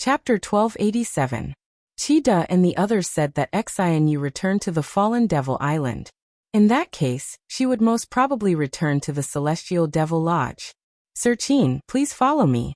Chapter 1287. Chi-Da and the others said that Xianyu returned to the fallen Devil Island. In that case, she would most probably return to the Celestial Devil Lodge. Sir Qin, please follow me.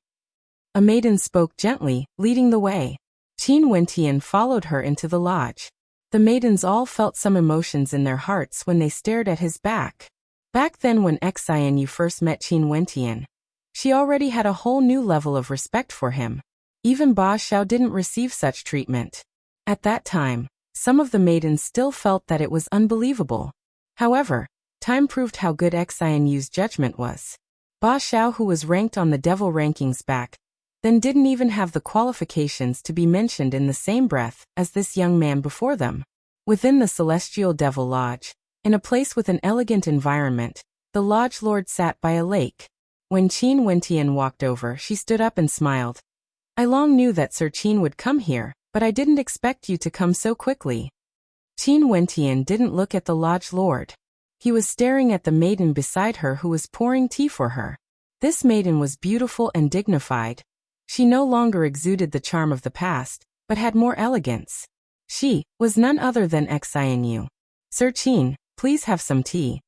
A maiden spoke gently, leading the way. Qin Wentian followed her into the lodge. The maidens all felt some emotions in their hearts when they stared at his back. Back then when Xianyu first met Qin Wentian, she already had a whole new level of respect for him. Even Ba Xiao didn't receive such treatment. At that time, some of the maidens still felt that it was unbelievable. However, time proved how good Xianyu's judgment was. Ba Xiao, who was ranked on the devil rankings back then, didn't even have the qualifications to be mentioned in the same breath as this young man before them. Within the Celestial Devil Lodge, in a place with an elegant environment, the lodge lord sat by a lake. When Qin Wentian walked over, she stood up and smiled. I long knew that Sir Qin would come here, but I didn't expect you to come so quickly. Qin Wentian didn't look at the lodge lord. He was staring at the maiden beside her who was pouring tea for her. This maiden was beautiful and dignified. She no longer exuded the charm of the past, but had more elegance. She was none other than Xianyu. Sir Qin, please have some tea.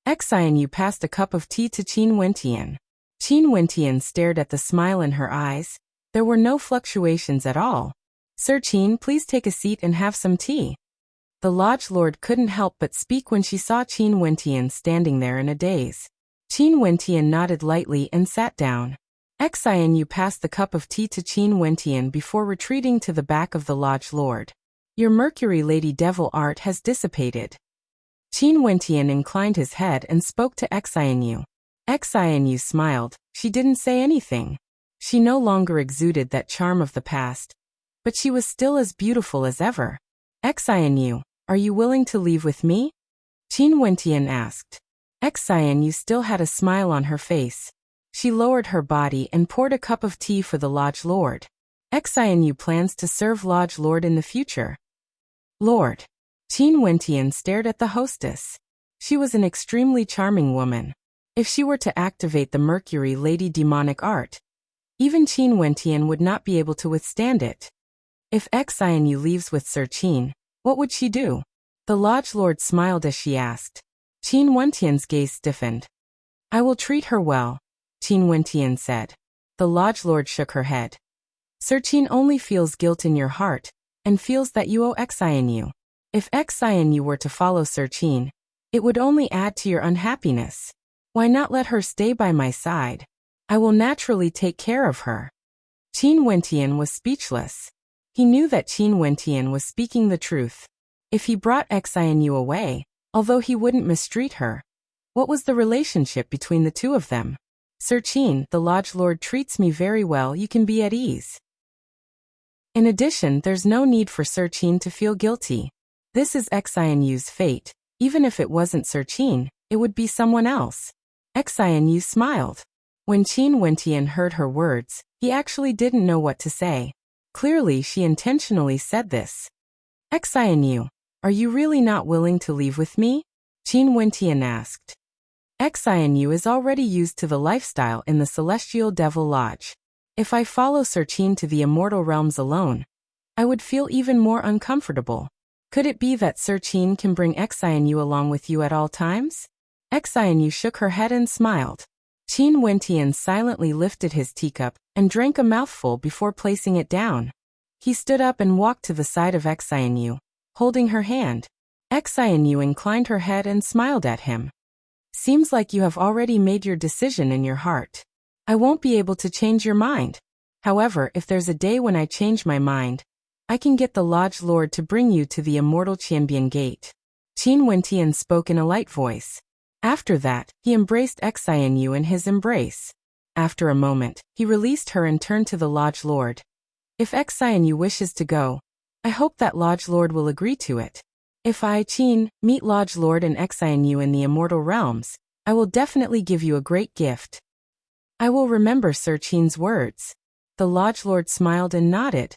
Xianyu passed a cup of tea to Qin Wentian. Qin Wentian stared at the smile in her eyes. There were no fluctuations at all. Sir Qin, please take a seat and have some tea. The lodge lord couldn't help but speak when she saw Qin Wentian standing there in a daze. Qin Wentian nodded lightly and sat down. Xianyu passed the cup of tea to Qin Wentian before retreating to the back of the lodge lord. Your Mercury Lady Devil art has dissipated. Qin Wentian inclined his head and spoke to Xianyu. Xianyu smiled. She didn't say anything. She no longer exuded that charm of the past, but she was still as beautiful as ever. Xianyu, are you willing to leave with me? Qin Wentian asked. Xianyu still had a smile on her face. She lowered her body and poured a cup of tea for the lodge lord. Xianyu plans to serve lodge lord in the future. Lord. Qin Wentian stared at the hostess. She was an extremely charming woman. If she were to activate the Mercury Lady demonic art, even Qin Wentian would not be able to withstand it. If Xianyu leaves with Sir Qin, what would she do? The lodge lord smiled as she asked. Qin Wentian's gaze stiffened. I will treat her well, Qin Wentian said. The lodge lord shook her head. Sir Qin only feels guilt in your heart, and feels that you owe Xianyu. If Xianyu were to follow Sir Qin, it would only add to your unhappiness. Why not let her stay by my side? I will naturally take care of her. Qin Wentian was speechless. He knew that Qin Wentian was speaking the truth. If he brought Xianyu away, although he wouldn't mistreat her, what was the relationship between the two of them? Sir Qin, the lodge lord treats me very well, you can be at ease. In addition, there's no need for Sir Qin to feel guilty. This is Xianyu's fate. Even if it wasn't Sir Qin, it would be someone else. Xianyu smiled. When Qin Wentian heard her words, he actually didn't know what to say. Clearly she intentionally said this. Xianyu, are you really not willing to leave with me? Qin Wentian asked. Xianyu is already used to the lifestyle in the Celestial Devil Lodge. If I follow Sir Qin to the immortal realms alone, I would feel even more uncomfortable. Could it be that Sir Qin can bring Xianyu along with you at all times? Xianyu shook her head and smiled. Qin Wentian silently lifted his teacup and drank a mouthful before placing it down. He stood up and walked to the side of Xianyu, holding her hand. Xianyu inclined her head and smiled at him. Seems like you have already made your decision in your heart. I won't be able to change your mind. However, if there's a day when I change my mind, I can get the lodge lord to bring you to the immortal Qianbian Gate. Qin Wentian spoke in a light voice. After that, he embraced Xianyu in his embrace. After a moment, he released her and turned to the lodge lord. If Xianyu wishes to go, I hope that lodge lord will agree to it. If I, Qin, meet lodge lord and Xianyu in the immortal realms, I will definitely give you a great gift. I will remember Sir Qin's words. The lodge lord smiled and nodded.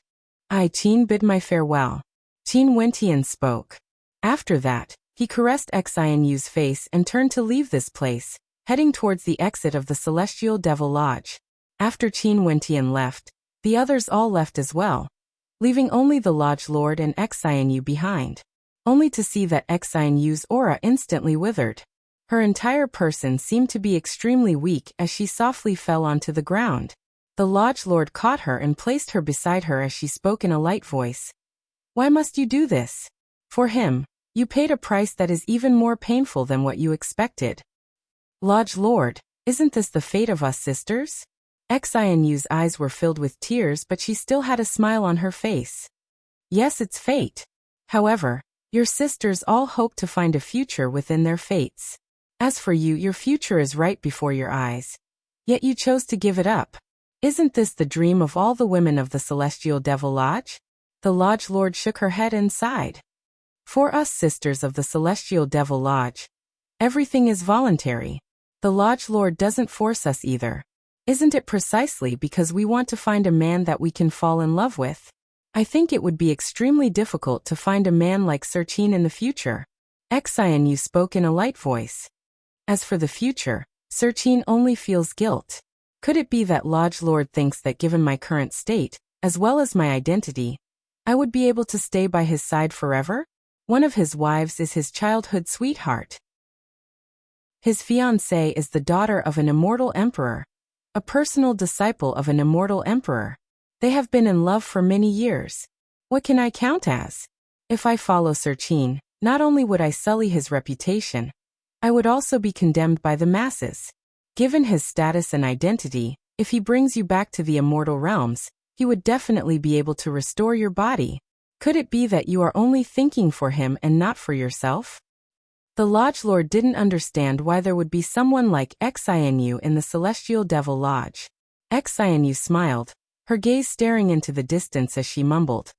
I, Qin, bid my farewell. Qin Wentian spoke. After that, he caressed Xianyu's face and turned to leave this place, heading towards the exit of the Celestial Devil Lodge. After Qin Wentian left, The others all left as well, leaving only the Lodge Lord and Xianyu behind, only to see that Xianyu's aura instantly withered. Her entire person seemed to be extremely weak as she softly fell onto the ground. The Lodge Lord caught her and placed her beside her as she spoke in a light voice. "Why must you do this? For him, you paid a price that is even more painful than what you expected." "Lodge Lord, isn't this the fate of us sisters?" Xianyu's eyes were filled with tears, but she still had a smile on her face. "Yes, it's fate. However, your sisters all hope to find a future within their fates. As for you, your future is right before your eyes. Yet you chose to give it up. Isn't this the dream of all the women of the Celestial Devil Lodge?" The Lodge Lord shook her head and sighed. "For us sisters of the Celestial Devil Lodge, everything is voluntary. The Lodge Lord doesn't force us either. Isn't it precisely because we want to find a man that we can fall in love with? I think it would be extremely difficult to find a man like Serchin in the future." Xianyu spoke in a light voice. "As for the future, Serchin only feels guilt. Could it be that Lodge Lord thinks that given my current state, as well as my identity, I would be able to stay by his side forever? One of his wives is his childhood sweetheart. His fiancée is the daughter of an immortal emperor, a personal disciple of an immortal emperor. They have been in love for many years. What can I count as? If I follow Serchin, not only would I sully his reputation, I would also be condemned by the masses. Given his status and identity, if he brings you back to the immortal realms, he would definitely be able to restore your body. Could it be that you are only thinking for him and not for yourself?" The Lodge Lord didn't understand why there would be someone like Xianyu in the Celestial Devil Lodge. Xianyu smiled, her gaze staring into the distance as she mumbled,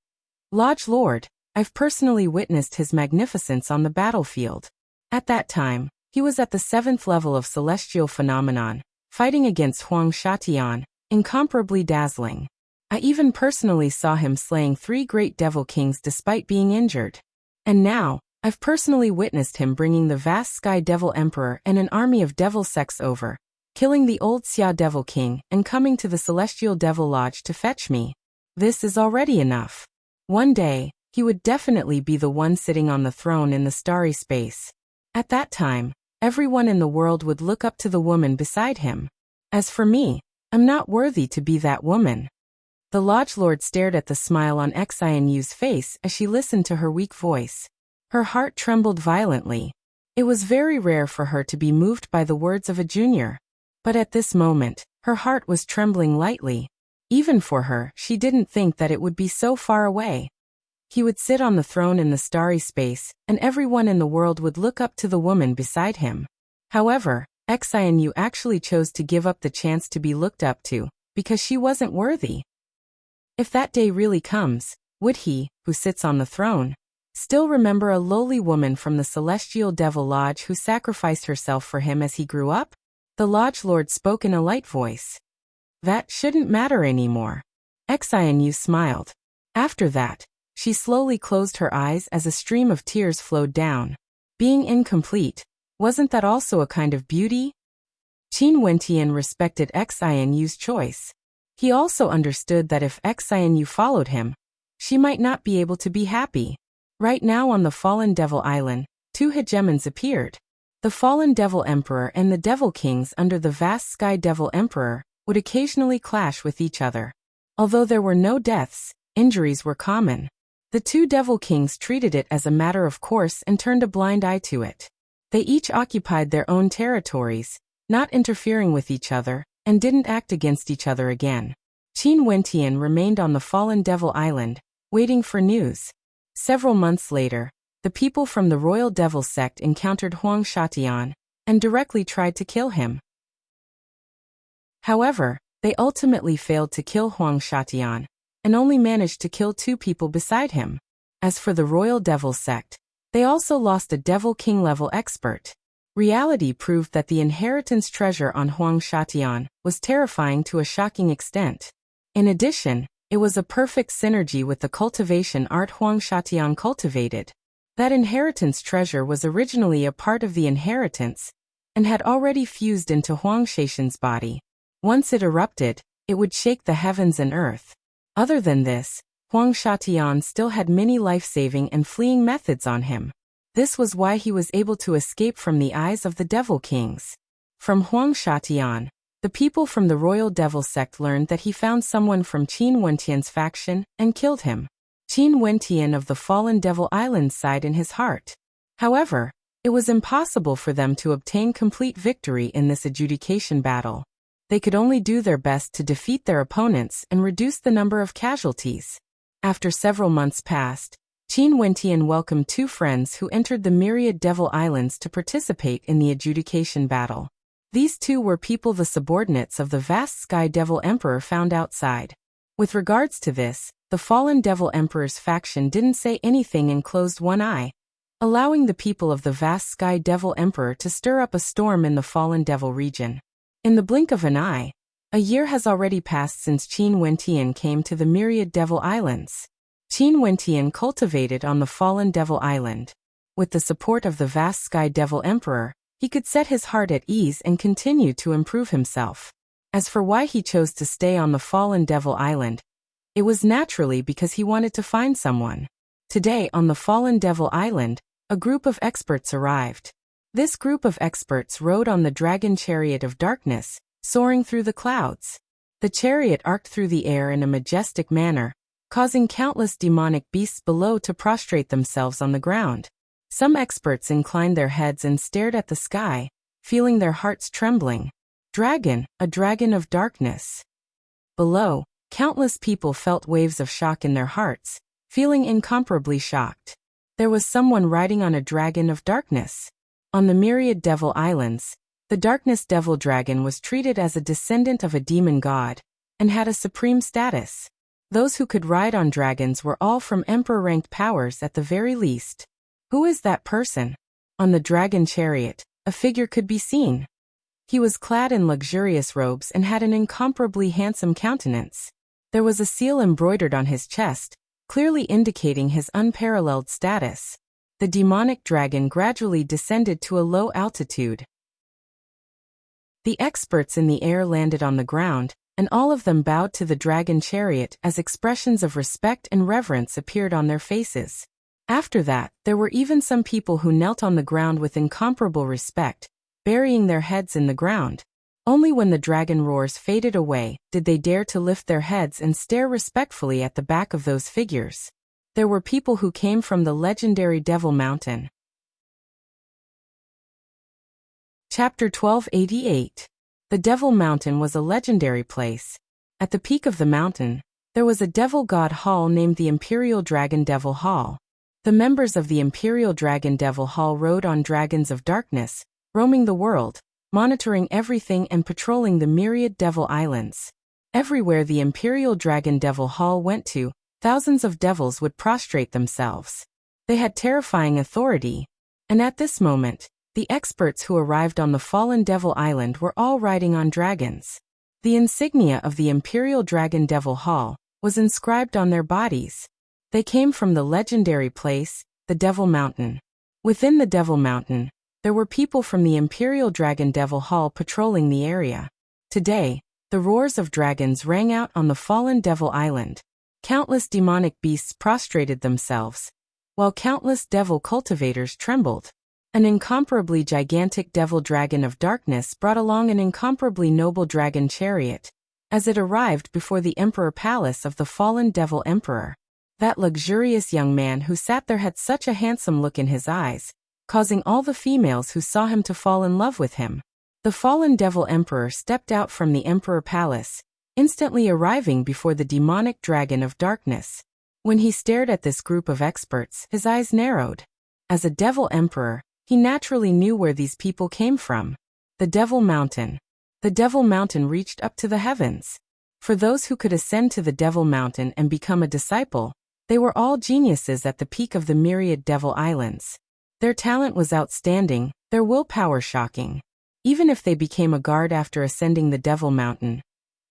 "Lodge Lord, I've personally witnessed his magnificence on the battlefield. At that time, he was at the 7th level of celestial phenomenon, fighting against Huang Shatian, incomparably dazzling. I even personally saw him slaying 3 great devil kings despite being injured. And now, I've personally witnessed him bringing the vast Sky Devil Emperor and an army of devil sects over, killing the old Xia Devil King and coming to the Celestial Devil Lodge to fetch me. This is already enough. One day, he would definitely be the one sitting on the throne in the starry space. At that time, everyone in the world would look up to the woman beside him. As for me, I'm not worthy to be that woman." The Lodge Lord stared at the smile on Xianyu's face as she listened to her weak voice. Her heart trembled violently. It was very rare for her to be moved by the words of a junior. But at this moment, her heart was trembling lightly. Even for her, she didn't think that it would be so far away. He would sit on the throne in the starry space, and everyone in the world would look up to the woman beside him. However, Xianyu actually chose to give up the chance to be looked up to, because she wasn't worthy. If that day really comes, would he, who sits on the throne, still remember a lowly woman from the Celestial Devil Lodge who sacrificed herself for him as he grew up? The Lodge Lord spoke in a light voice. "That shouldn't matter anymore." Xianyu smiled. After that, she slowly closed her eyes as a stream of tears flowed down. Being incomplete, wasn't that also a kind of beauty? Qin Wentian respected Xianyu's choice. He also understood that if Xianyu followed him, she might not be able to be happy. Right now on the Fallen Devil Island, 2 hegemons appeared. The Fallen Devil Emperor and the Devil Kings under the vast Sky Devil Emperor would occasionally clash with each other. Although there were no deaths, injuries were common. The 2 Devil Kings treated it as a matter of course and turned a blind eye to it. They each occupied their own territories, not interfering with each other, and didn't act against each other again. Qin Wentian remained on the Fallen Devil Island, waiting for news. Several months later, the people from the Royal Devil sect encountered Huang Shatian, and directly tried to kill him. However, they ultimately failed to kill Huang Shatian, and only managed to kill 2 people beside him. As for the Royal Devil sect, they also lost a Devil King level expert. Reality proved that the inheritance treasure on Huang Shatian was terrifying to a shocking extent. In addition, it was a perfect synergy with the cultivation art Huang Shatian cultivated. That inheritance treasure was originally a part of the inheritance, and had already fused into Huang Shaishan's body. Once it erupted, It would shake the heavens and earth. Other than this, Huang Shatian still had many life-saving and fleeing methods on him. This was why he was able to escape from the eyes of the Devil Kings. From Huang Shatian, the people from the Royal Devil sect learned that he found someone from Qin Wentian's faction and killed him. Qin Wentian of the Fallen Devil Islands sighed in his heart. However, it was impossible for them to obtain complete victory in this adjudication battle. They could only do their best to defeat their opponents and reduce the number of casualties. After several months passed, Qin Wentian welcomed two friends who entered the Myriad Devil Islands to participate in the adjudication battle. These two were people the subordinates of the vast Sky Devil Emperor found outside. With regards to this, the Fallen Devil Emperor's faction didn't say anything and closed one eye, allowing the people of the vast Sky Devil Emperor to stir up a storm in the Fallen Devil region. In the blink of an eye, a year has already passed since Qin Wentian came to the Myriad Devil Islands. Qin Wentian cultivated on the Fallen Devil Island. With the support of the vast Sky Devil Emperor, he could set his heart at ease and continue to improve himself. As for why he chose to stay on the Fallen Devil Island, it was naturally because he wanted to find someone. Today on the Fallen Devil Island, a group of experts arrived. This group of experts rode on the Dragon Chariot of Darkness, soaring through the clouds. The chariot arced through the air in a majestic manner, causing countless demonic beasts below to prostrate themselves on the ground. Some experts inclined their heads and stared at the sky, feeling their hearts trembling. Dragon, a dragon of darkness. Below, countless people felt waves of shock in their hearts, feeling incomparably shocked. There was someone riding on a dragon of darkness. On the Myriad Devil Islands, the Darkness Devil Dragon was treated as a descendant of a demon god, and had a supreme status. Those who could ride on dragons were all from Emperor-ranked powers at the very least. Who is that person? On the dragon chariot, a figure could be seen. He was clad in luxurious robes and had an incomparably handsome countenance. There was a seal embroidered on his chest, clearly indicating his unparalleled status. The demonic dragon gradually descended to a low altitude. The experts in the air landed on the ground, and all of them bowed to the dragon chariot as expressions of respect and reverence appeared on their faces. After that, there were even some people who knelt on the ground with incomparable respect, burying their heads in the ground. Only when the dragon roars faded away did they dare to lift their heads and stare respectfully at the back of those figures. There were people who came from the legendary Devil Mountain. Chapter 1288. The Devil Mountain was a legendary place. At the peak of the mountain, there was a devil god hall named the Imperial Dragon Devil Hall. The members of the Imperial Dragon Devil Hall rode on dragons of darkness, roaming the world, monitoring everything and patrolling the Myriad Devil Islands. Everywhere the Imperial Dragon Devil Hall went to, thousands of devils would prostrate themselves. They had terrifying authority, and at this moment, the experts who arrived on the Fallen Devil Island were all riding on dragons. The insignia of the Imperial Dragon Devil Hall was inscribed on their bodies. They came from the legendary place, the Devil Mountain. Within the Devil Mountain, there were people from the Imperial Dragon Devil Hall patrolling the area. Today, the roars of dragons rang out on the Fallen Devil Island. Countless demonic beasts prostrated themselves, while countless devil cultivators trembled. An incomparably gigantic devil dragon of darkness brought along an incomparably noble dragon chariot, as it arrived before the Emperor Palace of the Fallen Devil Emperor. That luxurious young man who sat there had such a handsome look in his eyes, causing all the females who saw him to fall in love with him. The Fallen Devil Emperor stepped out from the Emperor Palace, instantly arriving before the demonic dragon of darkness. When he stared at this group of experts, his eyes narrowed. As a devil emperor, he naturally knew where these people came from. The Devil Mountain. The Devil Mountain reached up to the heavens. For those who could ascend to the Devil Mountain and become a disciple, they were all geniuses at the peak of the Myriad Devil Islands. Their talent was outstanding, their willpower shocking. Even if they became a guard after ascending the Devil Mountain,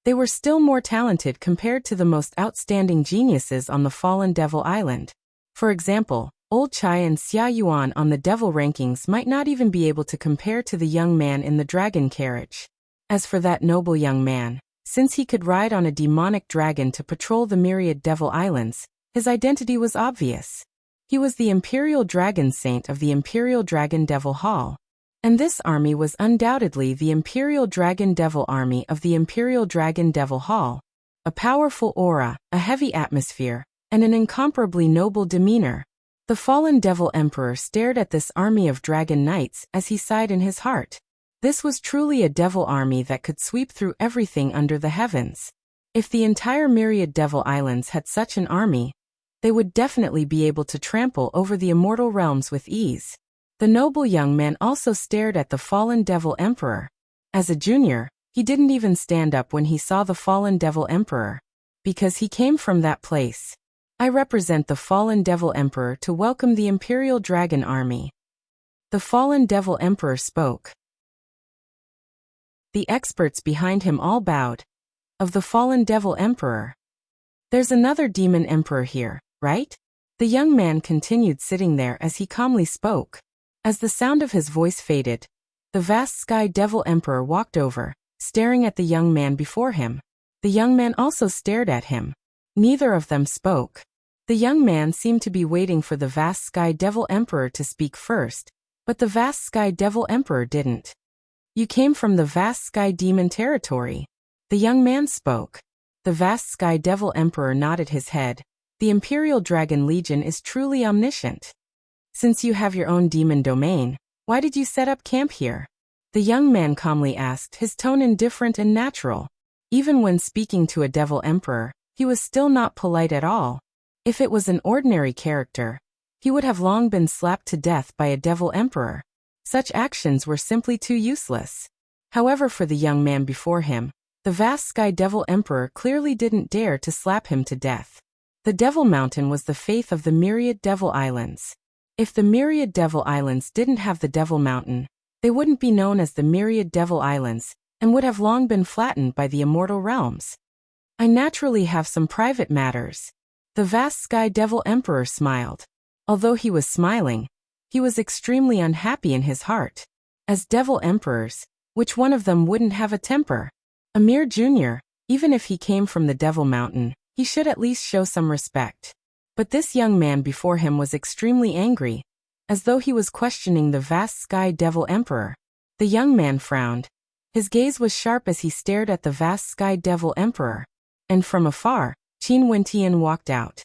they were still more talented compared to the most outstanding geniuses on the Fallen Devil Island. For example, Old Chai and Xia Yuan on the Devil rankings might not even be able to compare to the young man in the dragon carriage. As for that noble young man, Since he could ride on a demonic dragon to patrol the myriad devil islands, his identity was obvious. He was the Imperial Dragon Saint of the Imperial Dragon Devil Hall. And this army was undoubtedly the Imperial Dragon Devil Army of the Imperial Dragon Devil Hall. A powerful aura, a heavy atmosphere, and an incomparably noble demeanor. The fallen Devil Emperor stared at this army of dragon knights as he sighed in his heart. This was truly a devil army that could sweep through everything under the heavens. If the entire myriad devil islands had such an army, they would definitely be able to trample over the immortal realms with ease. The noble young man also stared at the fallen Devil Emperor. As a junior, he didn't even stand up when he saw the fallen Devil Emperor. Because he came from that place. I represent the fallen Devil Emperor to welcome the Imperial Dragon Army. The fallen Devil Emperor spoke. The experts behind him all bowed. Of the fallen Devil Emperor. There's another demon emperor here, right? The young man continued sitting there as he calmly spoke. As the sound of his voice faded, the vast Sky Devil Emperor walked over, staring at the young man before him. The young man also stared at him. Neither of them spoke. The young man seemed to be waiting for the vast Sky Devil Emperor to speak first, but the vast Sky Devil Emperor didn't. You came from the vast Sky Demon territory. The young man spoke. The vast Sky Devil Emperor nodded his head. The Imperial Dragon Legion is truly omniscient. Since you have your own demon domain, why did you set up camp here? The young man calmly asked, his tone indifferent and natural. Even when speaking to a Devil Emperor, he was still not polite at all. If it was an ordinary character, he would have long been slapped to death by a Devil Emperor. Such actions were simply too useless. However, for the young man before him, the vast Sky Devil Emperor clearly didn't dare to slap him to death. The Devil Mountain was the faith of the myriad Devil Islands. If the myriad Devil Islands didn't have the Devil Mountain, they wouldn't be known as the myriad Devil Islands, and would have long been flattened by the immortal realms. I naturally have some private matters. The vast Sky Devil Emperor smiled. Although he was smiling, he was extremely unhappy in his heart. As Devil Emperors, which one of them wouldn't have a temper? A mere junior, even if he came from the Devil Mountain, he should at least show some respect. But this young man before him was extremely angry, as though he was questioning the vast Sky Devil Emperor. The young man frowned. His gaze was sharp as he stared at the vast Sky Devil Emperor. And from afar, Qin Wentian walked out.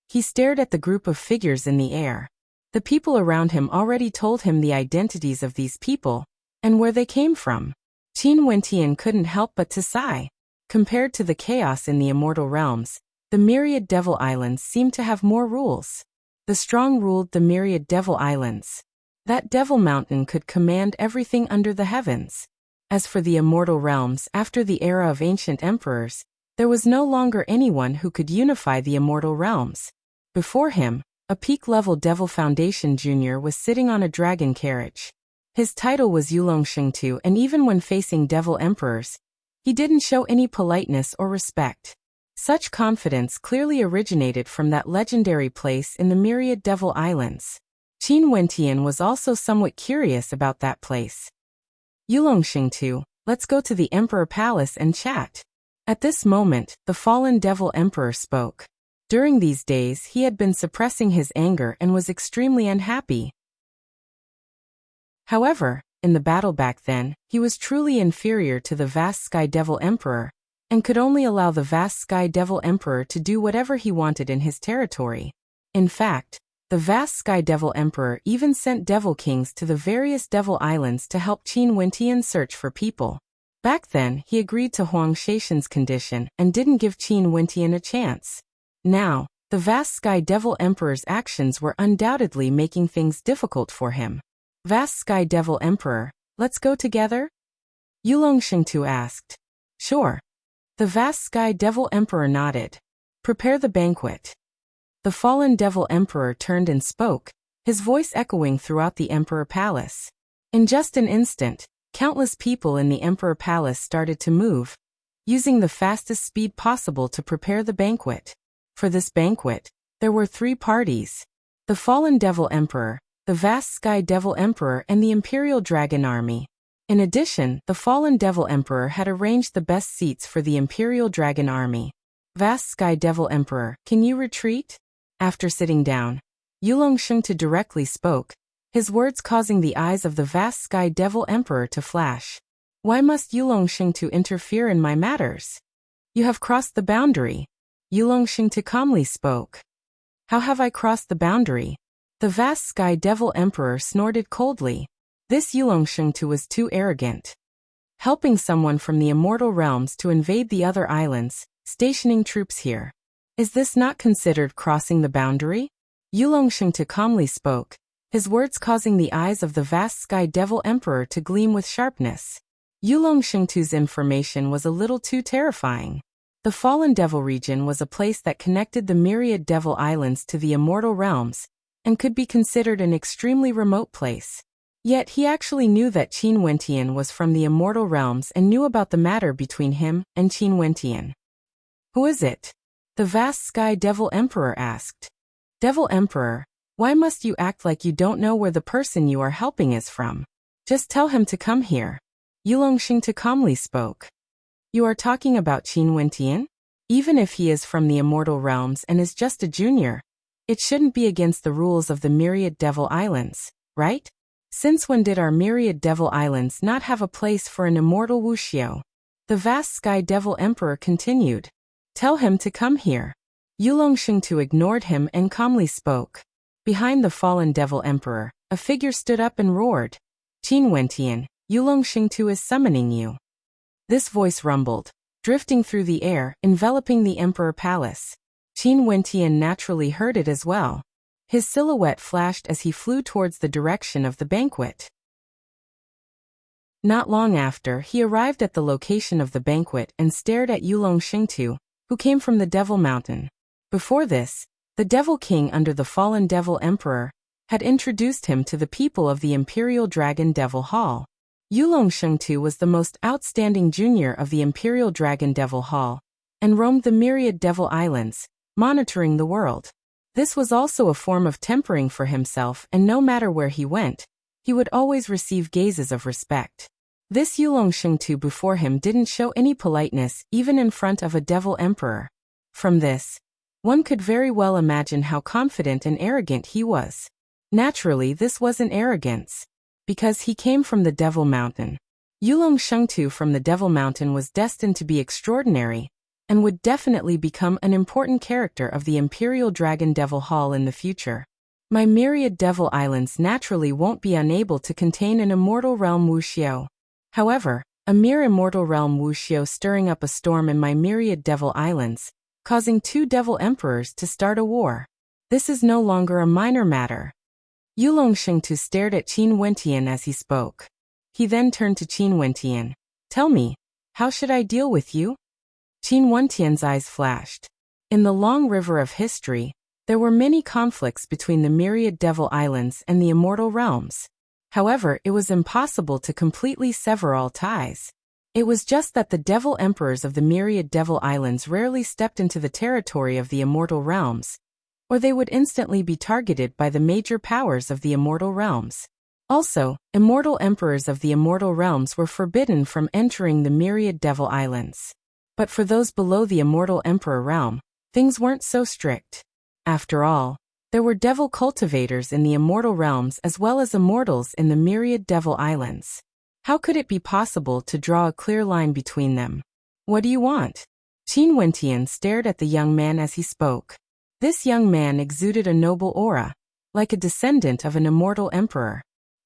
He stared at the group of figures in the air. The people around him already told him the identities of these people, and where they came from. Qin Wentian couldn't help but to sigh. Compared to the chaos in the immortal realms, the myriad Devil Islands seemed to have more rules. The strong ruled the myriad Devil Islands. That Devil Mountain could command everything under the heavens. As for the immortal realms, after the era of ancient emperors, there was no longer anyone who could unify the immortal realms. Before him, a peak-level Devil Foundation Junior was sitting on a dragon carriage. His title was Yulongshengtu, and even when facing Devil Emperors, he didn't show any politeness or respect. Such confidence clearly originated from that legendary place in the myriad Devil Islands. Qin Wentian was also somewhat curious about that place. Yulongshengtu, let's go to the Emperor Palace and chat. At this moment, the fallen Devil Emperor spoke. During these days, he had been suppressing his anger and was extremely unhappy. However, in the battle back then, he was truly inferior to the vast Sky Devil Emperor, and could only allow the vast Sky Devil Emperor to do whatever he wanted in his territory. In fact, the vast Sky Devil Emperor even sent Devil Kings to the various Devil Islands to help Qin Wentian search for people. Back then, he agreed to Huang Shaishan's condition and didn't give Qin Wentian a chance. Now, the vast Sky Devil Emperor's actions were undoubtedly making things difficult for him. Vast Sky Devil Emperor, let's go together? Yulongshengtu asked. Sure. The vast Sky Devil Emperor nodded. Prepare the banquet. The fallen Devil Emperor turned and spoke, his voice echoing throughout the Emperor Palace. In just an instant, countless people in the Emperor Palace started to move, using the fastest speed possible to prepare the banquet. For this banquet, there were 3 parties. The fallen Devil Emperor, the vast Sky Devil Emperor, and the Imperial Dragon Army. In addition, the fallen Devil Emperor had arranged the best seats for the Imperial Dragon Army. Vast Sky Devil Emperor, can you retreat? After sitting down, Yulong Shengtu directly spoke, his words causing the eyes of the Vast Sky Devil Emperor to flash. Why must Yulong Shengtu interfere in my matters? You have crossed the boundary. Yulong Shengtu calmly spoke. How have I crossed the boundary? The Vast Sky Devil Emperor snorted coldly. This Yulong Shengtu was too arrogant. Helping someone from the immortal realms to invade the other islands, stationing troops here. Is this not considered crossing the boundary? Yulong Shengtu calmly spoke, his words causing the eyes of the Vast Sky Devil Emperor to gleam with sharpness. Yulong Shengtu's information was a little too terrifying. The Fallen Devil region was a place that connected the myriad devil islands to the immortal realms, and could be considered an extremely remote place. Yet he actually knew that Qin Wentian was from the immortal realms and knew about the matter between him and Qin Wentian. Who is it? The Vast Sky Devil Emperor asked. Devil Emperor, why must you act like you don't know where the person you are helping is from? Just tell him to come here. Yulong Shengtu calmly spoke. You are talking about Qin Wentian? Even if he is from the immortal realms and is just a junior, it shouldn't be against the rules of the myriad devil islands, right? Since when did our myriad devil islands not have a place for an immortal Wuxia? The Vast Sky Devil Emperor continued. Tell him to come here. Yulong Shengtu ignored him and calmly spoke. Behind the fallen Devil Emperor, a figure stood up and roared. Qin Wentian, Yulong Shengtu is summoning you. This voice rumbled, drifting through the air, enveloping the Emperor Palace. Qin Wentian naturally heard it as well. His silhouette flashed as he flew towards the direction of the banquet. Not long after, he arrived at the location of the banquet and stared at Yulong Shengtu, who came from the Devil Mountain. Before this, the Devil King under the fallen Devil Emperor had introduced him to the people of the Imperial Dragon Devil Hall. Yulong Shengtu was the most outstanding junior of the Imperial Dragon Devil Hall, and roamed the myriad devil islands, monitoring the world. This was also a form of tempering for himself, and no matter where he went, he would always receive gazes of respect. This Yulong Shengtu before him didn't show any politeness even in front of a devil emperor. From this, one could very well imagine how confident and arrogant he was. Naturally, this wasn't arrogance, because he came from the Devil Mountain. Yulong Shengtu from the Devil Mountain was destined to be extraordinary, and would definitely become an important character of the Imperial Dragon Devil Hall in the future. My myriad devil islands naturally won't be unable to contain an immortal realm Wuxia. However, a mere immortal realm Wuxia stirring up a storm in my myriad devil islands, causing two devil emperors to start a war. This is no longer a minor matter. Yulong Shengtu stared at Qin Wentian as he spoke. He then turned to Qin Wentian. Tell me, how should I deal with you? Qin Wentian's eyes flashed. In the long river of history, there were many conflicts between the myriad devil islands and the immortal realms. However, it was impossible to completely sever all ties. It was just that the devil emperors of the myriad devil islands rarely stepped into the territory of the immortal realms, or they would instantly be targeted by the major powers of the immortal realms. Also, immortal emperors of the immortal realms were forbidden from entering the myriad devil islands. But for those below the immortal emperor realm, things weren't so strict. After all, there were devil cultivators in the immortal realms as well as immortals in the myriad devil islands. How could it be possible to draw a clear line between them? What do you want? Qin Wentian stared at the young man as he spoke. This young man exuded a noble aura, like a descendant of an immortal emperor.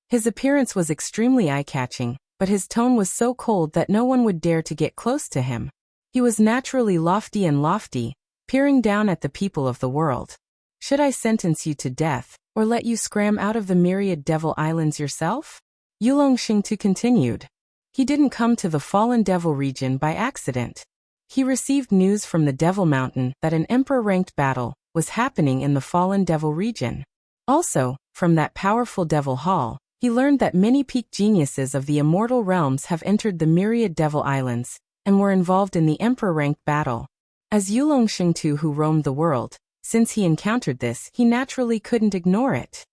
His appearance was extremely eye-catching, but his tone was so cold that no one would dare to get close to him. He was naturally lofty, peering down at the people of the world. Should I sentence you to death, or let you scram out of the myriad devil islands yourself? Yulong Shengtu continued. He didn't come to the fallen devil region by accident. He received news from the Devil Mountain that an emperor-ranked battle was happening in the fallen devil region. Also, from that powerful devil hall, he learned that many peak geniuses of the immortal realms have entered the myriad devil islands, and were involved in the emperor-ranked battle. As Yulong Shengtu who roamed the world, since he encountered this, he naturally couldn't ignore it.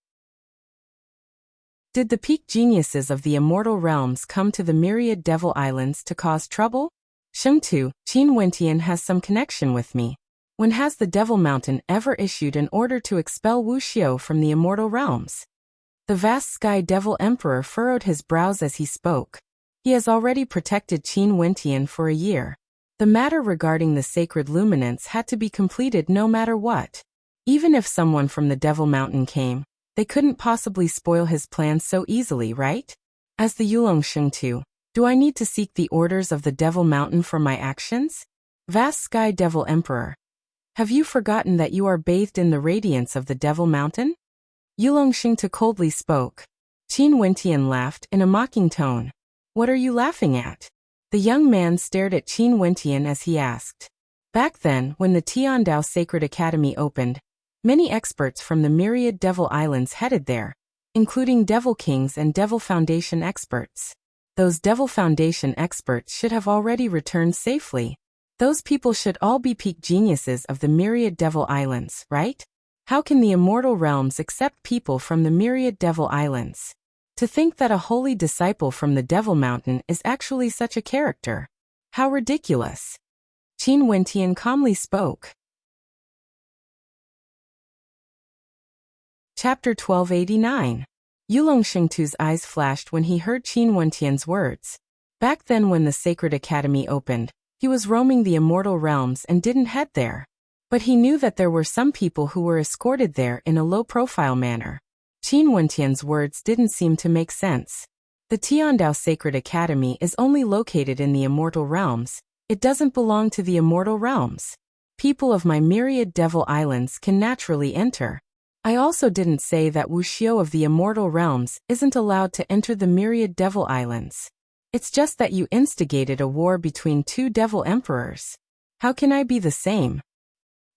Did the peak geniuses of the immortal realms come to the myriad devil islands to cause trouble? Shengtu, Qin Wentian has some connection with me. When has the Devil Mountain ever issued an order to expel Wuxia from the immortal realms? The vast Sky Devil Emperor furrowed his brows as he spoke. He has already protected Qin Wentian for a year. The matter regarding the sacred luminance had to be completed no matter what. Even if someone from the Devil Mountain came, they couldn't possibly spoil his plans so easily, right? As the Yulong Shengtu, do I need to seek the orders of the Devil Mountain for my actions? Vast Sky Devil Emperor, have you forgotten that you are bathed in the radiance of the Devil Mountain? Yulong Shengtu coldly spoke. Qin Wentian laughed in a mocking tone. What are you laughing at? The young man stared at Qin Wentian as he asked. Back then, when the Tiandao Sacred Academy opened, many experts from the myriad Devil Islands headed there, including Devil Kings and Devil Foundation experts. Those Devil Foundation experts should have already returned safely. Those people should all be peak geniuses of the myriad Devil Islands, right? How can the immortal realms accept people from the myriad Devil Islands? To think that a holy disciple from the Devil Mountain is actually such a character. How ridiculous. Qin Wentian calmly spoke. Chapter 1289. Yulong Shengtu's eyes flashed when he heard Qin Wentian's words. Back then when the Sacred Academy opened, he was roaming the immortal realms and didn't head there. But he knew that there were some people who were escorted there in a low-profile manner. Qin Wentian's words didn't seem to make sense. The Tiandao Sacred Academy is only located in the immortal realms. It doesn't belong to the immortal realms. People of my myriad Devil Islands can naturally enter. I also didn't say that Wuxia of the immortal realms isn't allowed to enter the myriad Devil Islands. It's just that you instigated a war between two devil emperors. How can I be the same?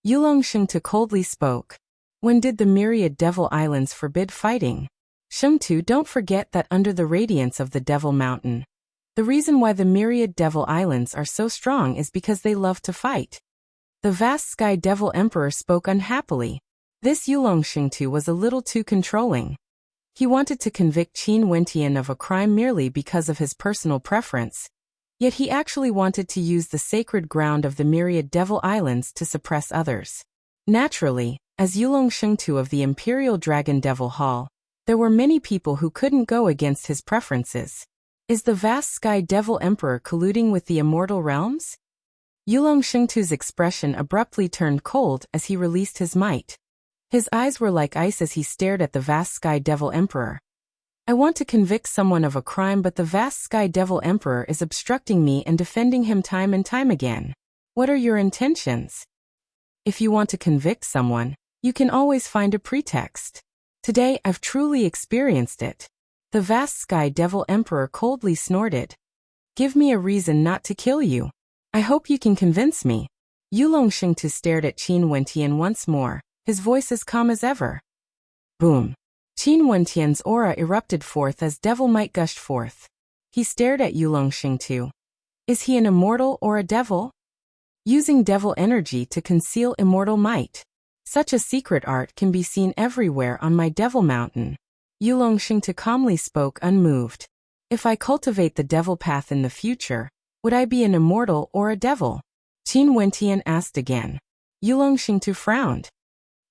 Yulong Shengtu coldly spoke. When did the myriad Devil Islands forbid fighting? Shengtu, don't forget that under the radiance of the Devil Mountain, the reason why the myriad Devil Islands are so strong is because they love to fight. The vast Sky Devil Emperor spoke unhappily. This Yulong Shengtu was a little too controlling. He wanted to convict Qin Wentian of a crime merely because of his personal preference. Yet he actually wanted to use the sacred ground of the myriad Devil Islands to suppress others. Naturally, as Yulong Shengtu of the Imperial Dragon Devil Hall, there were many people who couldn't go against his preferences. Is the vast Sky Devil Emperor colluding with the immortal realms? Yulong Shengtu's expression abruptly turned cold as he released his might. His eyes were like ice as he stared at the vast Sky Devil Emperor. I want to convict someone of a crime, but the vast Sky Devil Emperor is obstructing me and defending him time and time again. What are your intentions? If you want to convict someone, you can always find a pretext. Today I've truly experienced it. The vast Sky Devil Emperor coldly snorted. Give me a reason not to kill you. I hope you can convince me. Yulong Shengtu stared at Qin Wentian once more, his voice as calm as ever. Boom. Qin Wentian's aura erupted forth as devil might gushed forth. He stared at Yulong Shengtu. Is he an immortal or a devil? Using devil energy to conceal immortal might. Such a secret art can be seen everywhere on my Devil Mountain. Yulong Shengtu calmly spoke unmoved. If I cultivate the devil path in the future, would I be an immortal or a devil? Qin Wentian asked again. Yulong Shengtu frowned.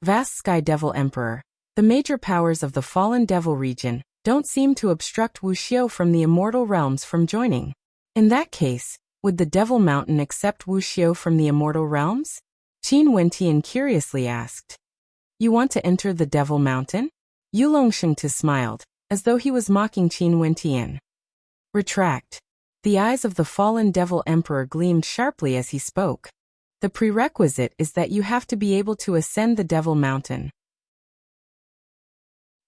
Vast Sky Devil Emperor, the major powers of the fallen devil region don't seem to obstruct Wuxia from the immortal realms from joining. In that case, would the Devil Mountain accept Wuxia from the immortal realms? Qin Wentian curiously asked. You want to enter the Devil Mountain? Yulong Shengtu smiled, as though he was mocking Qin Wentian. Retract. The eyes of the fallen devil emperor gleamed sharply as he spoke. The prerequisite is that you have to be able to ascend the Devil Mountain.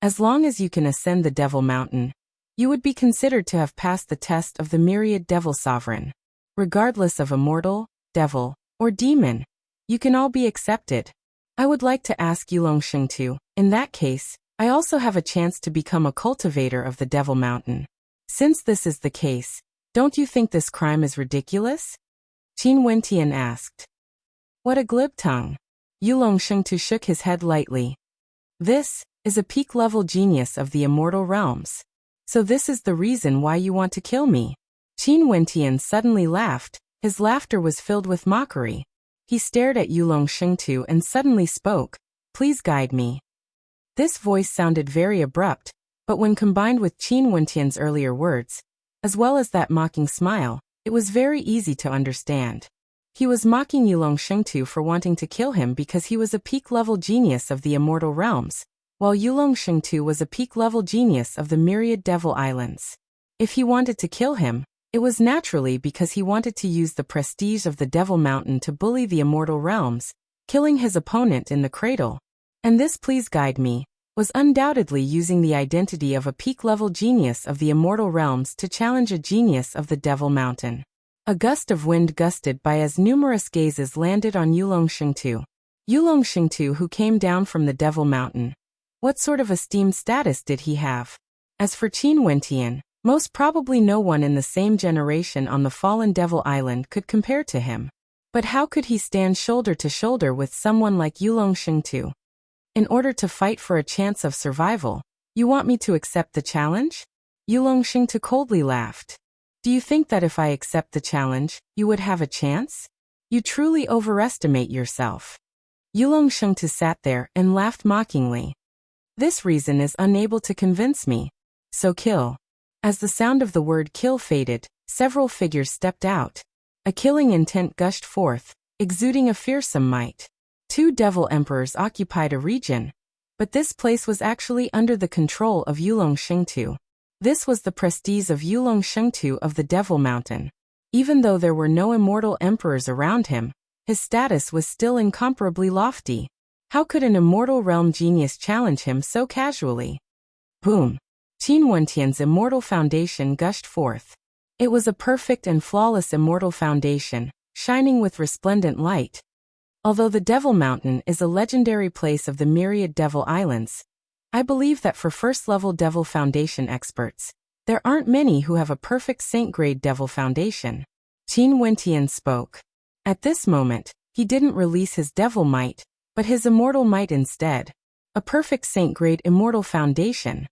As long as you can ascend the Devil Mountain, you would be considered to have passed the test of the myriad devil sovereign. Regardless of immortal, devil, or demon, you can all be accepted. I would like to ask Yulong Shengtu, in that case, I also have a chance to become a cultivator of the Devil Mountain. Since this is the case, don't you think this crime is ridiculous? Qin Wentian asked. What a glib tongue. Yulong Shengtu shook his head lightly. This is a peak-level genius of the immortal realms. So this is the reason why you want to kill me? Qin Wentian suddenly laughed. His laughter was filled with mockery. He stared at Yulong Shengtu and suddenly spoke, "Please guide me." This voice sounded very abrupt, but when combined with Qin Wentian's earlier words, as well as that mocking smile, it was very easy to understand. He was mocking Yulong Shengtu for wanting to kill him because he was a peak-level genius of the Immortal Realms, while Yulong Shengtu was a peak-level genius of the Myriad Devil Islands. If he wanted to kill him, it was naturally because he wanted to use the prestige of the Devil Mountain to bully the Immortal Realms, killing his opponent in the cradle. And this "please guide me" was undoubtedly using the identity of a peak-level genius of the Immortal Realms to challenge a genius of the Devil Mountain. A gust of wind gusted by as numerous gazes landed on Yulong Shengtu. Yulong Shengtu, who came down from the Devil Mountain. What sort of esteemed status did he have? As for Qin Wentian, most probably no one in the same generation on the fallen Devil Island could compare to him. But how could he stand shoulder to shoulder with someone like Yulong Shengtu? In order to fight for a chance of survival, you want me to accept the challenge? Yulong Shengtu coldly laughed. Do you think that if I accept the challenge, you would have a chance? You truly overestimate yourself. Yulong Shengtu sat there and laughed mockingly. This reason is unable to convince me. So kill. As the sound of the word kill faded, several figures stepped out. A killing intent gushed forth, exuding a fearsome might. 2 devil emperors occupied a region, but this place was actually under the control of Yulong Shengtu. This was the prestige of Yulong Shengtu of the Devil Mountain. Even though there were no immortal emperors around him, his status was still incomparably lofty. How could an immortal realm genius challenge him so casually? Boom! Qin Wentian's immortal foundation gushed forth. It was a perfect and flawless immortal foundation, shining with resplendent light. Although the Devil Mountain is a legendary place of the Myriad Devil Islands, I believe that for first-level Devil Foundation experts, there aren't many who have a perfect Saint-grade Devil Foundation. Qin Wentian spoke. At this moment, he didn't release his Devil Might, but his Immortal Might instead. A perfect Saint-grade Immortal Foundation.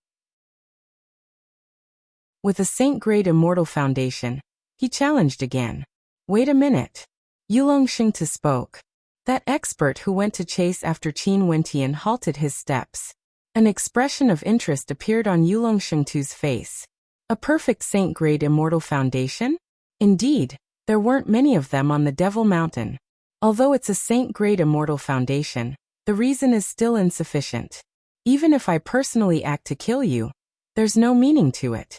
With a Saint-grade Immortal Foundation, he challenged again. Wait a minute. Yulong Shengtu spoke. That expert who went to chase after Qin Wentian halted his steps. An expression of interest appeared on Yulong Shengtu's face. A perfect Saint-grade Immortal Foundation? Indeed, there weren't many of them on the Devil Mountain. Although it's a Saint-grade Immortal Foundation, the reason is still insufficient. Even if I personally act to kill you, there's no meaning to it.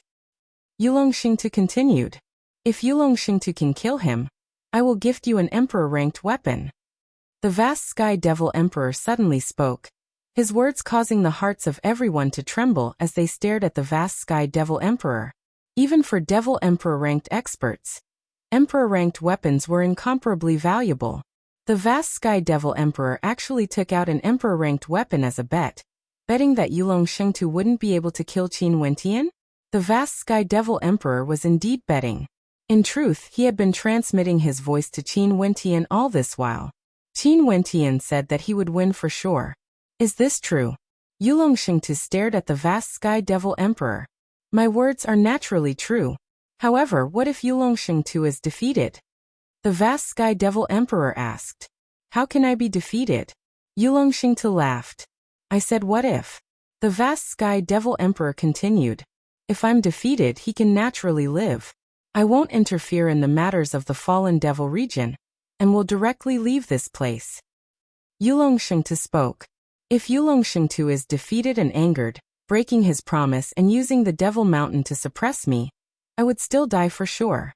Yulong Shengtu continued. If Yulong Shengtu can kill him, I will gift you an Emperor-ranked weapon. The vast Sky Devil Emperor suddenly spoke, his words causing the hearts of everyone to tremble as they stared at the vast Sky Devil Emperor. Even for Devil Emperor-ranked experts, Emperor-ranked weapons were incomparably valuable. The vast Sky Devil Emperor actually took out an Emperor-ranked weapon as a bet, betting that Yulong Shengtu wouldn't be able to kill Qin Wentian? The vast Sky Devil Emperor was indeed betting. In truth, he had been transmitting his voice to Qin Wentian all this while. Qin Wentian said that he would win for sure. Is this true? Yulong Shengtu stared at the vast Sky Devil Emperor. My words are naturally true. However, what if Yulong Shengtu is defeated? The vast Sky Devil Emperor asked. How can I be defeated? Yulong Shengtu laughed. I said what if? The vast Sky Devil Emperor continued. If I'm defeated, he can naturally live. I won't interfere in the matters of the fallen devil region, and will directly leave this place. Yulong Shengtu spoke. If Yulong Shengtu is defeated and angered, breaking his promise and using the Devil Mountain to suppress me, I would still die for sure.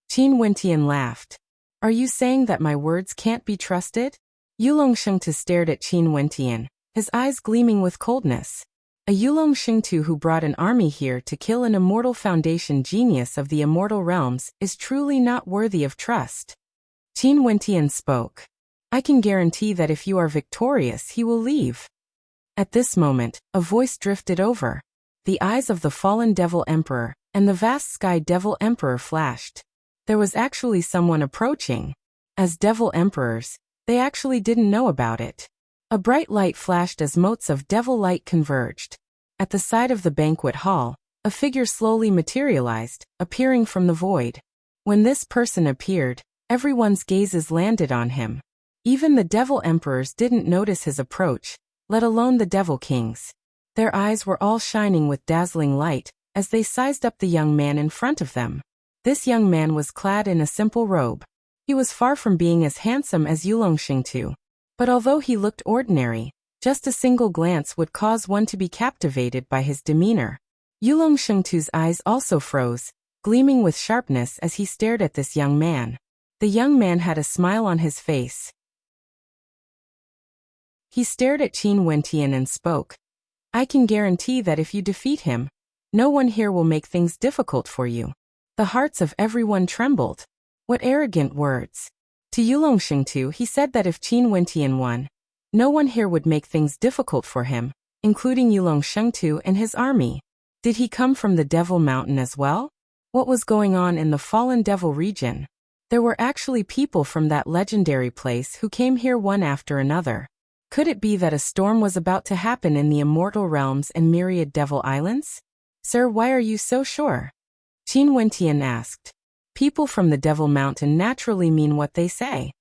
Qin Wentian laughed. Are you saying that my words can't be trusted? Yulong Shengtu stared at Qin Wentian, his eyes gleaming with coldness. A Yulong Shengtu who brought an army here to kill an Immortal Foundation genius of the Immortal Realms is truly not worthy of trust. Qin Wentian spoke. I can guarantee that if you are victorious, he will leave. At this moment, a voice drifted over. The eyes of the fallen Devil Emperor and the vast Sky Devil Emperor flashed. There was actually someone approaching. As Devil Emperors, they actually didn't know about it. A bright light flashed as motes of devil light converged. At the side of the banquet hall, A figure slowly materialized, appearing from the void. When this person appeared, everyone's gazes landed on him. Even the devil emperors didn't notice his approach, let alone the devil kings. Their eyes were all shining with dazzling light as they sized up the young man in front of them. This young man was clad in a simple robe. He was far from being as handsome as Yulongshengtu. But although he looked ordinary, just a single glance would cause one to be captivated by his demeanor. Yulongshengtu's eyes also froze, gleaming with sharpness as he stared at this young man. The young man had a smile on his face. He stared at Qin Wentian and spoke. I can guarantee that if you defeat him, no one here will make things difficult for you. The hearts of everyone trembled. What arrogant words. To Yulongshengtu he said that if Qin Wentian won, no one here would make things difficult for him, including Yulongshengtu and his army. Did he come from the Devil Mountain as well? What was going on in the Fallen Devil region? There were actually people from that legendary place who came here one after another. Could it be that a storm was about to happen in the Immortal Realms and Myriad Devil Islands? Sir, why are you so sure? Qin Wentian asked. People from the Devil Mountain naturally mean what they say.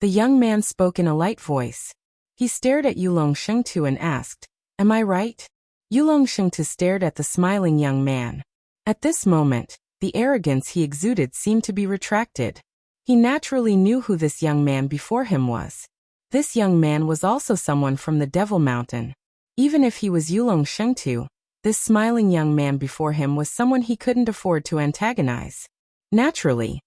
The young man spoke in a light voice. He stared at Yulongshengtu and asked, Am I right? Yulongshengtu stared at the smiling young man. At this moment, the arrogance he exuded seemed to be retracted. He naturally knew who this young man before him was. This young man was also someone from the Devil Mountain. Even if he was Yulongshengtu, this smiling young man before him was someone he couldn't afford to antagonize. Naturally.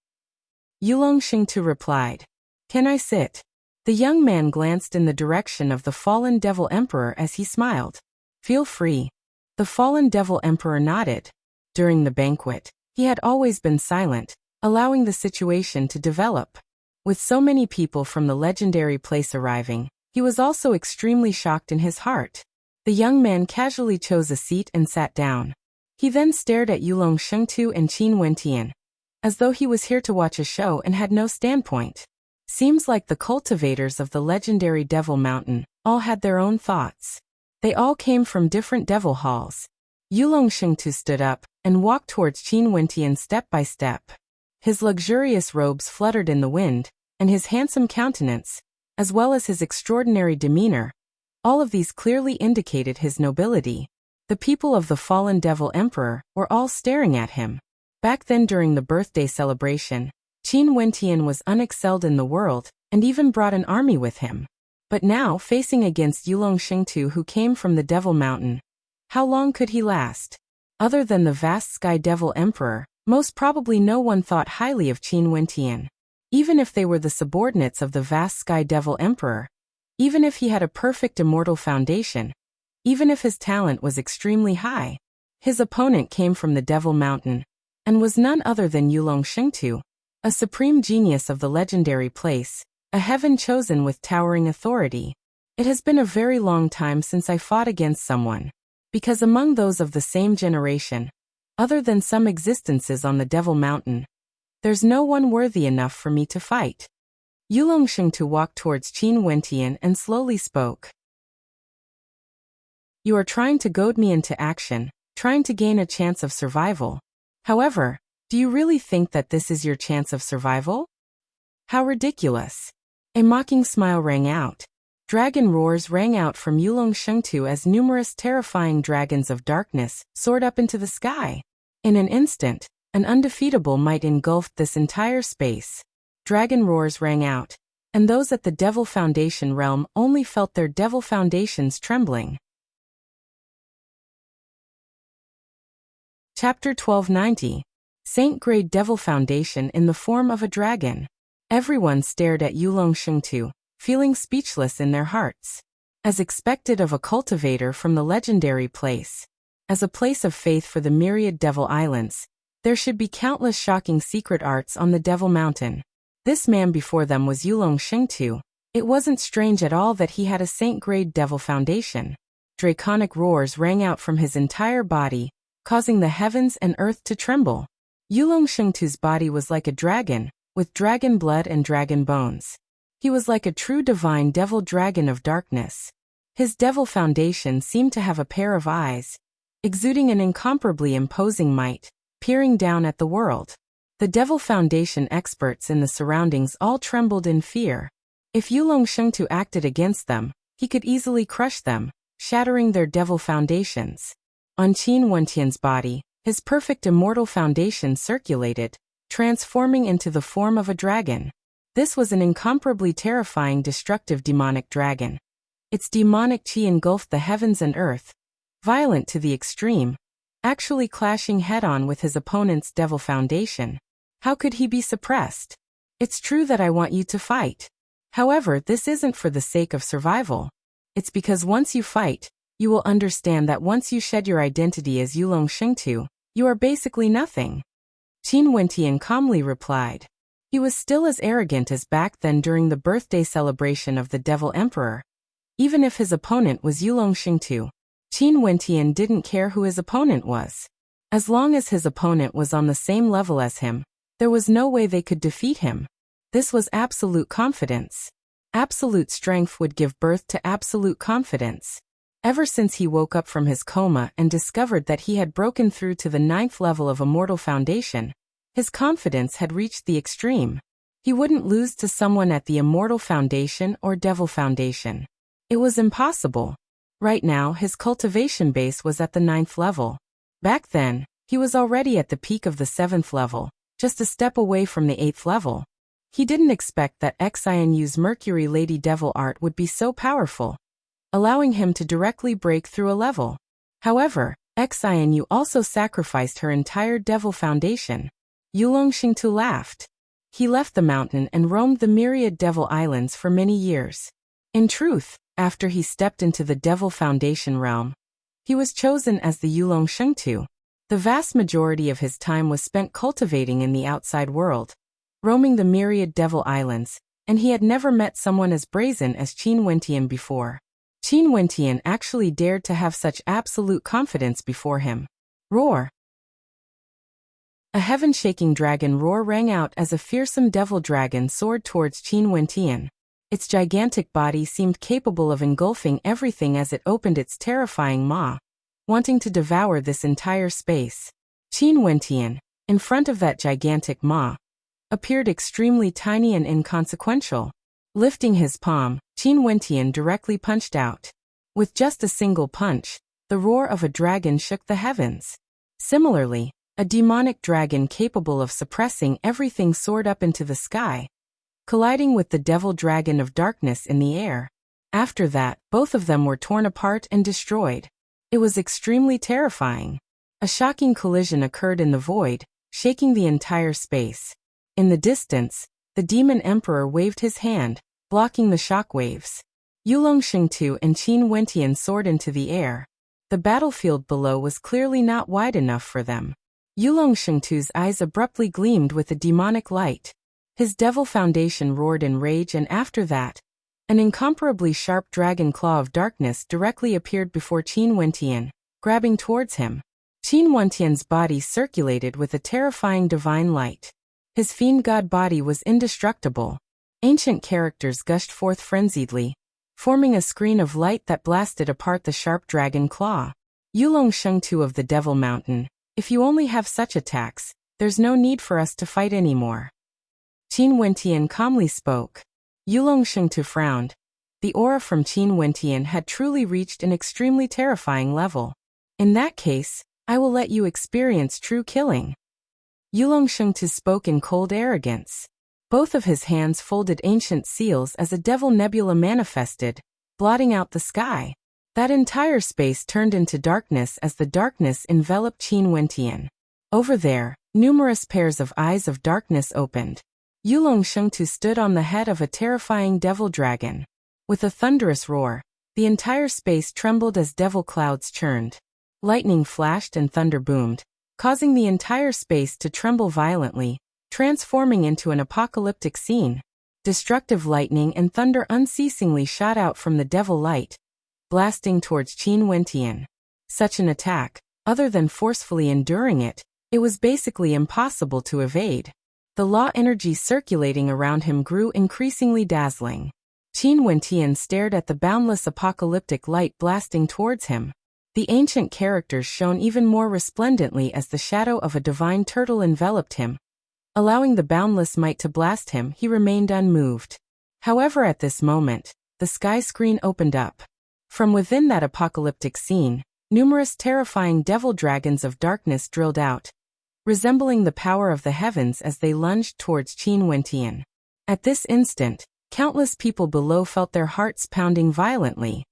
Yulongshengtu replied. Can I sit? The young man glanced in the direction of the fallen Devil Emperor as he smiled. Feel free. The fallen Devil Emperor nodded. During the banquet, he had always been silent, allowing the situation to develop. With so many people from the legendary place arriving, he was also extremely shocked in his heart. The young man casually chose a seat and sat down. He then stared at Yulongshengtu and Qin Wentian, as though he was here to watch a show and had no standpoint. Seems like the cultivators of the legendary Devil Mountain all had their own thoughts. They all came from different devil halls. Yulongshengtu stood up and walked towards Qin Wentian step by step. His luxurious robes fluttered in the wind, and his handsome countenance, as well as his extraordinary demeanor, all of these clearly indicated his nobility. The people of the fallen Devil Emperor were all staring at him. Back then during the birthday celebration, Qin Wentian was unexcelled in the world and even brought an army with him. But now facing against Yulongshengtu who came from the Devil Mountain, how long could he last? Other than the vast Sky Devil Emperor, most probably no one thought highly of Qin Wentian. Even if they were the subordinates of the vast Sky Devil Emperor, even if he had a perfect immortal foundation, even if his talent was extremely high, his opponent came from the Devil Mountain, and was none other than Yulongshengtu, a supreme genius of the legendary place, a heaven chosen with towering authority. It has been a very long time since I fought against someone, because among those of the same generation, other than some existences on the Devil Mountain, there's no one worthy enough for me to fight. Yulongshengtu walked towards Qin Wentian and slowly spoke. You are trying to goad me into action, trying to gain a chance of survival. However, do you really think that this is your chance of survival? How ridiculous. A mocking smile rang out. Dragon roars rang out from Yulongshengtu as numerous terrifying dragons of darkness soared up into the sky. In an instant, an undefeatable might engulfed this entire space. Dragon roars rang out, and those at the Devil Foundation realm only felt their Devil Foundations trembling. Chapter 1290. Saint-grade Devil Foundation in the form of a dragon. Everyone stared at Yulongshengtu, feeling speechless in their hearts. As expected of a cultivator from the legendary place, as a place of faith for the myriad Devil Islands, there should be countless shocking secret arts on the Devil Mountain. This man before them was Yulongshengtu. It wasn't strange at all that he had a saint-grade Devil Foundation. Draconic roars rang out from his entire body, causing the heavens and earth to tremble. Yulongshengtu's body was like a dragon, with dragon blood and dragon bones. He was like a true divine devil dragon of darkness. His Devil Foundation seemed to have a pair of eyes. exuding an incomparably imposing might, peering down at the world. The Devil Foundation experts in the surroundings all trembled in fear. If Yulong Shengtu acted against them, he could easily crush them, shattering their devil foundations. On Qin Wentian's body, his perfect immortal foundation circulated, transforming into the form of a dragon. This was an incomparably terrifying destructive demonic dragon. Its demonic qi engulfed the heavens and earth, violent to the extreme, actually clashing head-on with his opponent's devil foundation. How could he be suppressed? It's true that I want you to fight. However, this isn't for the sake of survival. It's because once you fight, you will understand that once you shed your identity as Yulong Shengtu, you are basically nothing. Qin Wentian calmly replied. He was still as arrogant as back then during the birthday celebration of the Devil Emperor. Even if his opponent was Yulong Shengtu, Qin Wentian didn't care who his opponent was. As long as his opponent was on the same level as him, there was no way they could defeat him. This was absolute confidence. Absolute strength would give birth to absolute confidence. Ever since he woke up from his coma and discovered that he had broken through to the 9th level of Immortal Foundation, his confidence had reached the extreme. He wouldn't lose to someone at the Immortal Foundation or Devil Foundation. It was impossible. Right now, his cultivation base was at the 9th level. Back then, he was already at the peak of the 7th level, just a step away from the 8th level. He didn't expect that Xianyu's Mercury Lady Devil art would be so powerful, allowing him to directly break through a level. However, Xianyu also sacrificed her entire Devil Foundation. Yulong Shengtu laughed. He left the mountain and roamed the myriad Devil Islands for many years. In truth, after he stepped into the Devil Foundation realm, he was chosen as the Yulong Shengtu. The vast majority of his time was spent cultivating in the outside world, roaming the myriad Devil Islands, and he had never met someone as brazen as Qin Wentian before. Qin Wentian actually dared to have such absolute confidence before him. Roar! A heaven-shaking dragon roar rang out as a fearsome devil dragon soared towards Qin Wentian. Its gigantic body seemed capable of engulfing everything as it opened its terrifying maw, wanting to devour this entire space. Qin Wentian, in front of that gigantic maw, appeared extremely tiny and inconsequential. Lifting his palm, Qin Wentian directly punched out. With just a single punch, the roar of a dragon shook the heavens. Similarly, a demonic dragon capable of suppressing everything soared up into the sky, colliding with the devil dragon of darkness in the air. After that, both of them were torn apart and destroyed. It was extremely terrifying. A shocking collision occurred in the void, shaking the entire space. In the distance, the demon emperor waved his hand, blocking the shockwaves. Yulong Shengtu and Qin Wentian soared into the air. The battlefield below was clearly not wide enough for them. Yulong Shengtu's eyes abruptly gleamed with a demonic light. His devil foundation roared in rage, and after that, an incomparably sharp dragon claw of darkness directly appeared before Qin Wentian, grabbing towards him. Qin Wentian's body circulated with a terrifying divine light. His fiend god body was indestructible. Ancient characters gushed forth frenziedly, forming a screen of light that blasted apart the sharp dragon claw. Yulong Shengtu of the Devil Mountain, if you only have such attacks, there's no need for us to fight anymore. Qin Wentian calmly spoke. Yulong Shengtu frowned. The aura from Qin Wentian had truly reached an extremely terrifying level. In that case, I will let you experience true killing. Yulong Shengtu spoke in cold arrogance. Both of his hands folded ancient seals as a devil nebula manifested, blotting out the sky. That entire space turned into darkness as the darkness enveloped Qin Wentian. Over there, numerous pairs of eyes of darkness opened. Yulong Shengtu stood on the head of a terrifying devil dragon. With a thunderous roar, the entire space trembled as devil clouds churned. Lightning flashed and thunder boomed, causing the entire space to tremble violently, transforming into an apocalyptic scene. Destructive lightning and thunder unceasingly shot out from the devil light, blasting towards Qin Wentian. Such an attack, other than forcefully enduring it, it was basically impossible to evade. The law energy circulating around him grew increasingly dazzling. Qin Wentian stared at the boundless apocalyptic light blasting towards him. The ancient characters shone even more resplendently as the shadow of a divine turtle enveloped him. Allowing the boundless might to blast him, he remained unmoved. However, at this moment, the sky screen opened up. From within that apocalyptic scene, numerous terrifying devil dragons of darkness drilled out, resembling the power of the heavens as they lunged towards Qin Wentian. At this instant, countless people below felt their hearts pounding violently.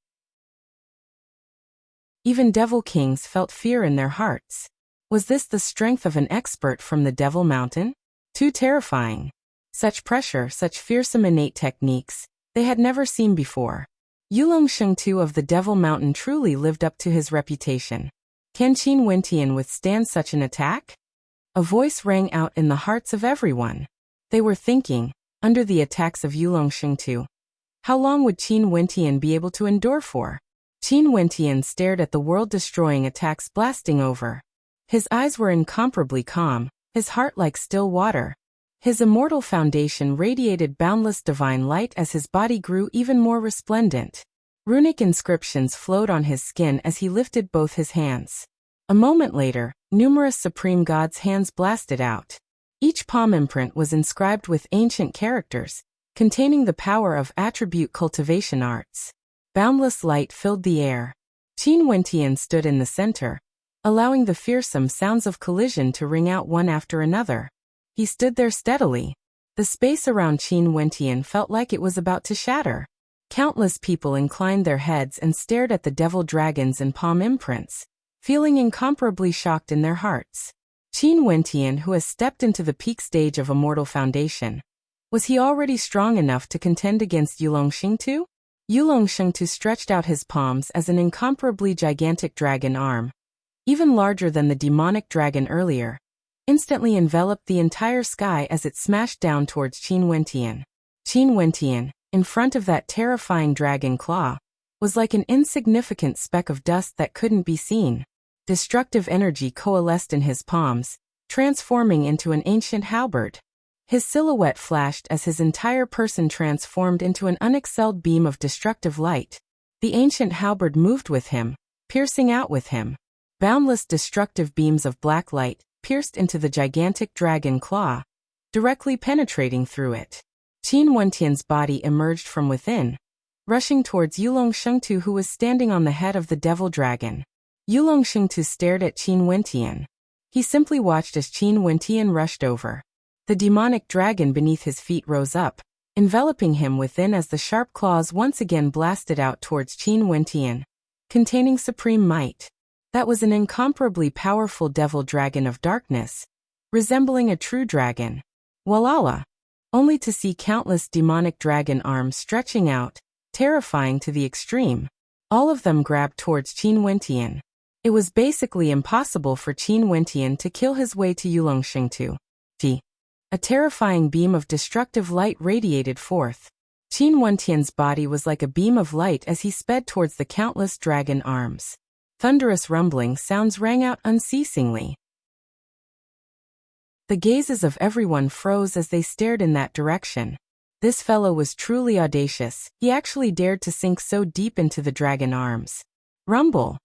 Even devil kings felt fear in their hearts. Was this the strength of an expert from the Devil Mountain? Too terrifying. Such pressure, such fearsome innate techniques, they had never seen before. Yulong Shengtu of the Devil Mountain truly lived up to his reputation. Can Qin Wentian withstand such an attack? A voice rang out in the hearts of everyone. They were thinking, under the attacks of Yulong Shengtu, how long would Qin Wentian be able to endure for? Qin Wentian stared at the world-destroying attacks blasting over. His eyes were incomparably calm, his heart like still water. His immortal foundation radiated boundless divine light as his body grew even more resplendent. Runic inscriptions flowed on his skin as he lifted both his hands. A moment later, numerous supreme gods' hands blasted out. Each palm imprint was inscribed with ancient characters, containing the power of attribute cultivation arts. Boundless light filled the air. Qin Wentian stood in the center, allowing the fearsome sounds of collision to ring out one after another. He stood there steadily. The space around Qin Wentian felt like it was about to shatter. Countless people inclined their heads and stared at the devil dragons and palm imprints, feeling incomparably shocked in their hearts. Qin Wentian, who has stepped into the peak stage of immortal foundation, was he already strong enough to contend against Yulong Shengtu? Yulong Shengtu stretched out his palms as an incomparably gigantic dragon arm, even larger than the demonic dragon earlier, instantly enveloped the entire sky as it smashed down towards Qin Wentian. Qin Wentian, in front of that terrifying dragon claw, was like an insignificant speck of dust that couldn't be seen. Destructive energy coalesced in his palms, transforming into an ancient halberd. His silhouette flashed as his entire person transformed into an unexcelled beam of destructive light. The ancient halberd moved with him, piercing out with him. Boundless destructive beams of black light pierced into the gigantic dragon claw, directly penetrating through it. Qin Wentian's body emerged from within, rushing towards Yulong Shengtu, who was standing on the head of the devil dragon. Yulong Shengtu stared at Qin Wentian. He simply watched as Qin Wentian rushed over. The demonic dragon beneath his feet rose up, enveloping him within as the sharp claws once again blasted out towards Qin Wentian, containing supreme might. That was an incomparably powerful devil dragon of darkness, resembling a true dragon. Walala! Only to see countless demonic dragon arms stretching out, terrifying to the extreme. All of them grabbed towards Qin Wentian. It was basically impossible for Qin Wentian to kill his way to Yulong Shengtu. A terrifying beam of destructive light radiated forth. Qin Wentian's body was like a beam of light as he sped towards the countless dragon arms. Thunderous rumbling sounds rang out unceasingly. The gazes of everyone froze as they stared in that direction. This fellow was truly audacious. He actually dared to sink so deep into the dragon arms. Rumble!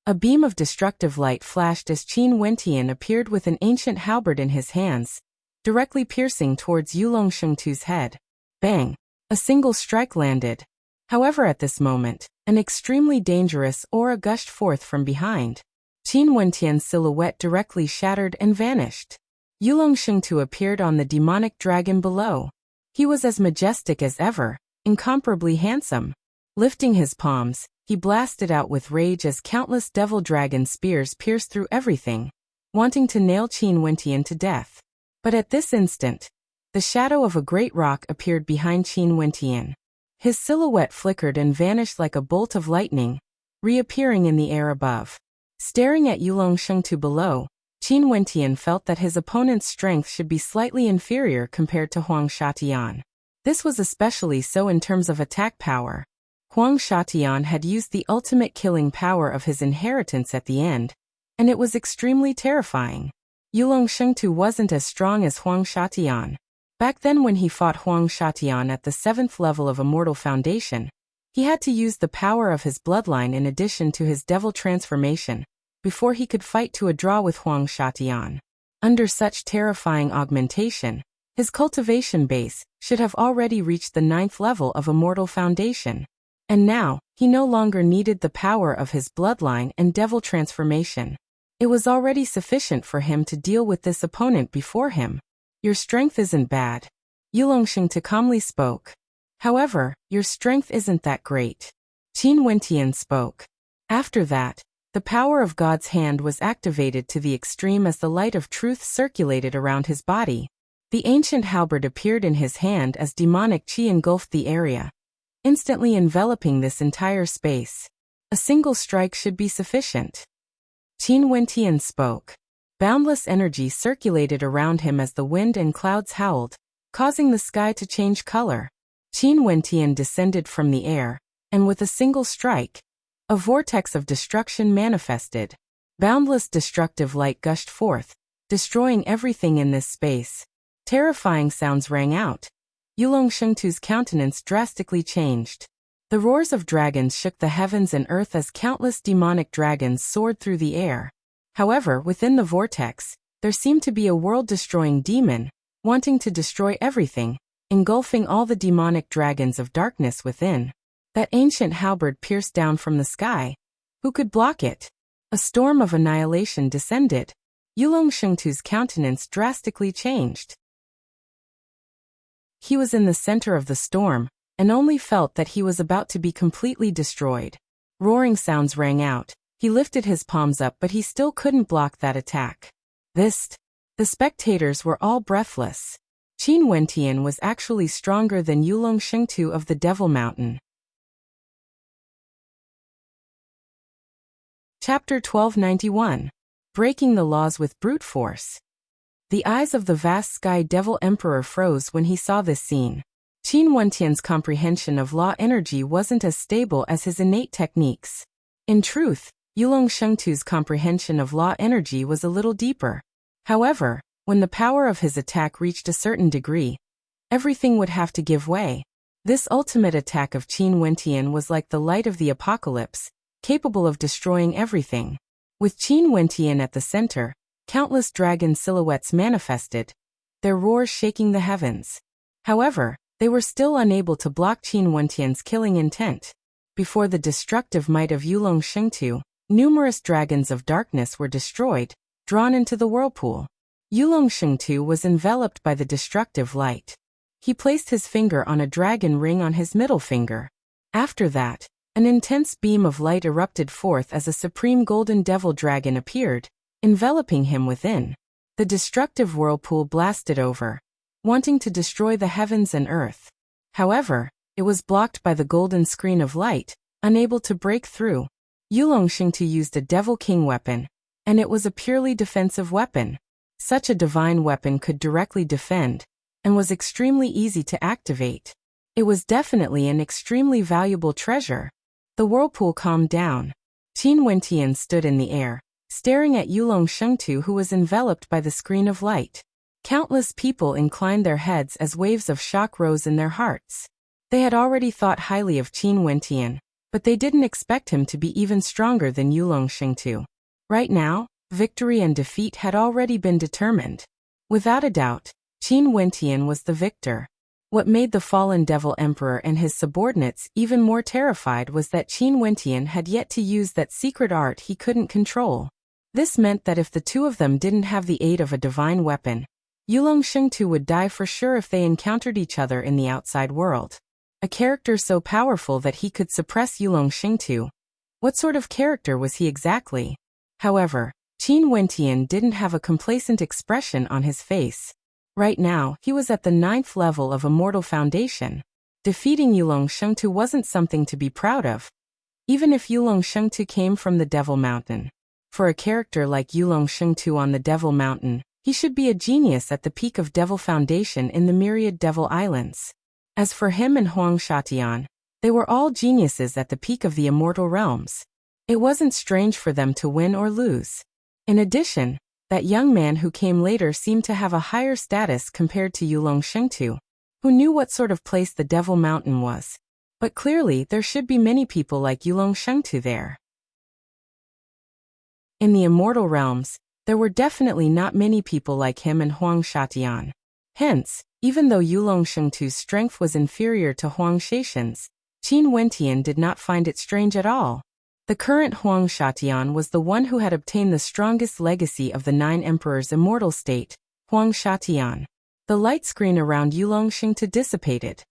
A beam of destructive light flashed as Qin Wentian appeared with an ancient halberd in his hands, directly piercing towards Yulong Shengtu's head. Bang! A single strike landed. However, at this moment, an extremely dangerous aura gushed forth from behind. Qin Wentian's silhouette directly shattered and vanished. Yulong Shengtu appeared on the demonic dragon below. He was as majestic as ever, incomparably handsome. Lifting his palms, he blasted out with rage as countless devil dragon spears pierced through everything, wanting to nail Qin Wentian to death. But at this instant, the shadow of a great rock appeared behind Qin Wentian. His silhouette flickered and vanished like a bolt of lightning, reappearing in the air above. Staring at Yulong Shengtu below, Qin Wentian felt that his opponent's strength should be slightly inferior compared to Huang Shatian. This was especially so in terms of attack power. Huang Shatian had used the ultimate killing power of his inheritance at the end, and it was extremely terrifying. Yulong Shengtu wasn't as strong as Huang Shatian. Back then when he fought Huang Shatian at the 7th level of Immortal Foundation, He had to use the power of his bloodline in addition to his devil transformation before he could fight to a draw with Huang Shatian. Under such terrifying augmentation, his cultivation base should have already reached the 9th level of Immortal Foundation. And now, he no longer needed the power of his bloodline and devil transformation. It was already sufficient for him to deal with this opponent before him. Your strength isn't bad. Yulongshengtu calmly spoke. However, your strength isn't that great. Qin Wentian spoke. After that, the power of God's hand was activated to the extreme as the light of truth circulated around his body. The ancient halberd appeared in his hand as demonic qi engulfed the area, instantly enveloping this entire space. A single strike should be sufficient. Qin Wentian spoke. Boundless energy circulated around him as the wind and clouds howled, causing the sky to change color. Qin Wentian descended from the air, and with a single strike, a vortex of destruction manifested. Boundless destructive light gushed forth, destroying everything in this space. Terrifying sounds rang out. Yulongshengtu's countenance drastically changed. The roars of dragons shook the heavens and earth as countless demonic dragons soared through the air. However, within the vortex, there seemed to be a world-destroying demon, wanting to destroy everything, engulfing all the demonic dragons of darkness within. That ancient halberd pierced down from the sky. Who could block it? A storm of annihilation descended. Yulongshengtu's countenance drastically changed. He was in the center of the storm, and only felt that he was about to be completely destroyed. Roaring sounds rang out. He lifted his palms up, but he still couldn't block that attack. The spectators were all breathless. Qin Wentian was actually stronger than Yulongshengtu of the Devil Mountain. Chapter 1291. Breaking the Laws with Brute Force. The eyes of the vast Sky Devil Emperor froze when he saw this scene. Qin Wentian's comprehension of law energy wasn't as stable as his innate techniques. In truth, Yulongshengtu's comprehension of law energy was a little deeper. However, when the power of his attack reached a certain degree, everything would have to give way. This ultimate attack of Qin Wentian was like the light of the apocalypse, capable of destroying everything. With Qin Wentian at the center, countless dragon silhouettes manifested, their roars shaking the heavens. However, they were still unable to block Qin Wentian's killing intent. Before the destructive might of Yulongshengtu, numerous dragons of darkness were destroyed, drawn into the whirlpool. Yulongshengtu was enveloped by the destructive light. He placed his finger on a dragon ring on his middle finger. After that, an intense beam of light erupted forth as a supreme golden devil dragon appeared, enveloping him within. The destructive whirlpool blasted over, wanting to destroy the heavens and earth. However, it was blocked by the golden screen of light, unable to break through. Yulongshengtu used a Devil King weapon, and it was a purely defensive weapon. Such a divine weapon could directly defend, and was extremely easy to activate. It was definitely an extremely valuable treasure. The whirlpool calmed down. Qin Wentian stood in the air, staring at Yulongshengtu, who was enveloped by the screen of light. Countless people inclined their heads as waves of shock rose in their hearts. They had already thought highly of Qin Wentian, but they didn't expect him to be even stronger than Yulongshengtu. Right now, victory and defeat had already been determined. Without a doubt, Qin Wentian was the victor. What made the fallen Devil Emperor and his subordinates even more terrified was that Qin Wentian had yet to use that secret art he couldn't control. This meant that if the two of them didn't have the aid of a divine weapon, Yulongshengtu would die for sure if they encountered each other in the outside world. A character so powerful that he could suppress Yulongshengtu. What sort of character was he exactly? However, Qin Wentian didn't have a complacent expression on his face. Right now, he was at the 9th level of Immortal Foundation. Defeating Yulongshengtu wasn't something to be proud of, even if Yulongshengtu came from the Devil Mountain. For a character like Yulongshengtu on the Devil Mountain, he should be a genius at the peak of Devil Foundation in the myriad Devil Islands. As for him and Huang Shatian, they were all geniuses at the peak of the Immortal Realms. It wasn't strange for them to win or lose. In addition, that young man who came later seemed to have a higher status compared to Yulongshengtu, who knew what sort of place the Devil Mountain was. But clearly there should be many people like Yulong Shengtu there. In the immortal realms, there were definitely not many people like him and Huang Shatian. Hence, even though Yulong Shengtu's strength was inferior to Huang Shaishan's, Qin Wentian did not find it strange at all. The current Huang Shatian was the one who had obtained the strongest legacy of the 9 emperors' immortal state, Huang Shatian. The light screen around Yulong Shengtu dissipated.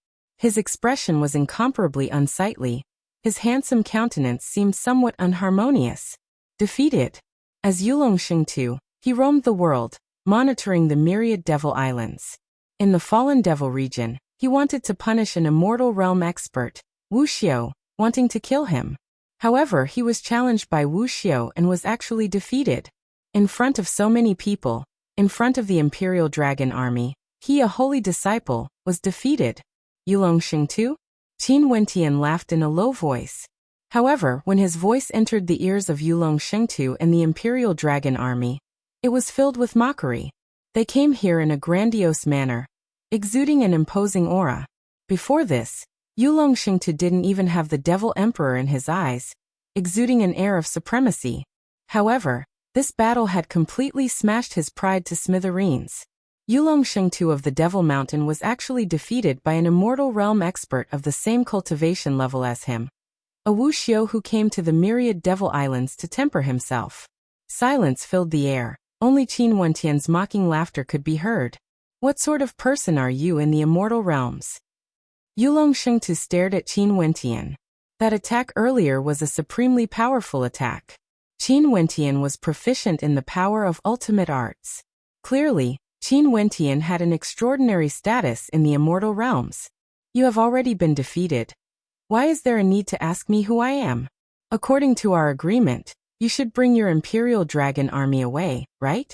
His expression was incomparably unsightly. His handsome countenance seemed somewhat unharmonious. Defeated. As Yulong Shengtu, he roamed the world, monitoring the myriad devil islands. In the fallen devil region, he wanted to punish an immortal realm expert, Wuxia, wanting to kill him. However, he was challenged by Wuxia and was actually defeated. In front of so many people, in front of the Imperial Dragon Army, he, a holy disciple, was defeated. Yulong Shengtu? Qin Wentian laughed in a low voice. However, when his voice entered the ears of Yulong Shengtu and the Imperial Dragon Army, it was filled with mockery. They came here in a grandiose manner, exuding an imposing aura. Before this, Yulong Shengtu didn't even have the Devil Emperor in his eyes, exuding an air of supremacy. However, this battle had completely smashed his pride to smithereens. Yulong Shengtu of the Devil Mountain was actually defeated by an immortal realm expert of the same cultivation level as him. A Wuxia who came to the myriad devil islands to temper himself. Silence filled the air. Only Qin Wentian's mocking laughter could be heard. What sort of person are you in the immortal realms? Yulong Shengtu stared at Qin Wentian. That attack earlier was a supremely powerful attack. Qin Wentian was proficient in the power of ultimate arts. Clearly, Qin Wentian had an extraordinary status in the immortal realms. You have already been defeated. Why is there a need to ask me who I am? According to our agreement, you should bring your Imperial Dragon Army away, right?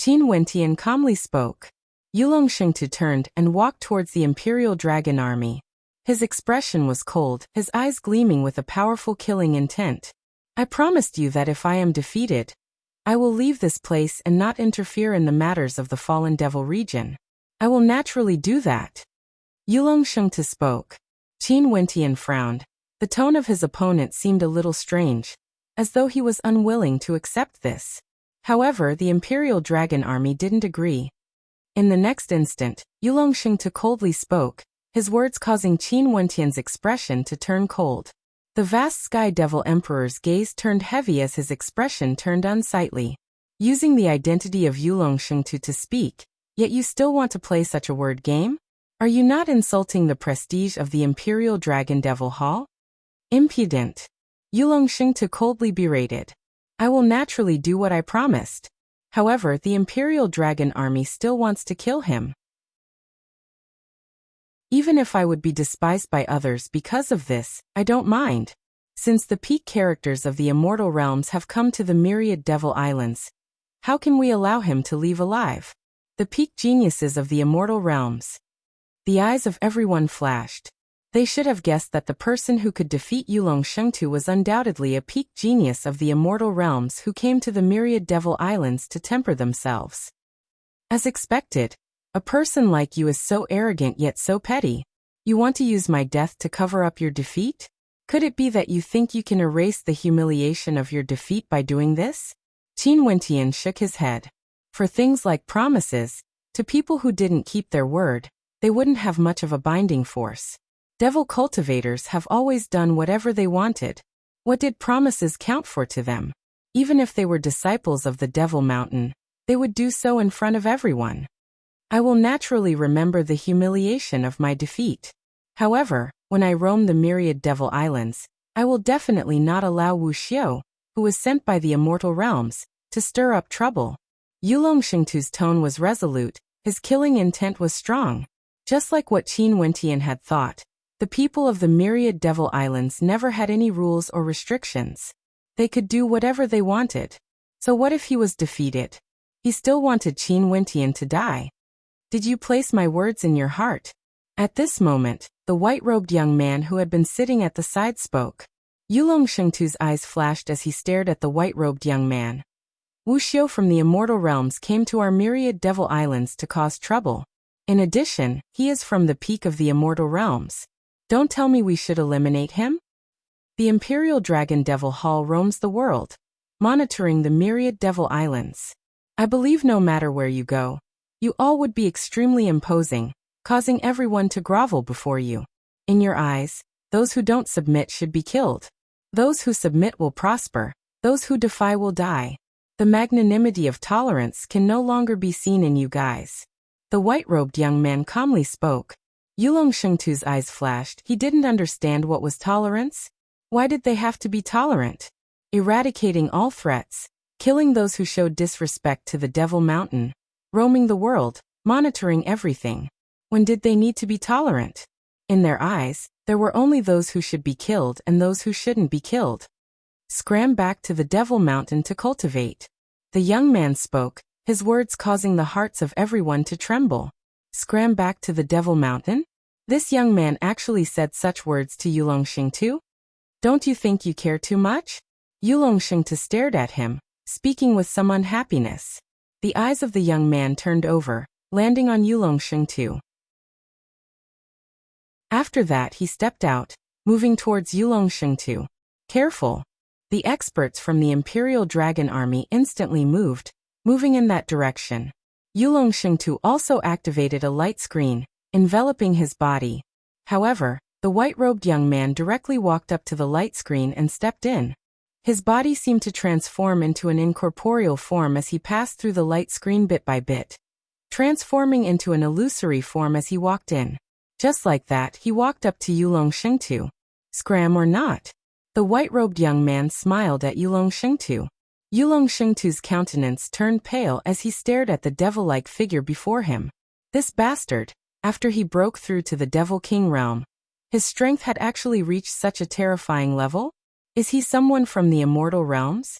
Qin Wentian calmly spoke. Yulong Shengtu turned and walked towards the Imperial Dragon Army. His expression was cold, his eyes gleaming with a powerful killing intent. I promised you that if I am defeated, I will leave this place and not interfere in the matters of the fallen devil region. I will naturally do that. Yulong Shengtu spoke. Qin Wentian frowned. The tone of his opponent seemed a little strange, as though he was unwilling to accept this. However, the Imperial Dragon Army didn't agree. In the next instant, Yulong Shengtu coldly spoke, his words causing Qin Wentian's expression to turn cold. The vast Sky Devil Emperor's gaze turned heavy as his expression turned unsightly. Using the identity of Yulong Shengtu to speak, yet you still want to play such a word game? Are you not insulting the prestige of the Imperial Dragon Devil Hall? Impudent. Yulong Shengtu coldly berated. I will naturally do what I promised. However, the Imperial Dragon Army still wants to kill him. Even if I would be despised by others because of this, I don't mind. Since the peak characters of the immortal realms have come to the myriad devil islands, how can we allow him to leave alive? The peak geniuses of the immortal realms. The eyes of everyone flashed. They should have guessed that the person who could defeat Yulong Shengtu was undoubtedly a peak genius of the immortal realms who came to the myriad devil islands to temper themselves. As expected, a person like you is so arrogant yet so petty. You want to use my death to cover up your defeat? Could it be that you think you can erase the humiliation of your defeat by doing this? Qin Wentian shook his head. For things like promises, to people who didn't keep their word, they wouldn't have much of a binding force. Devil cultivators have always done whatever they wanted. What did promises count for to them? Even if they were disciples of the Devil Mountain, they would do so in front of everyone. I will naturally remember the humiliation of my defeat. However, when I roam the myriad devil islands, I will definitely not allow Wuxia, who was sent by the immortal realms, to stir up trouble. Yulong Shengtu's tone was resolute, his killing intent was strong. Just like what Qin Wentian had thought, the people of the myriad devil islands never had any rules or restrictions. They could do whatever they wanted. So what if he was defeated? He still wanted Qin Wentian to die. Did you place my words in your heart? At this moment, the white-robed young man who had been sitting at the side spoke. Yulong Shengtu's eyes flashed as he stared at the white-robed young man. Wuxia from the immortal realms came to our myriad devil islands to cause trouble. In addition, he is from the peak of the immortal realms. Don't tell me we should eliminate him? The Imperial Dragon Devil Hall roams the world, monitoring the myriad devil islands. I believe no matter where you go, you all would be extremely imposing, causing everyone to grovel before you. In your eyes, those who don't submit should be killed. Those who submit will prosper, those who defy will die. The magnanimity of tolerance can no longer be seen in you guys. The white-robed young man calmly spoke. Yulong Shengtu's eyes flashed. He didn't understand what was tolerance. Why did they have to be tolerant? Eradicating all threats, killing those who showed disrespect to the Devil Mountain, roaming the world, monitoring everything. When did they need to be tolerant? In their eyes, there were only those who should be killed and those who shouldn't be killed. Scram back to the Devil Mountain to cultivate. The young man spoke, his words causing the hearts of everyone to tremble. Scram back to the Devil Mountain? This young man actually said such words to Yulong Shengtu? Don't you think you care too much? Yulong Shengtu stared at him, speaking with some unhappiness. The eyes of the young man turned over, landing on Yulong Shengtu. After that he stepped out, moving towards Yulong Shengtu. Careful. The experts from the Imperial Dragon Army instantly moving in that direction. Yulong Shengtu also activated a light screen, enveloping his body. However, the white-robed young man directly walked up to the light screen and stepped in. His body seemed to transform into an incorporeal form as he passed through the light screen bit by bit, transforming into an illusory form as he walked in. Just like that, he walked up to Yulong Shengtu. Scram or not? The white-robed young man smiled at Yulong Shengtu. Yulong Shengtu's countenance turned pale as he stared at the devil-like figure before him. This bastard, after he broke through to the Devil King realm, his strength had actually reached such a terrifying level? Is he someone from the immortal realms?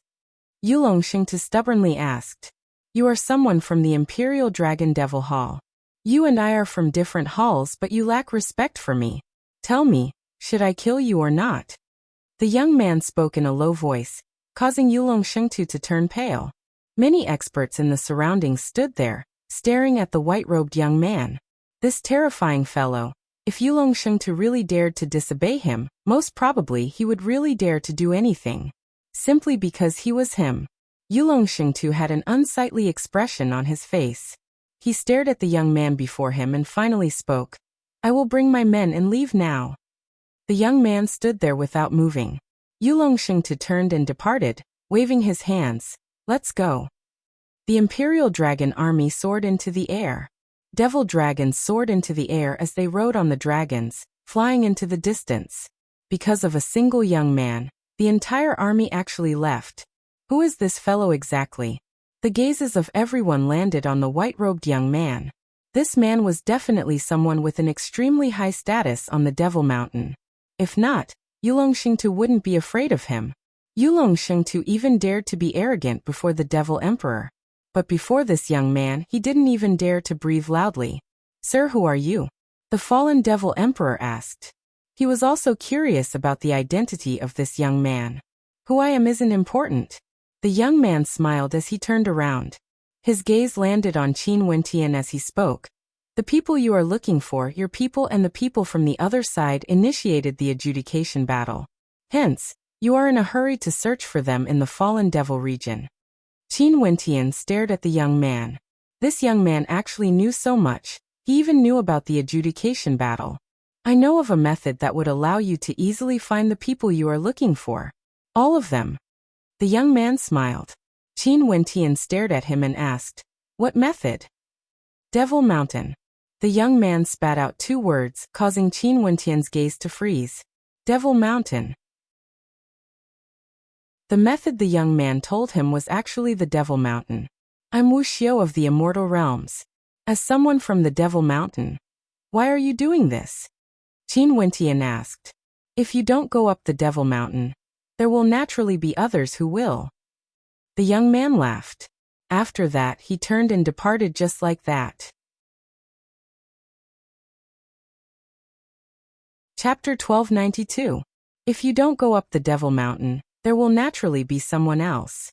Yulong Shengtu stubbornly asked. You are someone from the Imperial Dragon Devil Hall. You and I are from different halls, but you lack respect for me. Tell me, should I kill you or not? The young man spoke in a low voice, causing Yulong Shengtu to turn pale. Many experts in the surroundings stood there, staring at the white-robed young man. This terrifying fellow, if Yulong Shengtu really dared to disobey him, most probably he would really dare to do anything. Simply because he was him. Yulong Shengtu had an unsightly expression on his face. He stared at the young man before him and finally spoke. I will bring my men and leave now. The young man stood there without moving. Yulong Shengtu turned and departed, waving his hands. Let's go. The Imperial Dragon Army soared into the air. Devil dragons soared into the air as they rode on the dragons, flying into the distance. Because of a single young man, the entire army actually left. Who is this fellow exactly? The gazes of everyone landed on the white-robed young man. This man was definitely someone with an extremely high status on the Devil Mountain. If not, Yulong Shengtu wouldn't be afraid of him. Yulong Shengtu even dared to be arrogant before the Devil Emperor. But before this young man, he didn't even dare to breathe loudly. Sir, who are you? The fallen Devil Emperor asked. He was also curious about the identity of this young man. Who I am isn't important. The young man smiled as he turned around. His gaze landed on Qin Wentian as he spoke. The people you are looking for, your people and the people from the other side initiated the adjudication battle. Hence, you are in a hurry to search for them in the fallen devil region. Qin Wentian stared at the young man. This young man actually knew so much. He even knew about the adjudication battle. I know of a method that would allow you to easily find the people you are looking for. All of them. The young man smiled. Qin Wentian stared at him and asked, what method? Devil Mountain. The young man spat out 2 words, causing Qin Wentian's gaze to freeze. Devil Mountain. The method the young man told him was actually the Devil Mountain. I'm Wuxia of the Immortal Realms. As someone from the Devil Mountain. Why are you doing this? Qin Wentian asked. If you don't go up the Devil Mountain, there will naturally be others who will. The young man laughed. After that, he turned and departed just like that. Chapter 1292. If you don't go up the Devil Mountain, there will naturally be someone else.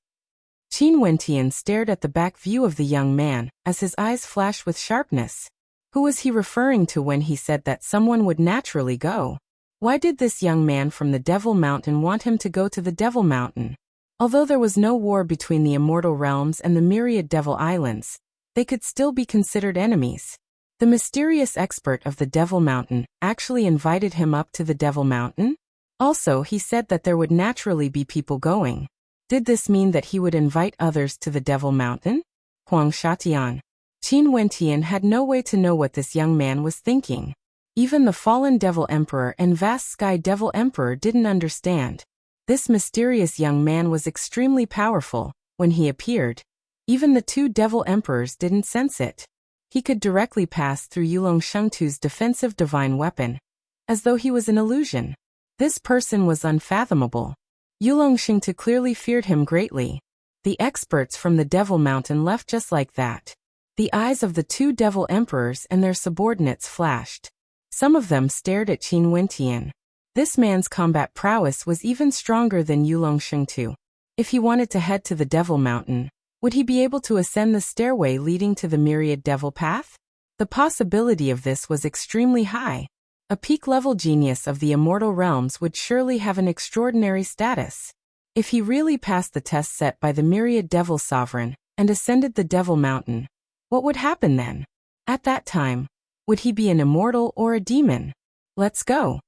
Qin Wentian stared at the back view of the young man, as his eyes flashed with sharpness. Who was he referring to when he said that someone would naturally go? Why did this young man from the Devil Mountain want him to go to the Devil Mountain? Although there was no war between the Immortal Realms and the myriad Devil Islands, they could still be considered enemies. The mysterious expert of the Devil Mountain actually invited him up to the Devil Mountain? Also, he said that there would naturally be people going. Did this mean that he would invite others to the Devil Mountain? Huang Shatian. Qin Wentian had no way to know what this young man was thinking. Even the fallen Devil Emperor and vast Sky Devil Emperor didn't understand. This mysterious young man was extremely powerful. When he appeared, even the two Devil Emperors didn't sense it. He could directly pass through Yulong Shengtu's defensive divine weapon, as though he was an illusion. This person was unfathomable. Yulong Shengtu clearly feared him greatly. The experts from the Devil Mountain left just like that. The eyes of the two Devil Emperors and their subordinates flashed. Some of them stared at Qin Wentian. This man's combat prowess was even stronger than Yulong Shengtu. If he wanted to head to the Devil Mountain, would he be able to ascend the stairway leading to the Myriad Devil Path? The possibility of this was extremely high. A peak-level genius of the Immortal Realms would surely have an extraordinary status. If he really passed the test set by the Myriad Devil Sovereign and ascended the Devil Mountain, what would happen then? At that time, would he be an immortal or a demon? Let's go.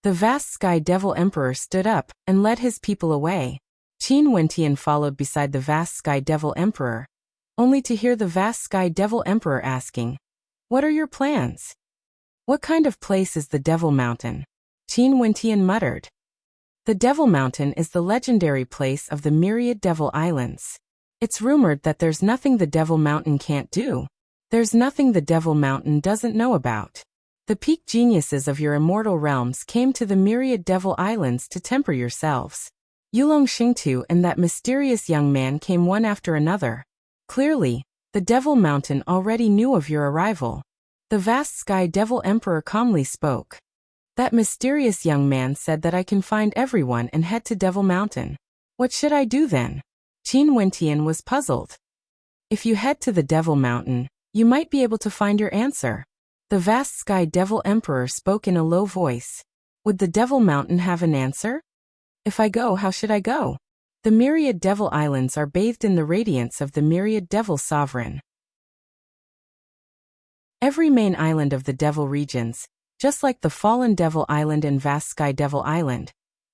The vast Sky Devil Emperor stood up and led his people away. Qin Wentian followed beside the vast Sky Devil Emperor, only to hear the vast Sky Devil Emperor asking, "What are your plans? What kind of place is the Devil Mountain?" Qin Wentian muttered. The Devil Mountain is the legendary place of the myriad Devil Islands. It's rumored that there's nothing the Devil Mountain can't do. There's nothing the Devil Mountain doesn't know about. The peak geniuses of your immortal realms came to the myriad Devil Islands to temper yourselves. Yulong Shengtu and that mysterious young man came one after another. Clearly, the Devil Mountain already knew of your arrival. The vast Sky Devil Emperor calmly spoke. That mysterious young man said that I can find everyone and head to Devil Mountain. What should I do then? Qin Wentian was puzzled. If you head to the Devil Mountain, you might be able to find your answer. The vast Sky Devil Emperor spoke in a low voice. Would the Devil Mountain have an answer? If I go, how should I go? The myriad Devil Islands are bathed in the radiance of the myriad Devil Sovereign. Every main island of the Devil regions, just like the Fallen Devil Island and Vast Sky Devil Island,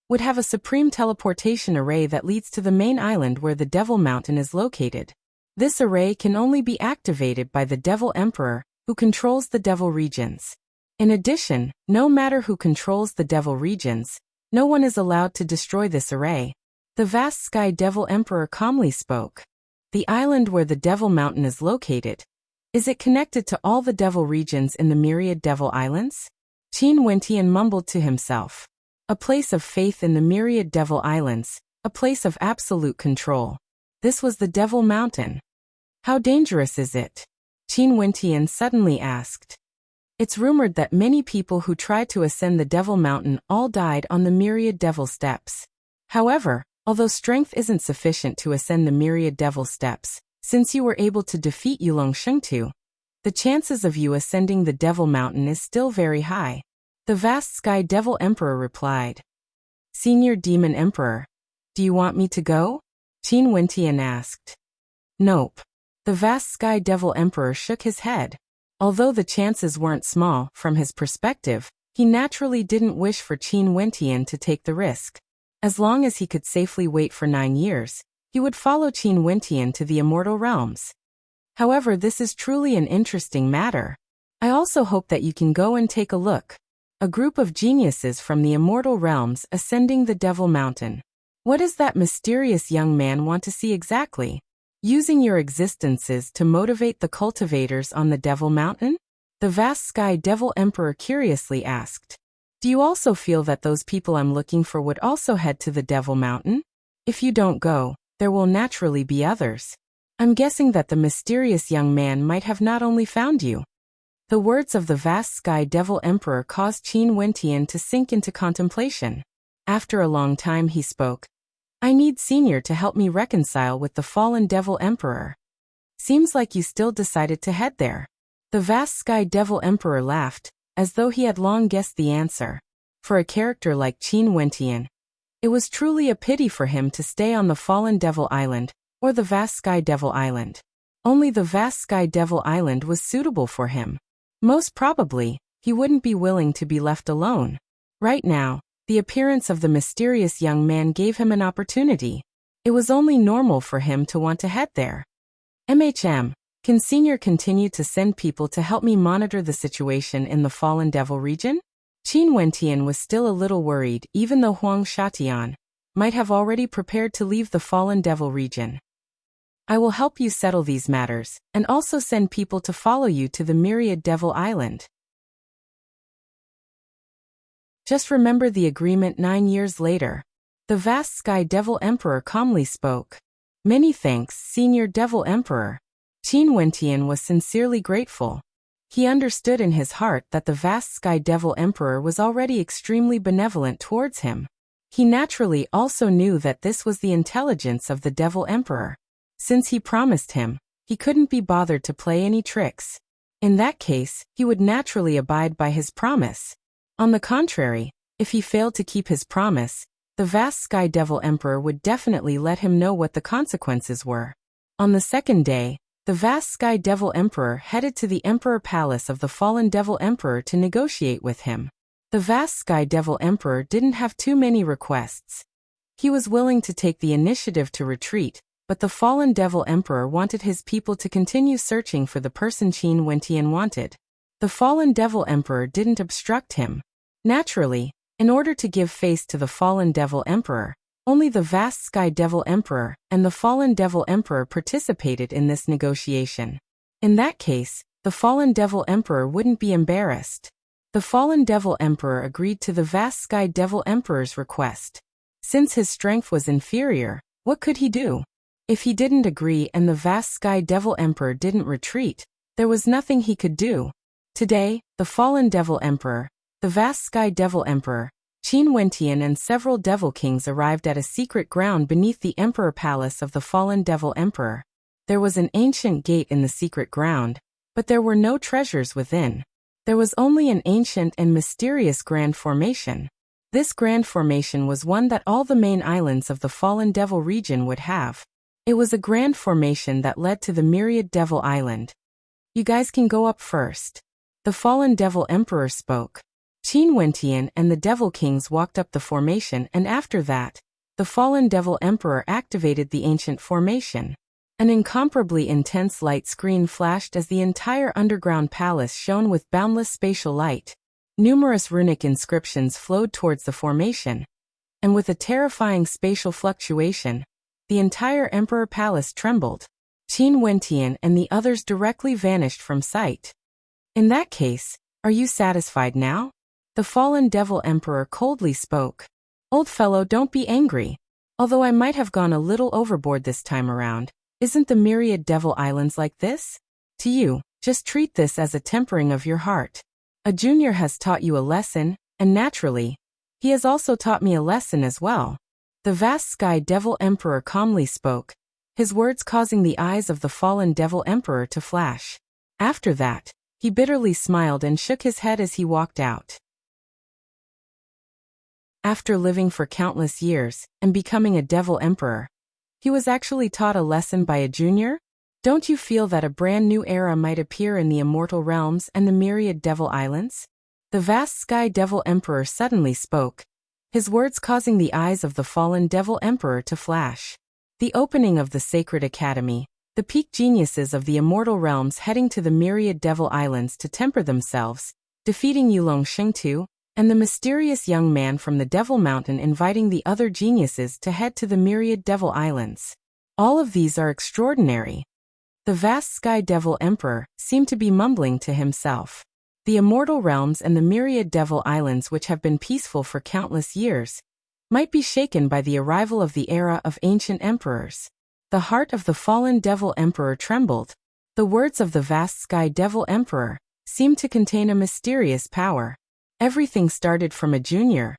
would have a supreme teleportation array that leads to the main island where the Devil Mountain is located. This array can only be activated by the Devil Emperor, who controls the Devil regions. In addition, no matter who controls the Devil regions, no one is allowed to destroy this array. The vast Sky Devil Emperor calmly spoke. The island where the Devil Mountain is located, is it connected to all the Devil regions in the myriad Devil Islands? Qin Wentian mumbled to himself. A place of faith in the myriad Devil Islands, a place of absolute control. This was the Devil Mountain. How dangerous is it? Qin Wentian suddenly asked. It's rumored that many people who tried to ascend the Devil Mountain all died on the myriad Devil Steps. However, although strength isn't sufficient to ascend the myriad Devil Steps, since you were able to defeat Yulong Shengtu, the chances of you ascending the Devil Mountain is still very high. The vast Sky Devil Emperor replied. Senior Demon Emperor, do you want me to go? Qin Wentian asked. Nope. The vast Sky Devil Emperor shook his head. Although the chances weren't small, from his perspective, he naturally didn't wish for Qin Wentian to take the risk. As long as he could safely wait for 9 years, he would follow Qin Wentian to the Immortal Realms. However, this is truly an interesting matter. I also hope that you can go and take a look. A group of geniuses from the Immortal Realms ascending the Devil Mountain. What does that mysterious young man want to see exactly? Using your existences to motivate the cultivators on the Devil Mountain? The vast Sky Devil Emperor curiously asked. Do you also feel that those people I'm looking for would also head to the Devil Mountain? If you don't go, there will naturally be others. I'm guessing that the mysterious young man might have not only found you. The words of the vast Sky Devil Emperor caused Qin Wentian to sink into contemplation. After a long time he spoke. I need Senior to help me reconcile with the fallen Devil Emperor. Seems like you still decided to head there. The vast Sky Devil Emperor laughed, as though he had long guessed the answer. For a character like Qin Wentian, it was truly a pity for him to stay on the Fallen Devil Island, or the vast Sky Devil Island. Only the vast Sky Devil Island was suitable for him. Most probably, he wouldn't be willing to be left alone. Right now, the appearance of the mysterious young man gave him an opportunity. It was only normal for him to want to head there. Can Senior continue to send people to help me monitor the situation in the Fallen Devil region? Qin Wentian was still a little worried, even though Huang Shatian might have already prepared to leave the Fallen Devil region. I will help you settle these matters, and also send people to follow you to the Myriad Devil Island. Just remember the agreement 9 years later. The vast Sky Devil Emperor calmly spoke. Many thanks, Senior Devil Emperor. Qin Wentian was sincerely grateful. He understood in his heart that the vast Sky Devil Emperor was already extremely benevolent towards him. He naturally also knew that this was the intelligence of the Devil Emperor. Since he promised him, he couldn't be bothered to play any tricks. In that case, he would naturally abide by his promise. On the contrary, if he failed to keep his promise, the vast Sky Devil Emperor would definitely let him know what the consequences were. On the second day, the vast Sky Devil Emperor headed to the Emperor Palace of the Fallen Devil Emperor to negotiate with him. The vast Sky Devil Emperor didn't have too many requests. He was willing to take the initiative to retreat, but the Fallen Devil Emperor wanted his people to continue searching for the person Qin Wentian wanted. The Fallen Devil Emperor didn't obstruct him. Naturally, in order to give face to the Fallen Devil Emperor, only the vast Sky Devil Emperor and the Fallen Devil Emperor participated in this negotiation. In that case, the Fallen Devil Emperor wouldn't be embarrassed. The Fallen Devil Emperor agreed to the vast Sky Devil Emperor's request. Since his strength was inferior, what could he do? If he didn't agree and the vast Sky Devil Emperor didn't retreat, there was nothing he could do. Today, the Fallen Devil Emperor, the vast Sky Devil Emperor, Qin Wentian and several Devil Kings arrived at a secret ground beneath the Emperor Palace of the Fallen Devil Emperor. There was an ancient gate in the secret ground, but there were no treasures within. There was only an ancient and mysterious grand formation. This grand formation was one that all the main islands of the Fallen Devil region would have. It was a grand formation that led to the Myriad Devil Island. You guys can go up first. The Fallen Devil Emperor spoke. Qin Wentian and the Devil Kings walked up the formation, and after that, the Fallen Devil Emperor activated the ancient formation. An incomparably intense light screen flashed as the entire underground palace shone with boundless spatial light. Numerous runic inscriptions flowed towards the formation, and with a terrifying spatial fluctuation, the entire Emperor Palace trembled. Qin Wentian and the others directly vanished from sight. In that case, are you satisfied now? The Fallen Devil Emperor coldly spoke. Old fellow, don't be angry. Although I might have gone a little overboard this time around, isn't the Myriad Devil Islands like this? To you, just treat this as a tempering of your heart. A junior has taught you a lesson, and naturally, he has also taught me a lesson as well. The vast Sky Devil Emperor calmly spoke, his words causing the eyes of the Fallen Devil Emperor to flash. After that, he bitterly smiled and shook his head as he walked out. After living for countless years and becoming a Devil Emperor, he was actually taught a lesson by a junior? Don't you feel that a brand new era might appear in the Immortal Realms and the Myriad Devil Islands? The vast Sky Devil Emperor suddenly spoke, his words causing the eyes of the Fallen Devil Emperor to flash. The opening of the Sacred Academy, the peak geniuses of the Immortal Realms heading to the Myriad Devil Islands to temper themselves, defeating Yulong Shengtu, and the mysterious young man from the Devil Mountain inviting the other geniuses to head to the Myriad Devil Islands. All of these are extraordinary. The vast Sky Devil Emperor seemed to be mumbling to himself. The Immortal Realms and the Myriad Devil Islands, which have been peaceful for countless years, might be shaken by the arrival of the era of ancient emperors. The heart of the Fallen Devil Emperor trembled. The words of the vast Sky Devil Emperor seemed to contain a mysterious power. Everything started from a junior.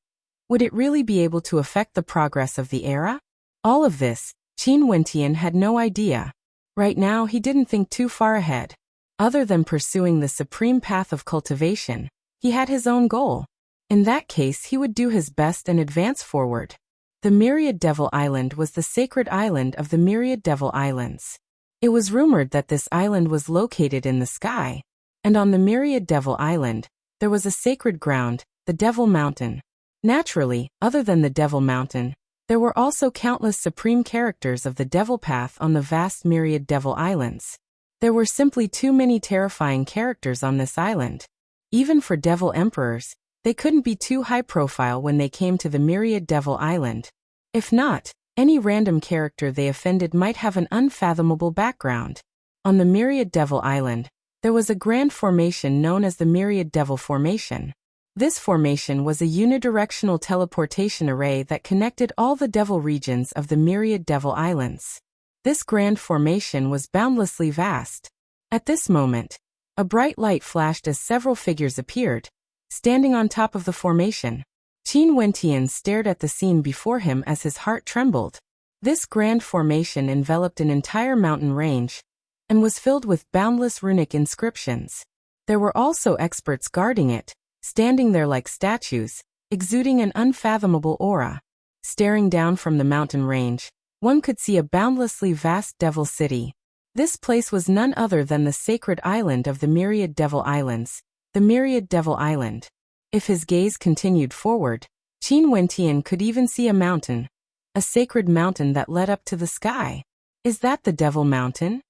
Would it really be able to affect the progress of the era? All of this, Qin Wentian had no idea. Right now he didn't think too far ahead. Other than pursuing the supreme path of cultivation, he had his own goal. In that case, he would do his best and advance forward. The Myriad Devil Island was the sacred island of the Myriad Devil Islands. It was rumored that this island was located in the sky, and on the Myriad Devil Island, there was a sacred ground, the Devil Mountain. Naturally, other than the Devil Mountain, there were also countless supreme characters of the Devil Path on the vast Myriad Devil Islands. There were simply too many terrifying characters on this island. Even for Devil Emperors, they couldn't be too high profile when they came to the Myriad Devil Island. If not, any random character they offended might have an unfathomable background. On the Myriad Devil Island, there was a grand formation known as the Myriad Devil Formation. This formation was a unidirectional teleportation array that connected all the devil regions of the Myriad Devil Islands. This grand formation was boundlessly vast. At this moment, a bright light flashed as several figures appeared, standing on top of the formation. Qin Wentian stared at the scene before him as his heart trembled. This grand formation enveloped an entire mountain range and was filled with boundless runic inscriptions. There were also experts guarding it, standing there like statues, exuding an unfathomable aura. Staring down from the mountain range, one could see a boundlessly vast devil city. This place was none other than the sacred island of the Myriad Devil Islands, the Myriad Devil Island. If his gaze continued forward, Qin Wentian could even see a mountain, a sacred mountain that led up to the sky. Is that the Devil Mountain?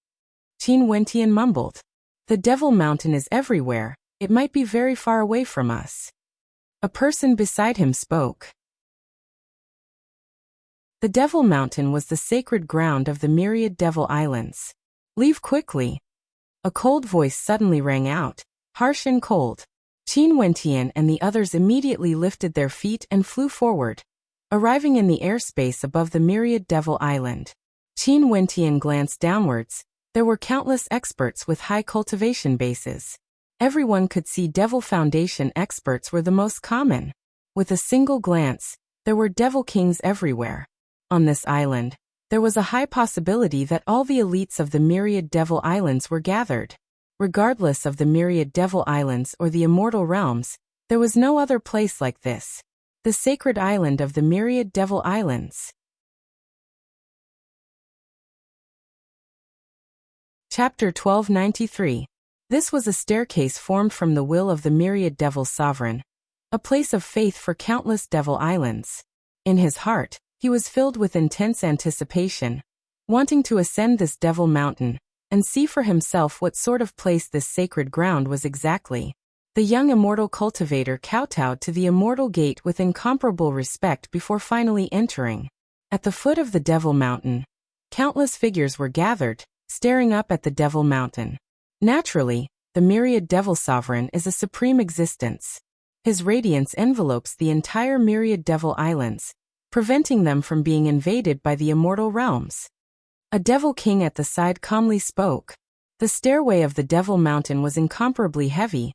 Qin Wentian mumbled. The Devil Mountain is everywhere. It might be very far away from us. A person beside him spoke. The Devil Mountain was the sacred ground of the Myriad Devil Islands. Leave quickly. A cold voice suddenly rang out, harsh and cold. Qin Wentian and the others immediately lifted their feet and flew forward, arriving in the airspace above the Myriad Devil Island. Qin Wentian glanced downwards. There were countless experts with high cultivation bases. Everyone could see Devil Foundation experts were the most common. With a single glance, there were Devil Kings everywhere. On this island, there was a high possibility that all the elites of the Myriad Devil Islands were gathered. Regardless of the Myriad Devil Islands or the Immortal Realms, there was no other place like this. The sacred island of the Myriad Devil Islands. Chapter 1293. This was a staircase formed from the will of the Myriad Devil Sovereign, a place of faith for countless Devil Islands. In his heart, he was filled with intense anticipation, wanting to ascend this Devil Mountain and see for himself what sort of place this sacred ground was exactly. The young immortal cultivator kowtowed to the immortal gate with incomparable respect before finally entering. At the foot of the Devil Mountain, countless figures were gathered, staring up at the Devil Mountain. Naturally, the Myriad Devil Sovereign is a supreme existence. His radiance envelopes the entire Myriad Devil Islands, preventing them from being invaded by the Immortal Realms. A Devil King at the side calmly spoke. The stairway of the Devil Mountain was incomparably heavy,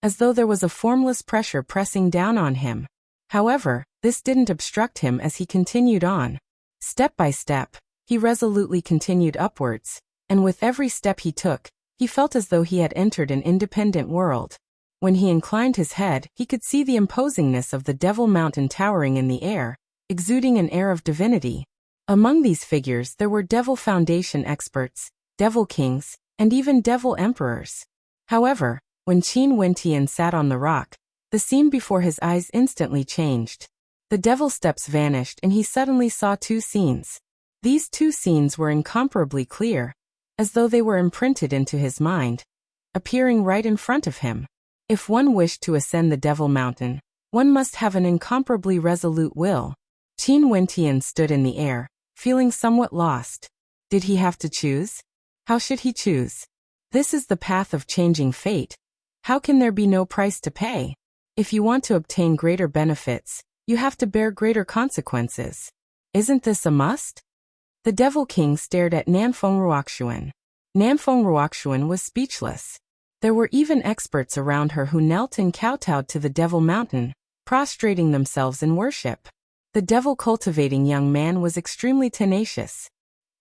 as though there was a formless pressure pressing down on him. However, this didn't obstruct him as he continued on. Step by step, he resolutely continued upwards, and with every step he took, he felt as though he had entered an independent world. When he inclined his head, he could see the imposingness of the Devil Mountain towering in the air, exuding an air of divinity. Among these figures there were Devil Foundation experts, Devil Kings, and even Devil Emperors. However, when Qin Wentian sat on the rock, the scene before his eyes instantly changed. The Devil Steps vanished and he suddenly saw two scenes. These two scenes were incomparably clear, as though they were imprinted into his mind, appearing right in front of him. If one wished to ascend the Devil Mountain, one must have an incomparably resolute will. Qin Wentian stood in the air, feeling somewhat lost. Did he have to choose? How should he choose? This is the path of changing fate. How can there be no price to pay? If you want to obtain greater benefits, you have to bear greater consequences. Isn't this a must? The Devil King stared at Nanfeng Ruoxuan. Nanfeng Ruoxuan was speechless. There were even experts around her who knelt and kowtowed to the Devil Mountain, prostrating themselves in worship. The devil-cultivating young man was extremely tenacious.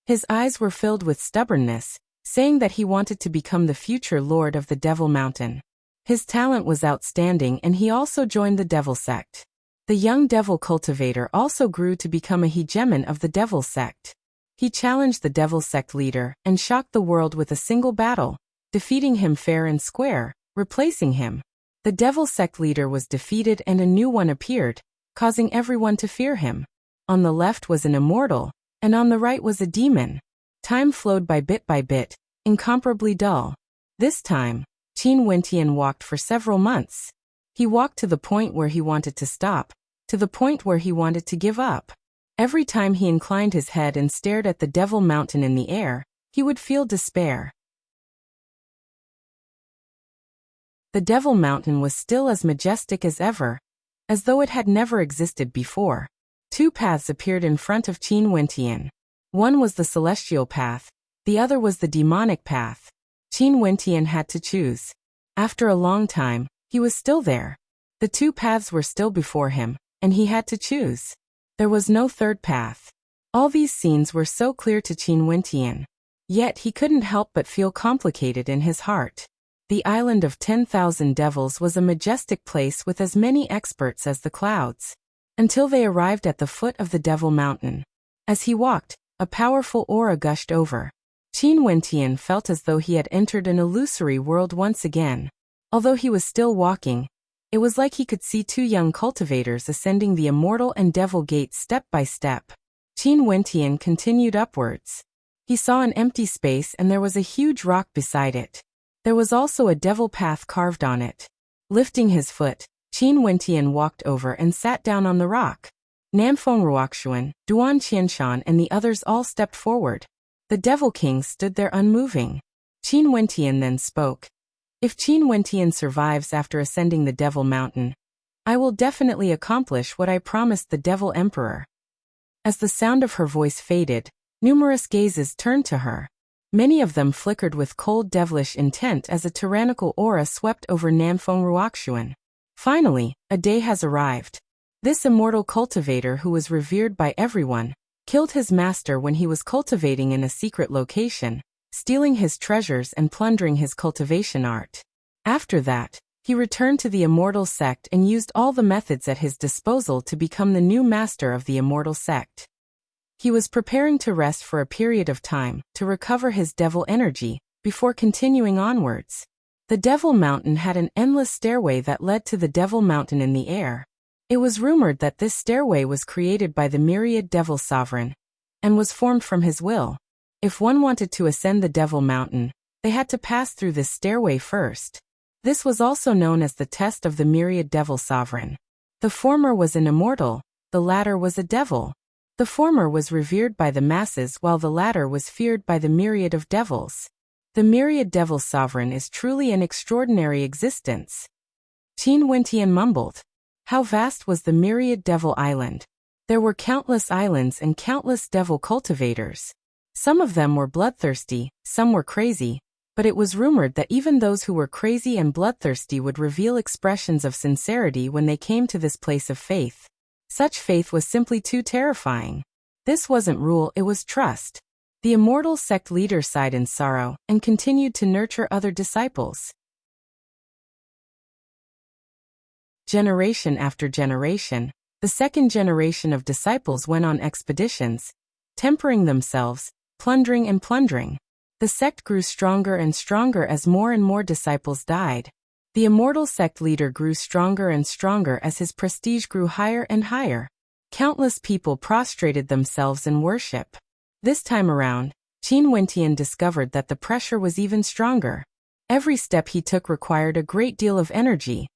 His eyes were filled with stubbornness, saying that he wanted to become the future lord of the Devil Mountain. His talent was outstanding and he also joined the Devil Sect. The young Devil Cultivator also grew to become a hegemon of the Devil Sect. He challenged the Devil Sect leader and shocked the world with a single battle, defeating him fair and square, replacing him. The Devil Sect leader was defeated and a new one appeared, causing everyone to fear him. On the left was an immortal, and on the right was a demon. Time flowed by bit, incomparably dull. This time, Qin Wentian walked for several months. He walked to the point where he wanted to stop, to the point where he wanted to give up. Every time he inclined his head and stared at the Devil Mountain in the air, he would feel despair. The Devil Mountain was still as majestic as ever, as though it had never existed before. Two paths appeared in front of Qin Wentian. One was the celestial path, the other was the demonic path. Qin Wentian had to choose. After a long time, he was still there. The two paths were still before him, and he had to choose. There was no third path. All these scenes were so clear to Qin Wentian. Yet he couldn't help but feel complicated in his heart. The island of 10,000 devils was a majestic place with as many experts as the clouds. Until they arrived at the foot of the Devil Mountain. As he walked, a powerful aura gushed over. Qin Wentian felt as though he had entered an illusory world once again. Although he was still walking, it was like he could see two young cultivators ascending the immortal and devil gates step by step. Qin Wentian continued upwards. He saw an empty space and there was a huge rock beside it. There was also a devil path carved on it. Lifting his foot, Qin Wentian walked over and sat down on the rock. Nanfeng Ruoxuan, Duan Qianshan and the others all stepped forward. The Devil King stood there unmoving. Qin Wentian then spoke. If Qin Wentian survives after ascending the Devil Mountain, I will definitely accomplish what I promised the Devil Emperor. As the sound of her voice faded, numerous gazes turned to her. Many of them flickered with cold devilish intent as a tyrannical aura swept over Nanfeng Ruoxuan. Finally, a day has arrived. This immortal cultivator who was revered by everyone, killed his master when he was cultivating in a secret location, stealing his treasures and plundering his cultivation art. After that, he returned to the immortal sect and used all the methods at his disposal to become the new master of the immortal sect. He was preparing to rest for a period of time, to recover his devil energy, before continuing onwards. The Devil Mountain had an endless stairway that led to the Devil Mountain in the air. It was rumored that this stairway was created by the myriad Devil Sovereign, and was formed from his will. If one wanted to ascend the Devil Mountain, they had to pass through this stairway first. This was also known as the test of the myriad Devil Sovereign. The former was an immortal, the latter was a devil. The former was revered by the masses while the latter was feared by the myriad of devils. The myriad Devil Sovereign is truly an extraordinary existence. Qin Wentian mumbled. How vast was the myriad Devil Island? There were countless islands and countless devil cultivators. Some of them were bloodthirsty, some were crazy, but it was rumored that even those who were crazy and bloodthirsty would reveal expressions of sincerity when they came to this place of faith. Such faith was simply too terrifying. This wasn't rule, it was trust. The immortal sect leader sighed in sorrow and continued to nurture other disciples. Generation after generation, the second generation of disciples went on expeditions, tempering themselves, plundering and plundering. The sect grew stronger and stronger as more and more disciples died. The immortal sect leader grew stronger and stronger as his prestige grew higher and higher. Countless people prostrated themselves in worship. This time around, Qin Wentian discovered that the pressure was even stronger. Every step he took required a great deal of energy.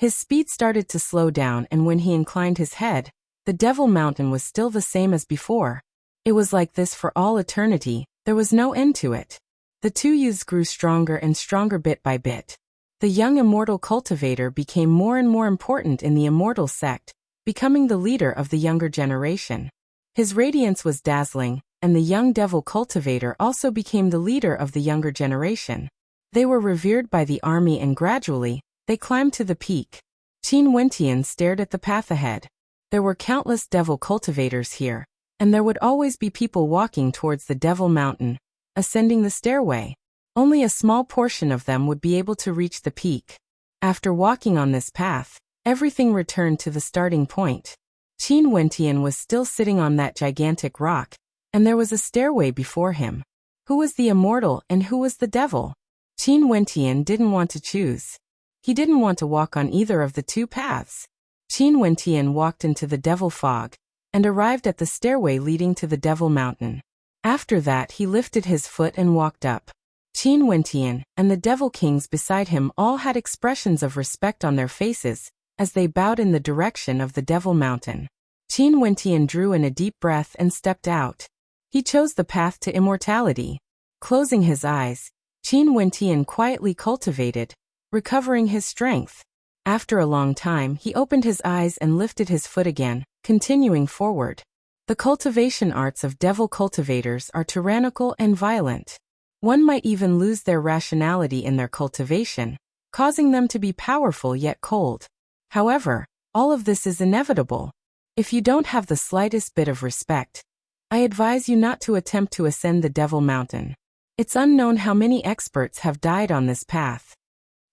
His speed started to slow down, and when he inclined his head, the Devil Mountain was still the same as before. It was like this for all eternity, there was no end to it. The two youths grew stronger and stronger bit by bit. The young immortal cultivator became more and more important in the immortal sect, becoming the leader of the younger generation. His radiance was dazzling, and the young devil cultivator also became the leader of the younger generation. They were revered by the army and gradually, they climbed to the peak. Qin Wentian stared at the path ahead. There were countless devil cultivators here, and there would always be people walking towards the Devil Mountain, ascending the stairway. Only a small portion of them would be able to reach the peak. After walking on this path, everything returned to the starting point. Qin Wentian was still sitting on that gigantic rock, and there was a stairway before him. Who was the immortal and who was the devil? Qin Wentian didn't want to choose. He didn't want to walk on either of the two paths. Qin Wentian walked into the devil fog, and arrived at the stairway leading to the Devil Mountain. After that he lifted his foot and walked up. Qin Wentian and the Devil Kings beside him all had expressions of respect on their faces, as they bowed in the direction of the Devil Mountain. Qin Wentian drew in a deep breath and stepped out. He chose the path to immortality. Closing his eyes, Qin Wentian quietly cultivated, recovering his strength. After a long time he opened his eyes and lifted his foot again, continuing forward. The cultivation arts of devil cultivators are tyrannical and violent. One might even lose their rationality in their cultivation, causing them to be powerful yet cold. However, all of this is inevitable. If you don't have the slightest bit of respect, I advise you not to attempt to ascend the Devil Mountain. It's unknown how many experts have died on this path.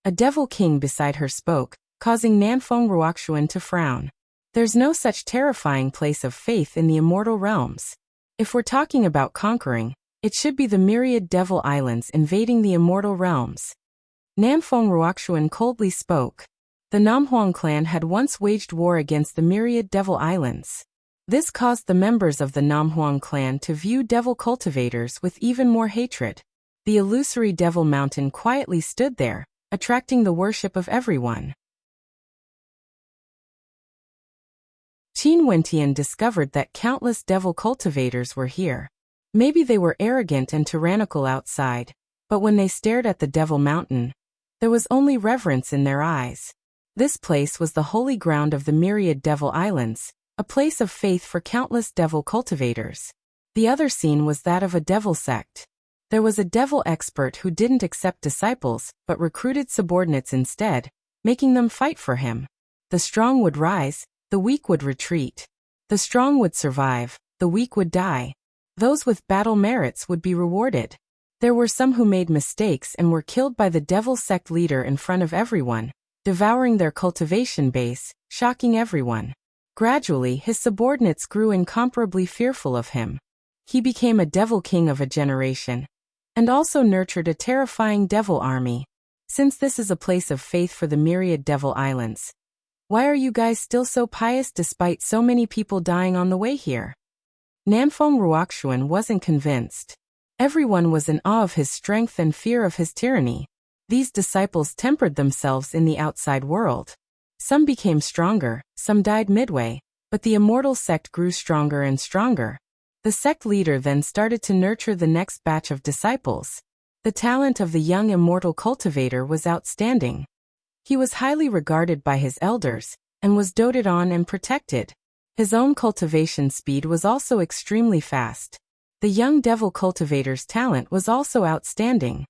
A devil king beside her spoke, causing Nanfeng Ruoxuan to frown. There's no such terrifying place of faith in the immortal realms. If we're talking about conquering, it should be the myriad devil islands invading the immortal realms. Nanfeng Ruoxuan coldly spoke. The Namhuang clan had once waged war against the myriad devil islands. This caused the members of the Namhuang clan to view devil cultivators with even more hatred. The illusory Devil Mountain quietly stood there, attracting the worship of everyone. Qin Wentian discovered that countless devil cultivators were here. Maybe they were arrogant and tyrannical outside, but when they stared at the Devil Mountain, there was only reverence in their eyes. This place was the holy ground of the myriad devil islands, a place of faith for countless devil cultivators. The other scene was that of a devil sect. There was a devil expert who didn't accept disciples but recruited subordinates instead, making them fight for him. The strong would rise, the weak would retreat. The strong would survive, the weak would die. Those with battle merits would be rewarded. There were some who made mistakes and were killed by the devil sect leader in front of everyone, devouring their cultivation base, shocking everyone. Gradually his subordinates grew incomparably fearful of him. He became a devil king of a generation, and also nurtured a terrifying devil army. Since this is a place of faith for the myriad devil islands, why are you guys still so pious despite so many people dying on the way here? Nanfeng Ruoxuan wasn't convinced. Everyone was in awe of his strength and fear of his tyranny. These disciples tempered themselves in the outside world. Some became stronger, some died midway, but the immortal sect grew stronger and stronger. The sect leader then started to nurture the next batch of disciples. The talent of the young immortal cultivator was outstanding. He was highly regarded by his elders, and was doted on and protected. His own cultivation speed was also extremely fast. The young devil cultivator's talent was also outstanding.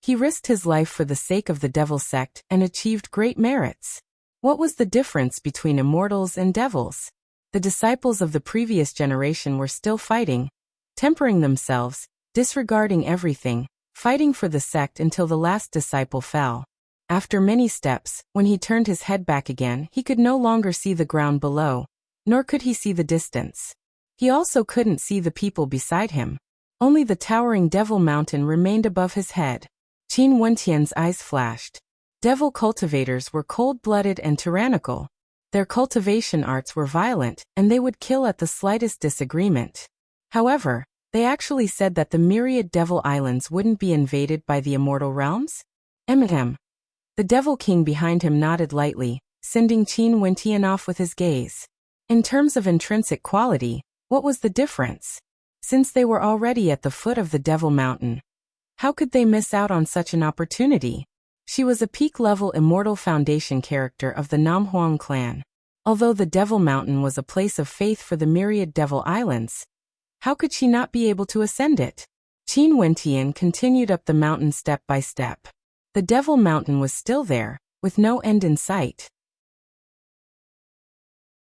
He risked his life for the sake of the devil sect and achieved great merits. What was the difference between immortals and devils? The disciples of the previous generation were still fighting, tempering themselves, disregarding everything, fighting for the sect until the last disciple fell. After many steps, when he turned his head back again, he could no longer see the ground below, nor could he see the distance. He also couldn't see the people beside him. Only the towering Devil Mountain remained above his head. Qin Wentian's eyes flashed. Devil cultivators were cold-blooded and tyrannical. Their cultivation arts were violent, and they would kill at the slightest disagreement. However, they actually said that the myriad devil islands wouldn't be invaded by the immortal realms? The devil king behind him nodded lightly, sending Qin Wentian off with his gaze. In terms of intrinsic quality, what was the difference? Since they were already at the foot of the Devil Mountain, how could they miss out on such an opportunity? She was a peak-level immortal foundation character of the Namhuang clan. Although the Devil Mountain was a place of faith for the myriad devil islands, how could she not be able to ascend it? Qin Wentian continued up the mountain step by step. The Devil Mountain was still there, with no end in sight.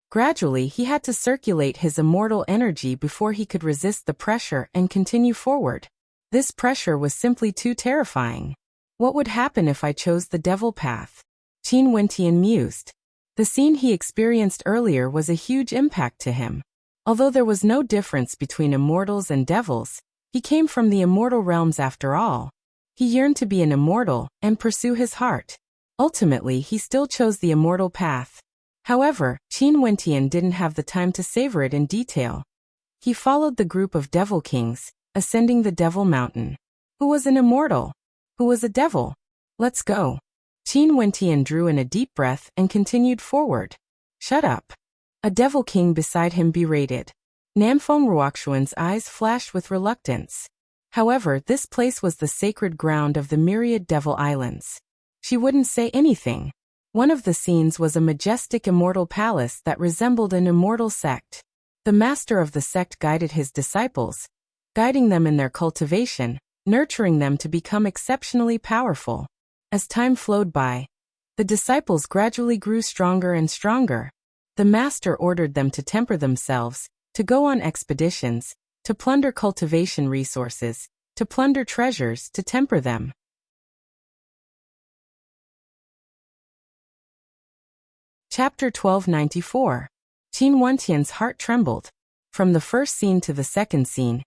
Gradually he had to circulate his immortal energy before he could resist the pressure and continue forward. This pressure was simply too terrifying. What would happen if I chose the devil path? Qin Wentian mused. The scene he experienced earlier was a huge impact to him. Although there was no difference between immortals and devils, he came from the immortal realms after all. He yearned to be an immortal and pursue his heart. Ultimately, he still chose the immortal path. However, Qin Wentian didn't have the time to savor it in detail. He followed the group of devil kings, ascending the devil mountain. Who was an immortal? Who was a devil? Let's go. Qin Wentian drew in a deep breath and continued forward. Shut up. A devil king beside him berated. Namfeng Ruoxuan's eyes flashed with reluctance. However, this place was the sacred ground of the myriad devil islands. She wouldn't say anything. One of the scenes was a majestic immortal palace that resembled an immortal sect. The master of the sect guided his disciples, guiding them in their cultivation, nurturing them to become exceptionally powerful. As time flowed by, the disciples gradually grew stronger and stronger. The master ordered them to temper themselves, to go on expeditions, to plunder cultivation resources, to plunder treasures, to temper them. Chapter 1294. Qin Wentian's heart trembled. From the first scene to the second scene,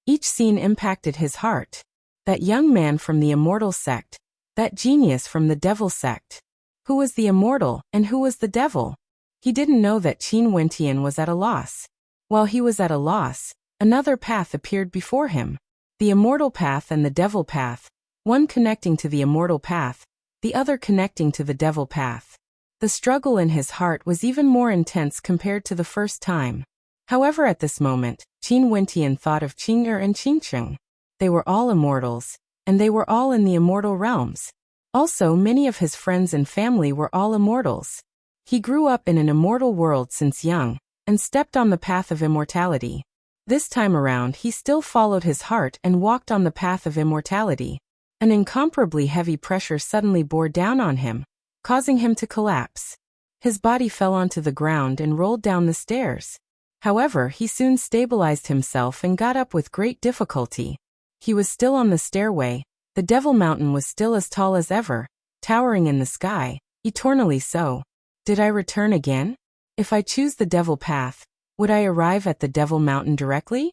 each scene impacted his heart. That young man from the immortal sect, that genius from the devil sect. Who was the immortal and who was the devil? He didn't know that Qin Wentian was at a loss. While he was at a loss, another path appeared before him. The immortal path and the devil path, one connecting to the immortal path, the other connecting to the devil path. The struggle in his heart was even more intense compared to the first time. However, at this moment, Qin Wentian thought of Qing'er and Qingcheng. They were all immortals, and they were all in the immortal realms. Also, many of his friends and family were all immortals. He grew up in an immortal world since young, and stepped on the path of immortality. This time around, he still followed his heart and walked on the path of immortality. An incomparably heavy pressure suddenly bore down on him, causing him to collapse. His body fell onto the ground and rolled down the stairs. However, he soon stabilized himself and got up with great difficulty. He was still on the stairway. The Devil Mountain was still as tall as ever, towering in the sky, eternally so. Did I return again? If I choose the devil path, would I arrive at the Devil Mountain directly?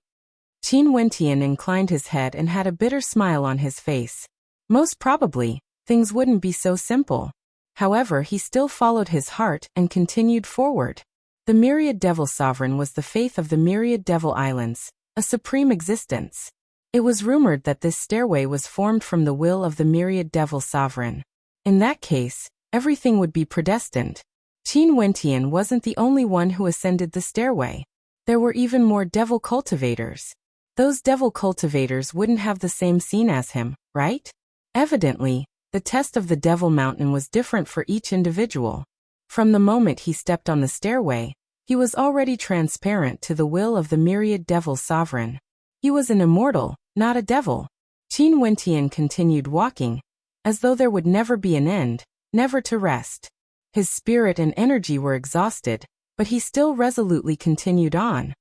Qin Wentian inclined his head and had a bitter smile on his face. Most probably, things wouldn't be so simple. However, he still followed his heart and continued forward. The Myriad Devil Sovereign was the faith of the Myriad Devil Islands, a supreme existence. It was rumored that this stairway was formed from the will of the Myriad Devil Sovereign. In that case, everything would be predestined. Qin Wentian wasn't the only one who ascended the stairway. There were even more devil cultivators. Those devil cultivators wouldn't have the same scene as him, right? Evidently, the test of the Devil Mountain was different for each individual. From the moment he stepped on the stairway, he was already transparent to the will of the Myriad Devil Sovereign. He was an immortal, not a devil. Qin Wentian continued walking, as though there would never be an end, never to rest. His spirit and energy were exhausted, but he still resolutely continued on.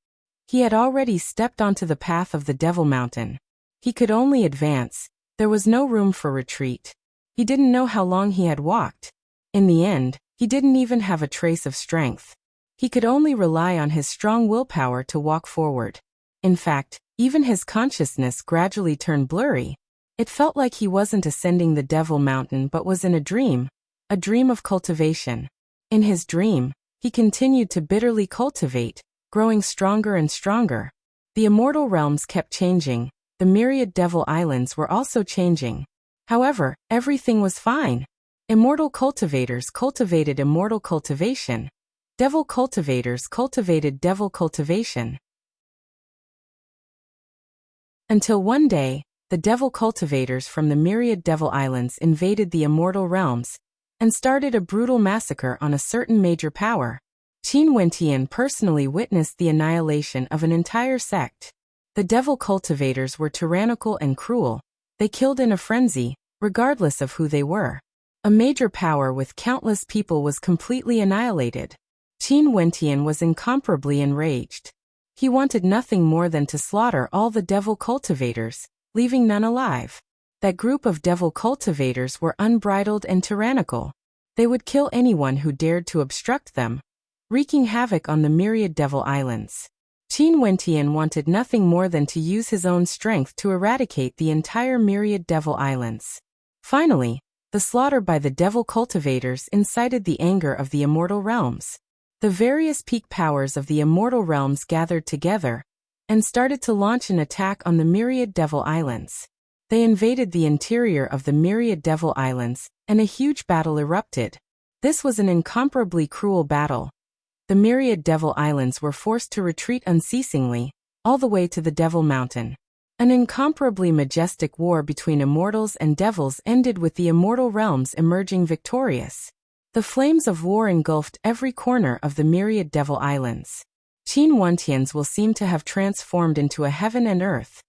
He had already stepped onto the path of the Devil Mountain. He could only advance. There was no room for retreat. He didn't know how long he had walked. In the end, he didn't even have a trace of strength. He could only rely on his strong willpower to walk forward. In fact, even his consciousness gradually turned blurry. It felt like he wasn't ascending the Devil Mountain but was in a dream of cultivation. In his dream, he continued to bitterly cultivate, growing stronger and stronger. The immortal realms kept changing. The myriad devil islands were also changing. However, everything was fine. Immortal cultivators cultivated immortal cultivation. Devil cultivators cultivated devil cultivation. Until one day, the devil cultivators from the myriad devil islands invaded the immortal realms and started a brutal massacre on a certain major power. Qin Wentian personally witnessed the annihilation of an entire sect. The devil cultivators were tyrannical and cruel. They killed in a frenzy, regardless of who they were. A major power with countless people was completely annihilated. Qin Wentian was incomparably enraged. He wanted nothing more than to slaughter all the devil cultivators, leaving none alive. That group of devil cultivators were unbridled and tyrannical. They would kill anyone who dared to obstruct them, wreaking havoc on the myriad devil islands. Qin Wentian wanted nothing more than to use his own strength to eradicate the entire myriad devil islands. Finally, the slaughter by the devil cultivators incited the anger of the immortal realms. The various peak powers of the immortal realms gathered together and started to launch an attack on the myriad devil islands. They invaded the interior of the myriad devil islands, and a huge battle erupted. This was an incomparably cruel battle. The myriad devil islands were forced to retreat unceasingly, all the way to the Devil Mountain. An incomparably majestic war between immortals and devils ended with the immortal realms emerging victorious. The flames of war engulfed every corner of the myriad devil islands. Qin Wentian's will seemed to have transformed into a heaven and earth,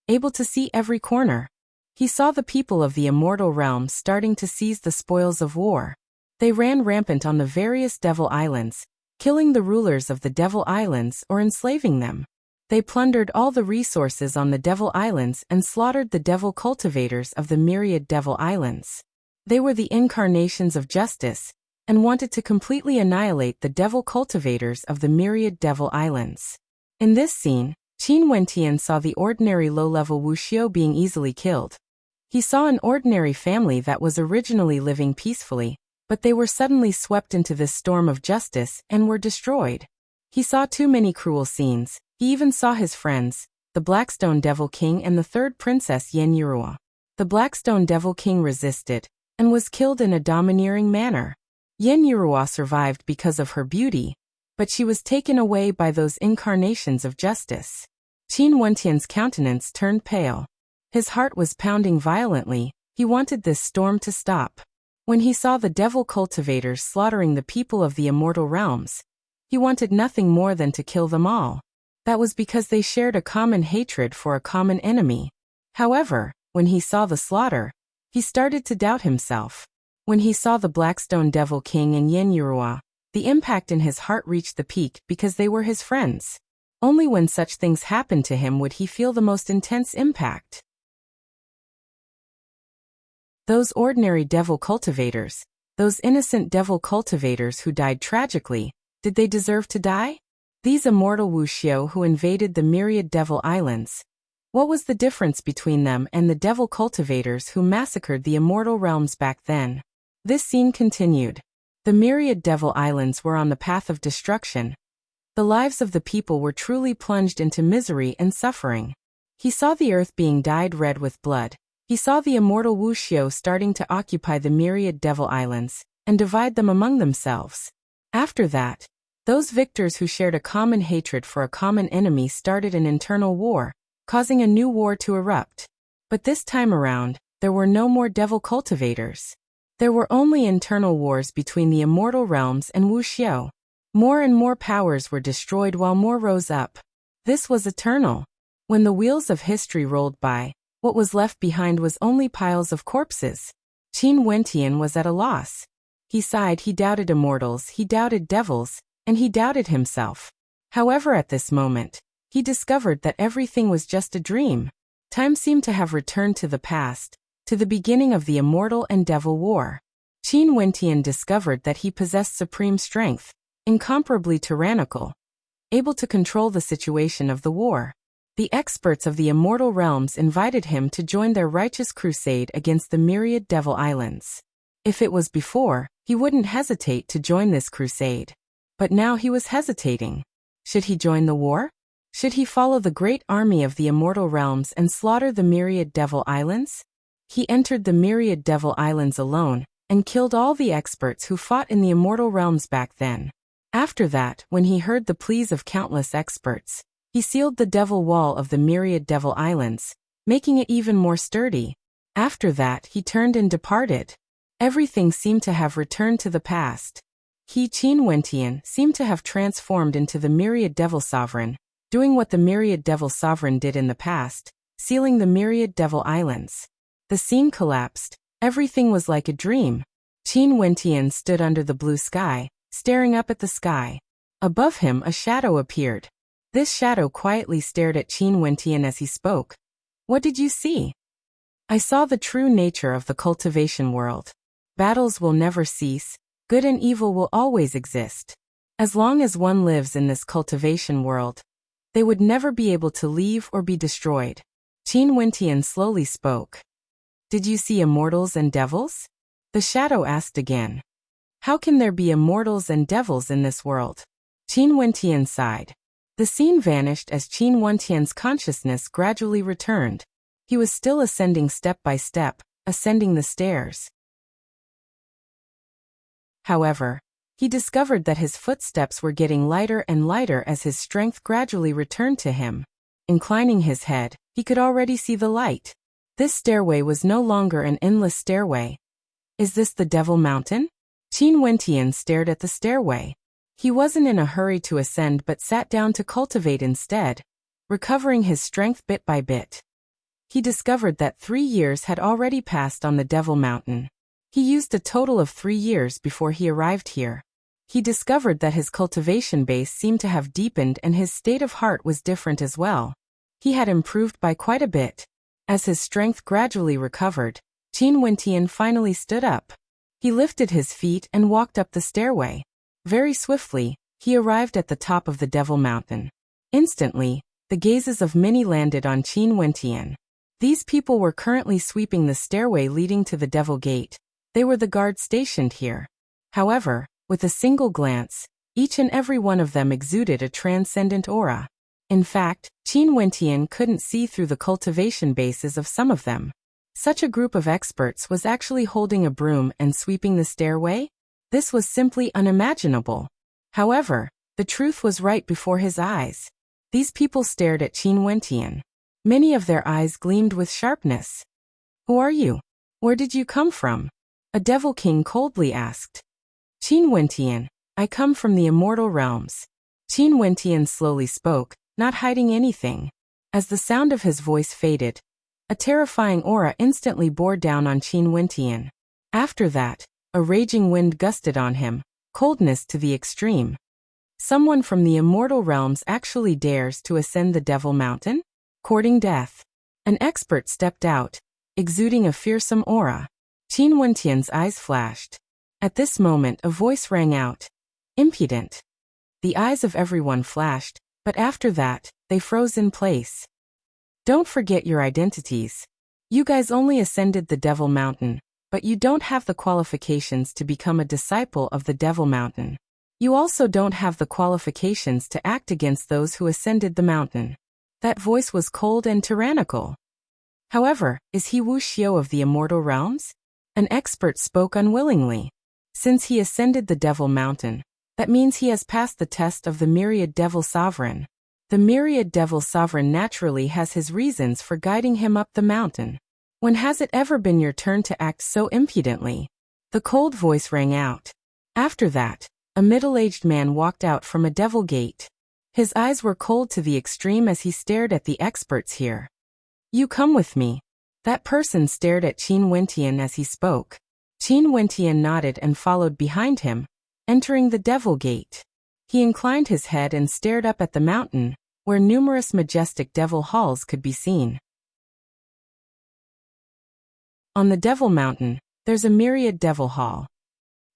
able to see every corner. He saw the people of the immortal realms starting to seize the spoils of war. They ran rampant on the various devil islands, killing the rulers of the devil islands or enslaving them. They plundered all the resources on the devil islands and slaughtered the devil cultivators of the myriad devil islands. They were the incarnations of justice, and wanted to completely annihilate the devil cultivators of the myriad devil islands. In this scene, Qin Wentian saw the ordinary low-level Wuxia being easily killed. He saw an ordinary family that was originally living peacefully, but they were suddenly swept into this storm of justice and were destroyed. He saw too many cruel scenes. He even saw his friends, the Blackstone Devil King and the third princess Yen Yurua. The Blackstone Devil King resisted, and was killed in a domineering manner. Yen Yurua survived because of her beauty, but she was taken away by those incarnations of justice. Qin Wentian's countenance turned pale. His heart was pounding violently. He wanted this storm to stop. When he saw the devil cultivators slaughtering the people of the immortal realms, he wanted nothing more than to kill them all. That was because they shared a common hatred for a common enemy. However, when he saw the slaughter, he started to doubt himself. When he saw the Blackstone Devil King and Yen Yurua, the impact in his heart reached the peak because they were his friends. Only when such things happened to him would he feel the most intense impact. Those ordinary devil cultivators, those innocent devil cultivators who died tragically, did they deserve to die? These immortal Wuxia who invaded the myriad devil islands. What was the difference between them and the devil cultivators who massacred the immortal realms back then? This scene continued. The myriad devil islands were on the path of destruction. The lives of the people were truly plunged into misery and suffering. He saw the earth being dyed red with blood. He saw the immortal Wuxia starting to occupy the myriad devil islands and divide them among themselves. After that, those victors who shared a common hatred for a common enemy started an internal war, causing a new war to erupt. But this time around, there were no more devil cultivators. There were only internal wars between the immortal realms and Wuxia. More and more powers were destroyed while more rose up. This was eternal. When the wheels of history rolled by, what was left behind was only piles of corpses. Qin Wentian was at a loss. He sighed. He doubted immortals, he doubted devils, and he doubted himself. However, at this moment, he discovered that everything was just a dream. Time seemed to have returned to the past, to the beginning of the immortal and devil war. Qin Wentian discovered that he possessed supreme strength, incomparably tyrannical, able to control the situation of the war. The experts of the immortal realms invited him to join their righteous crusade against the myriad devil islands. If it was before, he wouldn't hesitate to join this crusade. But now he was hesitating. Should he join the war? Should he follow the great army of the immortal realms and slaughter the myriad devil islands? He entered the myriad devil islands alone, and killed all the experts who fought in the immortal realms back then. After that, when he heard the pleas of countless experts, he sealed the devil wall of the myriad devil islands, making it even more sturdy. After that, he turned and departed. Everything seemed to have returned to the past. He, Qin Wentian, seemed to have transformed into the myriad devil sovereign, doing what the myriad devil sovereign did in the past, sealing the myriad devil islands. The scene collapsed. Everything was like a dream. Qin Wentian stood under the blue sky, staring up at the sky. Above him a shadow appeared. This shadow quietly stared at Qin Wentian as he spoke. What did you see? I saw the true nature of the cultivation world. Battles will never cease, good and evil will always exist. As long as one lives in this cultivation world, they would never be able to leave or be destroyed. Qin Wentian slowly spoke. Did you see immortals and devils? The shadow asked again. How can there be immortals and devils in this world? Qin Wentian sighed. The scene vanished as Qin Wentian's consciousness gradually returned. He was still ascending step by step, ascending the stairs. However, he discovered that his footsteps were getting lighter and lighter as his strength gradually returned to him. Inclining his head, he could already see the light. This stairway was no longer an endless stairway. Is this the Devil Mountain? Qin Wentian stared at the stairway. He wasn't in a hurry to ascend but sat down to cultivate instead, recovering his strength bit by bit. He discovered that 3 years had already passed on the Devil Mountain. He used a total of 3 years before he arrived here. He discovered that his cultivation base seemed to have deepened and his state of heart was different as well. He had improved by quite a bit. As his strength gradually recovered, Qin Wentian finally stood up. He lifted his feet and walked up the stairway. Very swiftly, he arrived at the top of the Devil Mountain. Instantly, the gazes of many landed on Qin Wentian. These people were currently sweeping the stairway leading to the Devil Gate. They were the guards stationed here. However, with a single glance, each and every one of them exuded a transcendent aura. In fact, Qin Wentian couldn't see through the cultivation bases of some of them. Such a group of experts was actually holding a broom and sweeping the stairway? This was simply unimaginable. However, the truth was right before his eyes. These people stared at Qin Wentian. Many of their eyes gleamed with sharpness. Who are you? Where did you come from? A Devil King coldly asked. Qin Wentian, I come from the immortal realms. Qin Wentian slowly spoke, not hiding anything. As the sound of his voice faded, a terrifying aura instantly bore down on Qin Wentian. After that, a raging wind gusted on him, coldness to the extreme. Someone from the immortal realms actually dares to ascend the Devil Mountain? Courting death. An expert stepped out, exuding a fearsome aura. Qin Wentian's eyes flashed. At this moment a voice rang out. Impudent. The eyes of everyone flashed, but after that, they froze in place. Don't forget your identities. You guys only ascended the Devil Mountain, but you don't have the qualifications to become a disciple of the Devil Mountain. You also don't have the qualifications to act against those who ascended the mountain. That voice was cold and tyrannical. However, is he Wuxia of the immortal realms? An expert spoke unwillingly. Since he ascended the Devil Mountain, that means he has passed the test of the Myriad Devil Sovereign. The Myriad Devil Sovereign naturally has his reasons for guiding him up the mountain. When has it ever been your turn to act so impudently? The cold voice rang out. After that, a middle-aged man walked out from a devil gate. His eyes were cold to the extreme as he stared at the experts here. You come with me. That person stared at Qin Wentian as he spoke. Qin Wentian nodded and followed behind him, entering the Devil Gate. He inclined his head and stared up at the mountain, where numerous majestic devil halls could be seen. On the Devil Mountain, there's a Myriad Devil Hall.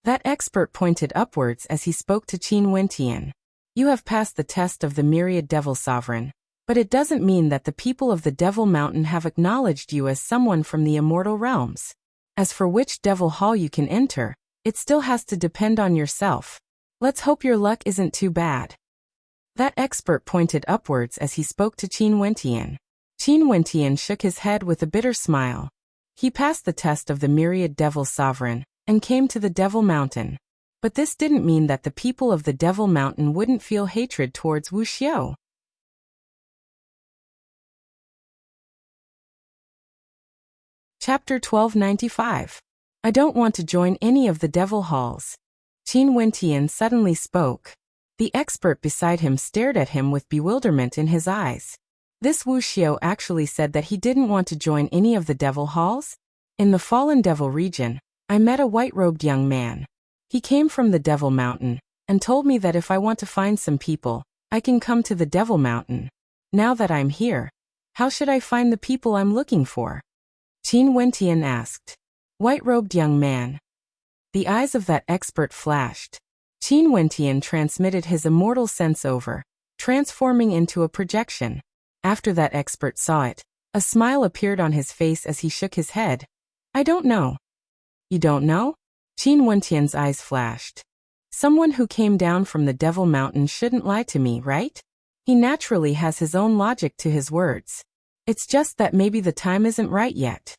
That expert pointed upwards as he spoke to Qin Wentian. You have passed the test of the Myriad Devil Sovereign, but it doesn't mean that the people of the Devil Mountain have acknowledged you as someone from the immortal realms. As for which Devil Hall you can enter, it still has to depend on yourself. Let's hope your luck isn't too bad. That expert pointed upwards as he spoke to Qin Wentian. Qin Wentian shook his head with a bitter smile. He passed the test of the Myriad Devil Sovereign and came to the Devil Mountain. But this didn't mean that the people of the Devil Mountain wouldn't feel hatred towards Wuxia. Chapter 1295. I don't want to join any of the devil halls. Qin Wentian suddenly spoke. The expert beside him stared at him with bewilderment in his eyes. This Wuxia actually said that he didn't want to join any of the devil halls? In the Fallen Devil region, I met a white-robed young man. He came from the Devil Mountain, and told me that if I want to find some people, I can come to the Devil Mountain. Now that I'm here, How should I find the people I'm looking for? Qin Wentian asked. White-robed young man. The eyes of that expert flashed. Qin Wentian transmitted his immortal sense over, transforming into a projection. After that expert saw it, a smile appeared on his face as he shook his head. I don't know. You don't know? Qin Wentian's eyes flashed. Someone who came down from the Devil Mountain shouldn't lie to me, right? He naturally has his own logic to his words. It's just that maybe the time isn't right yet.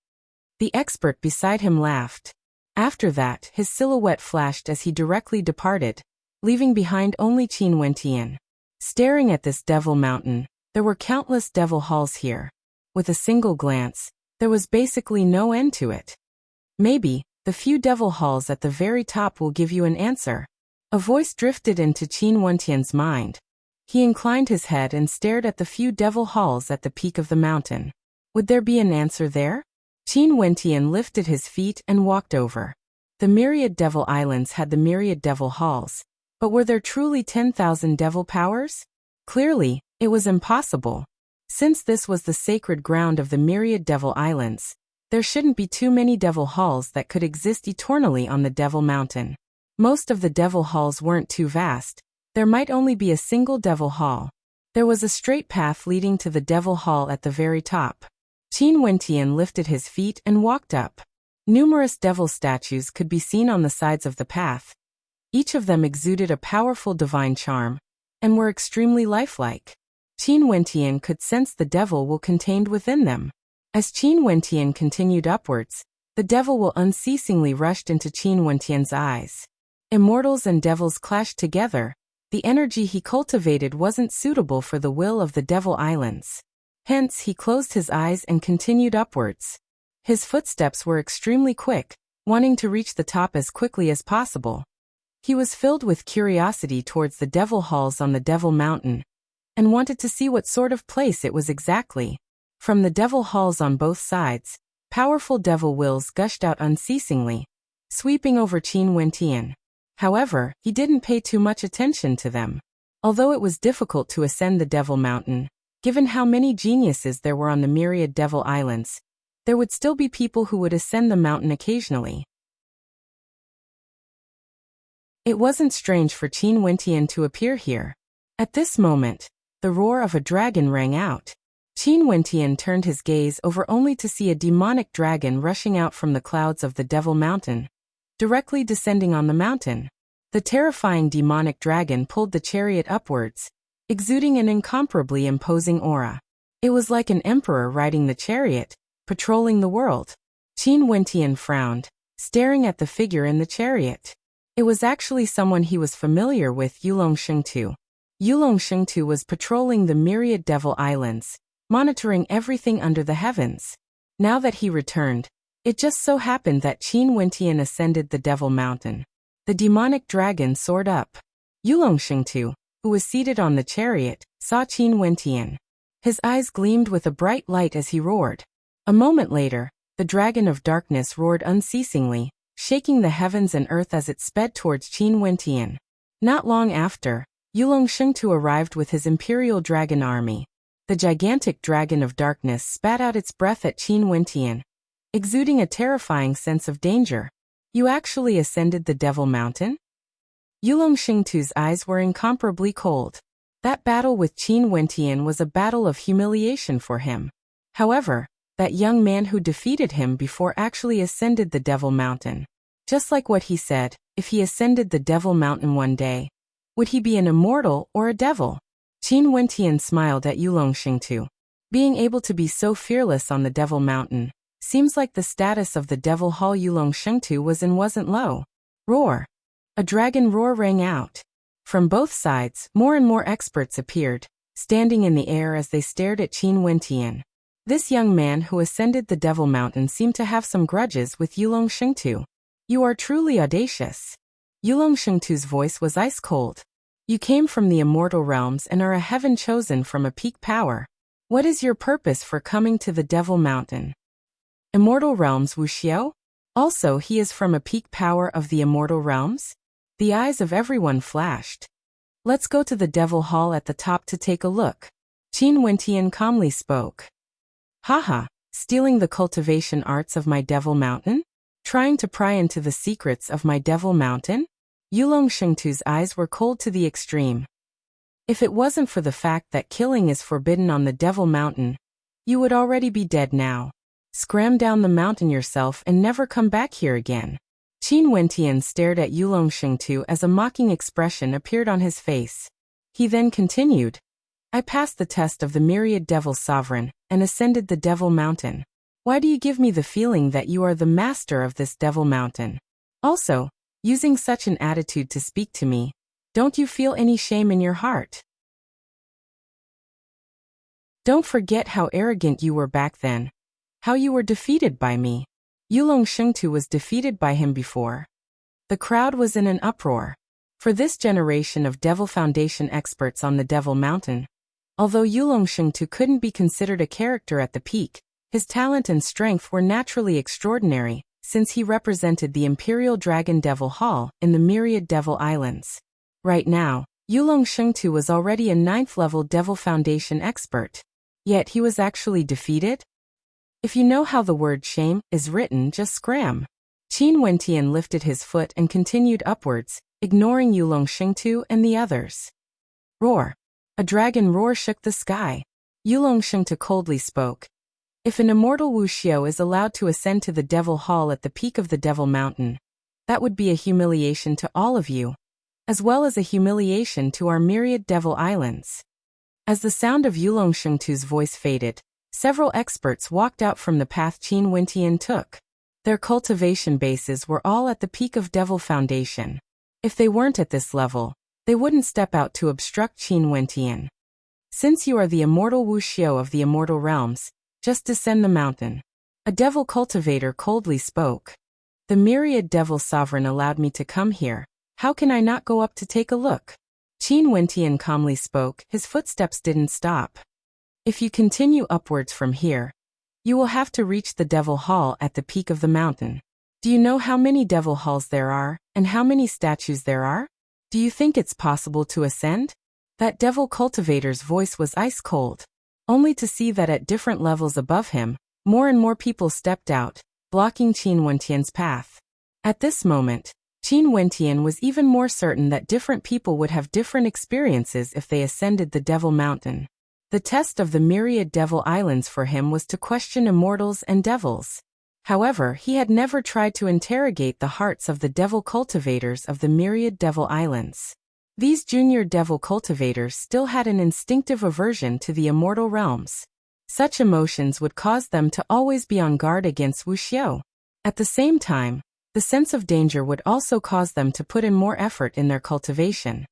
The expert beside him laughed. After that, his silhouette flashed as he directly departed, leaving behind only Qin Wentian. Staring at this Devil Mountain, there were countless devil halls here. With a single glance, there was basically no end to it. Maybe, the few devil halls at the very top will give you an answer. A voice drifted into Qin Wentian's mind. He inclined his head and stared at the few devil halls at the peak of the mountain. Would there be an answer there? Qin Wentian lifted his feet and walked over. The myriad devil islands had the myriad devil halls, but were there truly 10,000 devil powers? Clearly, it was impossible. Since this was the sacred ground of the myriad devil islands, there shouldn't be too many devil halls that could exist eternally on the Devil Mountain. Most of the devil halls weren't too vast. There might only be a single devil hall. There was a straight path leading to the devil hall at the very top. Qin Wentian lifted his feet and walked up. Numerous devil statues could be seen on the sides of the path. Each of them exuded a powerful divine charm, and were extremely lifelike. Qin Wentian could sense the devil will contained within them. As Qin Wentian continued upwards, the devil will unceasingly rushed into Qin Wentian's eyes. Immortals and devils clashed together. The energy he cultivated wasn't suitable for the will of the Devil Islands. Hence, he closed his eyes and continued upwards. His footsteps were extremely quick, wanting to reach the top as quickly as possible. He was filled with curiosity towards the devil halls on the Devil Mountain, and wanted to see what sort of place it was exactly. From the devil halls on both sides, powerful devil wills gushed out unceasingly, sweeping over Qin Wentian. However, he didn't pay too much attention to them. Although it was difficult to ascend the Devil Mountain, given how many geniuses there were on the myriad devil islands, there would still be people who would ascend the mountain occasionally. It wasn't strange for Qin Wentian to appear here. At this moment, the roar of a dragon rang out. Qin Wentian turned his gaze over only to see a demonic dragon rushing out from the clouds of the Devil Mountain, directly descending on the mountain. The terrifying demonic dragon pulled the chariot upwards, exuding an incomparably imposing aura. It was like an emperor riding the chariot, patrolling the world. Qin Wentian frowned, staring at the figure in the chariot. It was actually someone he was familiar with, Yulong Shengtu. Yulong Shengtu was patrolling the myriad devil islands, monitoring everything under the heavens. Now that he returned, it just so happened that Qin Wentian ascended the Devil Mountain. The demonic dragon soared up. Yulong Shengtu, who was seated on the chariot, saw Qin Wentian. His eyes gleamed with a bright light as he roared. A moment later, the dragon of darkness roared unceasingly, shaking the heavens and earth as it sped towards Qin Wentian. Not long after, Yulong Shengtu arrived with his imperial dragon army. The gigantic dragon of darkness spat out its breath at Qin Wentian, exuding a terrifying sense of danger. You actually ascended the Devil Mountain? Yulong Shengtu's eyes were incomparably cold. That battle with Qin Wentian was a battle of humiliation for him. However, that young man who defeated him before actually ascended the Devil Mountain. Just like what he said, if he ascended the Devil Mountain one day, would he be an immortal or a devil? Qin Wentian smiled at Yulong Shengtu. Being able to be so fearless on the Devil Mountain, seems like the status of the Devil Hall Yulong Shengtu was in wasn't low. Roar! A dragon roar rang out. From both sides, more and more experts appeared, standing in the air as they stared at Qin Wentian. This young man who ascended the Devil Mountain seemed to have some grudges with Yulong Shengtu. You are truly audacious. Yulong Shengtu's voice was ice cold. You came from the immortal realms and are a heaven chosen from a peak power. What is your purpose for coming to the Devil Mountain? Immortal realms, Wuxia? Also, he is from a peak power of the immortal realms? The eyes of everyone flashed. Let's go to the Devil Hall at the top to take a look. Qin Wentian calmly spoke. Haha, stealing the cultivation arts of my Devil Mountain? Trying to pry into the secrets of my Devil Mountain? Yulong Shengtu's eyes were cold to the extreme. If it wasn't for the fact that killing is forbidden on the Devil Mountain, you would already be dead now. Scram down the mountain yourself and never come back here again. Qin Wentian stared at Yulong Shengtu as a mocking expression appeared on his face. He then continued, I passed the test of the myriad Devil Sovereign and ascended the Devil Mountain. Why do you give me the feeling that you are the master of this Devil Mountain? Also, using such an attitude to speak to me, don't you feel any shame in your heart? Don't forget how arrogant you were back then. How you were defeated by me. Yulong Shengtu was defeated by him before. The crowd was in an uproar. For this generation of Devil Foundation experts on the Devil Mountain, although Yulong Shengtu couldn't be considered a character at the peak, his talent and strength were naturally extraordinary, since he represented the Imperial Dragon Devil Hall in the Myriad Devil Islands. Right now, Yulong Shengtu was already a 9th-level Devil Foundation expert. Yet he was actually defeated? If you know how the word shame is written, just scram. Qin Wentian lifted his foot and continued upwards, ignoring Yulong Shengtu and the others. Roar. A dragon roar shook the sky. Yulong Shengtu coldly spoke. If an immortal Wuxia is allowed to ascend to the Devil Hall at the peak of the Devil Mountain, that would be a humiliation to all of you, as well as a humiliation to our myriad Devil Islands. As the sound of Yulong Shengtu's voice faded, several experts walked out from the path Qin Wentian took. Their cultivation bases were all at the peak of Devil Foundation. If they weren't at this level, they wouldn't step out to obstruct Qin Wentian. Since you are the immortal Wuxia of the immortal realms, just descend the mountain. A devil cultivator coldly spoke. The myriad Devil Sovereign allowed me to come here. How can I not go up to take a look? Qin Wentian calmly spoke, his footsteps didn't stop. If you continue upwards from here, you will have to reach the Devil Hall at the peak of the mountain. Do you know how many Devil Halls there are, and how many statues there are? Do you think it's possible to ascend? That devil cultivator's voice was ice cold. Only to see that at different levels above him, more and more people stepped out, blocking Qin Wentian's path. At this moment, Qin Wentian was even more certain that different people would have different experiences if they ascended the Devil Mountain. The test of the myriad Devil Islands for him was to question immortals and devils. However, he had never tried to interrogate the hearts of the devil cultivators of the myriad Devil Islands. These junior devil cultivators still had an instinctive aversion to the immortal realms. Such emotions would cause them to always be on guard against Wuxia. At the same time, the sense of danger would also cause them to put in more effort in their cultivation.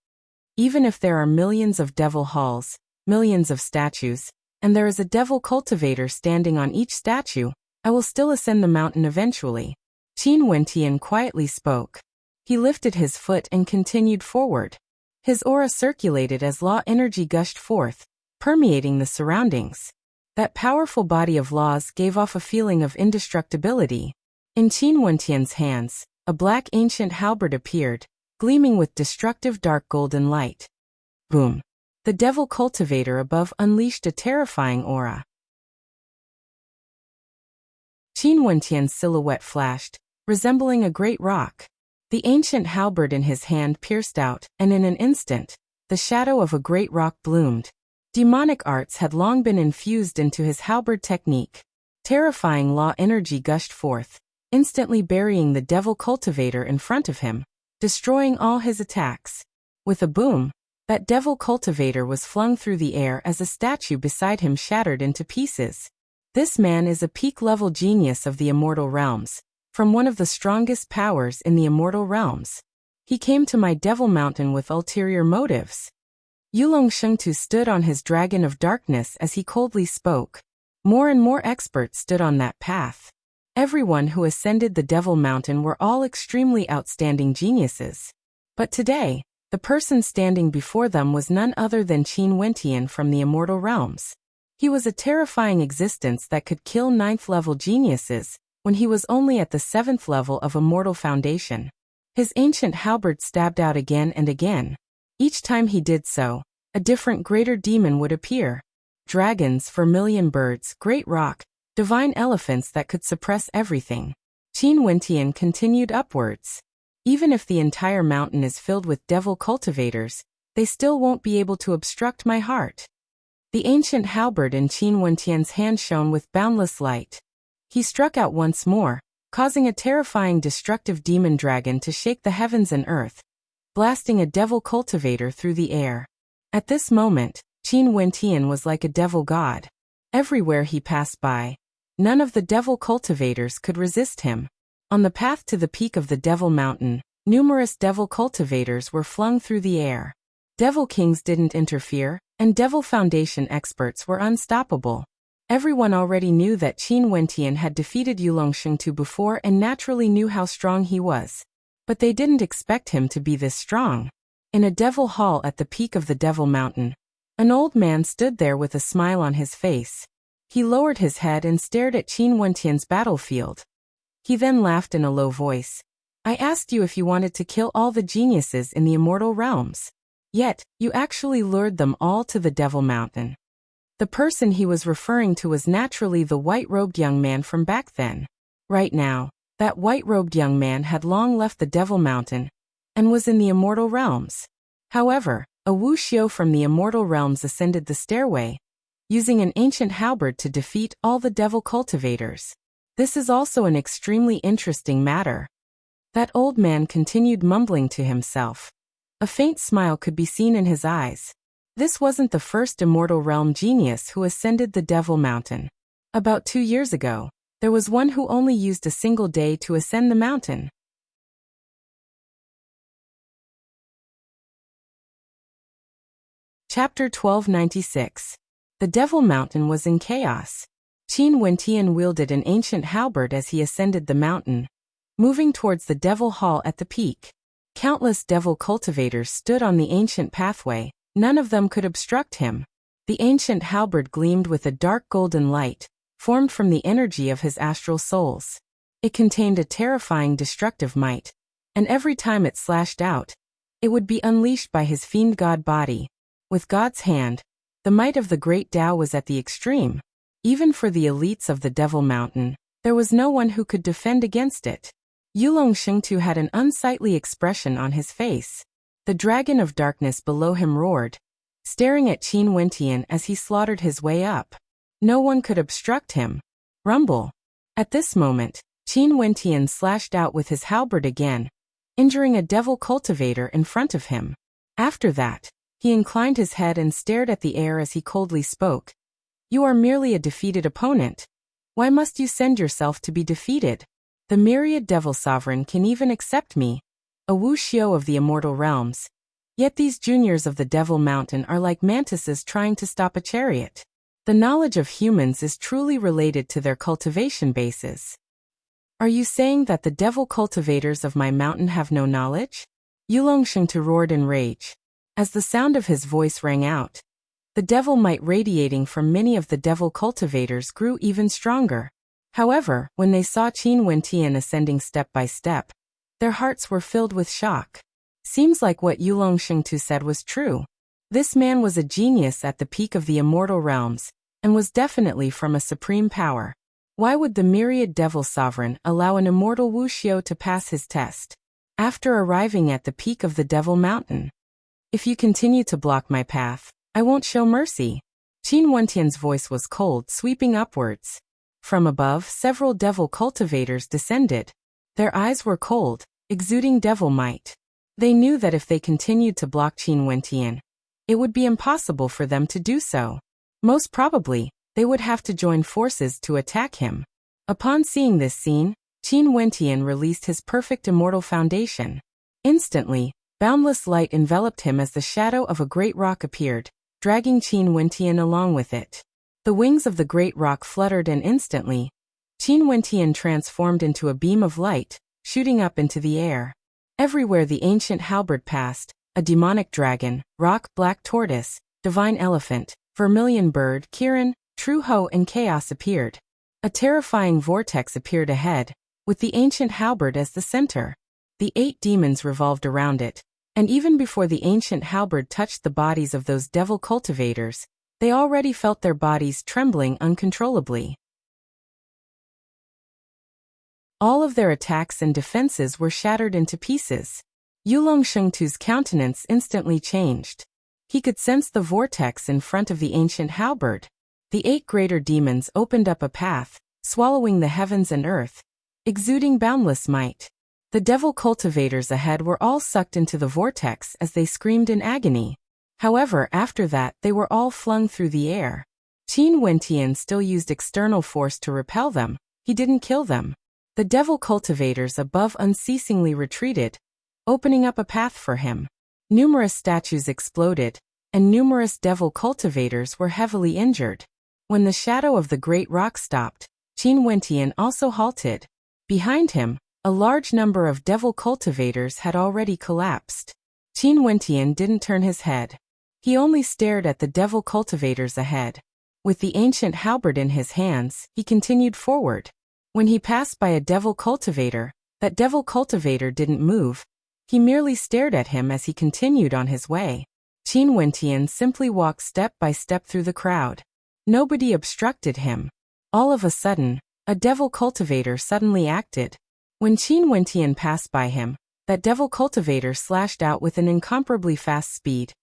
Even if there are millions of devil halls, millions of statues, and there is a devil cultivator standing on each statue, I will still ascend the mountain eventually. Qin Wentian quietly spoke. He lifted his foot and continued forward. His aura circulated as law energy gushed forth, permeating the surroundings. That powerful body of laws gave off a feeling of indestructibility. In Qin Wentian's hands, a black ancient halberd appeared, gleaming with destructive dark golden light. Boom! The devil cultivator above unleashed a terrifying aura. Qin Wentian's silhouette flashed, resembling a great rock. The ancient halberd in his hand pierced out, and in an instant, the shadow of a great rock bloomed. Demonic arts had long been infused into his halberd technique. Terrifying law energy gushed forth, instantly burying the devil cultivator in front of him, destroying all his attacks. With a boom, that devil cultivator was flung through the air as a statue beside him shattered into pieces. This man is a peak-level genius of the immortal realms, from one of the strongest powers in the immortal realms. He came to my Devil Mountain with ulterior motives. Yulong Shengtu stood on his dragon of darkness as he coldly spoke. More and more experts stood on that path. Everyone who ascended the Devil Mountain were all extremely outstanding geniuses. But today, the person standing before them was none other than Qin Wentian from the immortal realms. He was a terrifying existence that could kill 9th-level geniuses, when he was only at the 7th level of Immortal Foundation. His ancient halberd stabbed out again and again. Each time he did so, a different greater demon would appear. dragons, vermilion birds, great rock, divine elephants that could suppress everything. Qin Wentian continued upwards. Even if the entire mountain is filled with devil cultivators, they still won't be able to obstruct my heart. The ancient halberd in Qin Wentian's hand shone with boundless light. He struck out once more, causing a terrifying destructive demon dragon to shake the heavens and earth, blasting a devil cultivator through the air. At this moment, Qin Wentian was like a devil god. Everywhere he passed by, none of the devil cultivators could resist him. On the path to the peak of the Devil Mountain, numerous devil cultivators were flung through the air. Devil kings didn't interfere, and Devil Foundation experts were unstoppable. Everyone already knew that Qin Wentian had defeated Yulongshengtu before and naturally knew how strong he was. But they didn't expect him to be this strong. In a devil hall at the peak of the Devil Mountain, an old man stood there with a smile on his face. He lowered his head and stared at Qin Wentian's battlefield. He then laughed in a low voice. I asked you if you wanted to kill all the geniuses in the immortal realms. Yet, you actually lured them all to the Devil Mountain. The person he was referring to was naturally the white-robed young man from back then. Right now, that white-robed young man had long left the Devil Mountain and was in the immortal realms. However, a Wuxia from the immortal realms ascended the stairway, using an ancient halberd to defeat all the devil cultivators. This is also an extremely interesting matter. That old man continued mumbling to himself. A faint smile could be seen in his eyes. This wasn't the first immortal realm genius who ascended the Devil Mountain. About 2 years ago, there was one who only used a single day to ascend the mountain. Chapter 1296. The Devil Mountain was in chaos. Qin Wentian wielded an ancient halberd as he ascended the mountain, moving towards the Devil Hall at the peak. Countless devil cultivators stood on the ancient pathway. None of them could obstruct him. The ancient halberd gleamed with a dark golden light, formed from the energy of his astral souls. It contained a terrifying destructive might, and every time it slashed out, it would be unleashed by his fiend god body. With God's hand, the might of the great Tao was at the extreme. Even for the elites of the Devil Mountain, there was no one who could defend against it. Yulongshengtu had an unsightly expression on his face. The dragon of darkness below him roared, staring at Qin Wentian as he slaughtered his way up. No one could obstruct him. Rumble. At this moment, Qin Wentian slashed out with his halberd again, injuring a devil cultivator in front of him. After that, he inclined his head and stared at the air as he coldly spoke. You are merely a defeated opponent. Why must you send yourself to be defeated? The myriad devil sovereign can even accept me, a Wuxia of the immortal realms. Yet these juniors of the Devil Mountain are like mantises trying to stop a chariot. The knowledge of humans is truly related to their cultivation bases. Are you saying that the devil cultivators of my mountain have no knowledge? Yulongshengtu roared in rage. As the sound of his voice rang out, the devil might radiating from many of the devil cultivators grew even stronger. However, when they saw Qin Wentian ascending step by step, their hearts were filled with shock. Seems like what Yulongshengtu said was true. This man was a genius at the peak of the immortal realms, and was definitely from a supreme power. Why would the myriad devil sovereign allow an immortal Wuxia to pass his test? After arriving at the peak of the Devil Mountain, if you continue to block my path, I won't show mercy. Qin Wentian's voice was cold, sweeping upwards. From above, several devil cultivators descended. Their eyes were cold, exuding devil might. They knew that if they continued to block Qin Wentian, it would be impossible for them to do so. Most probably, they would have to join forces to attack him. Upon seeing this scene, Qin Wentian released his perfect immortal foundation. Instantly, boundless light enveloped him as the shadow of a great rock appeared, dragging Qin Wentian along with it. The wings of the great rock fluttered and instantly, Qin Wentian transformed into a beam of light, shooting up into the air. Everywhere the ancient halberd passed, a demonic dragon, rock, black tortoise, divine elephant, vermilion bird, Kirin, true ho and chaos appeared. A terrifying vortex appeared ahead, with the ancient halberd as the center. The 8 demons revolved around it, and even before the ancient halberd touched the bodies of those devil cultivators, They already felt their bodies trembling uncontrollably. All of their attacks and defenses were shattered into pieces. Yulong Shengtu's countenance instantly changed. He could sense the vortex in front of the ancient halberd. The 8 greater demons opened up a path, swallowing the heavens and earth, exuding boundless might. The devil cultivators ahead were all sucked into the vortex as they screamed in agony. However, after that they were all flung through the air. Qin Wentian still used external force to repel them. He didn't kill them. The devil cultivators above unceasingly retreated, opening up a path for him. Numerous statues exploded, and numerous devil cultivators were heavily injured. When the shadow of the great rock stopped, Qin Wentian also halted. Behind him, a large number of devil cultivators had already collapsed. Qin Wentian didn't turn his head. He only stared at the devil cultivators ahead. With the ancient halberd in his hands, he continued forward. When he passed by a devil cultivator, that devil cultivator didn't move. He merely stared at him as he continued on his way. Qin Wentian simply walked step by step through the crowd. Nobody obstructed him. All of a sudden, a devil cultivator suddenly acted. When Qin Wentian passed by him, that devil cultivator slashed out with an incomparably fast speed,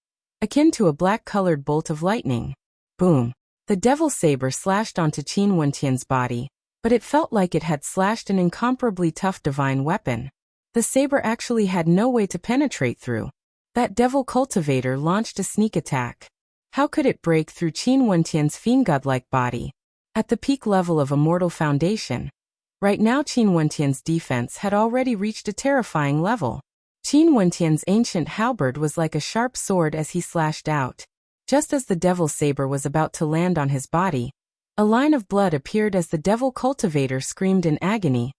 akin to a black-colored bolt of lightning. Boom! The devil saber slashed onto Qin Wentian's body, but it felt like it had slashed an incomparably tough divine weapon. The saber actually had no way to penetrate through. That devil cultivator launched a sneak attack. How could it break through Qin Wentian's fiend-godlike body? At the peak level of Immortal Foundation. Right now Qin Wentian's defense had already reached a terrifying level. Qin Wentian's ancient halberd was like a sharp sword as he slashed out. Just as the devil saber was about to land on his body, a line of blood appeared as the devil cultivator screamed in agony,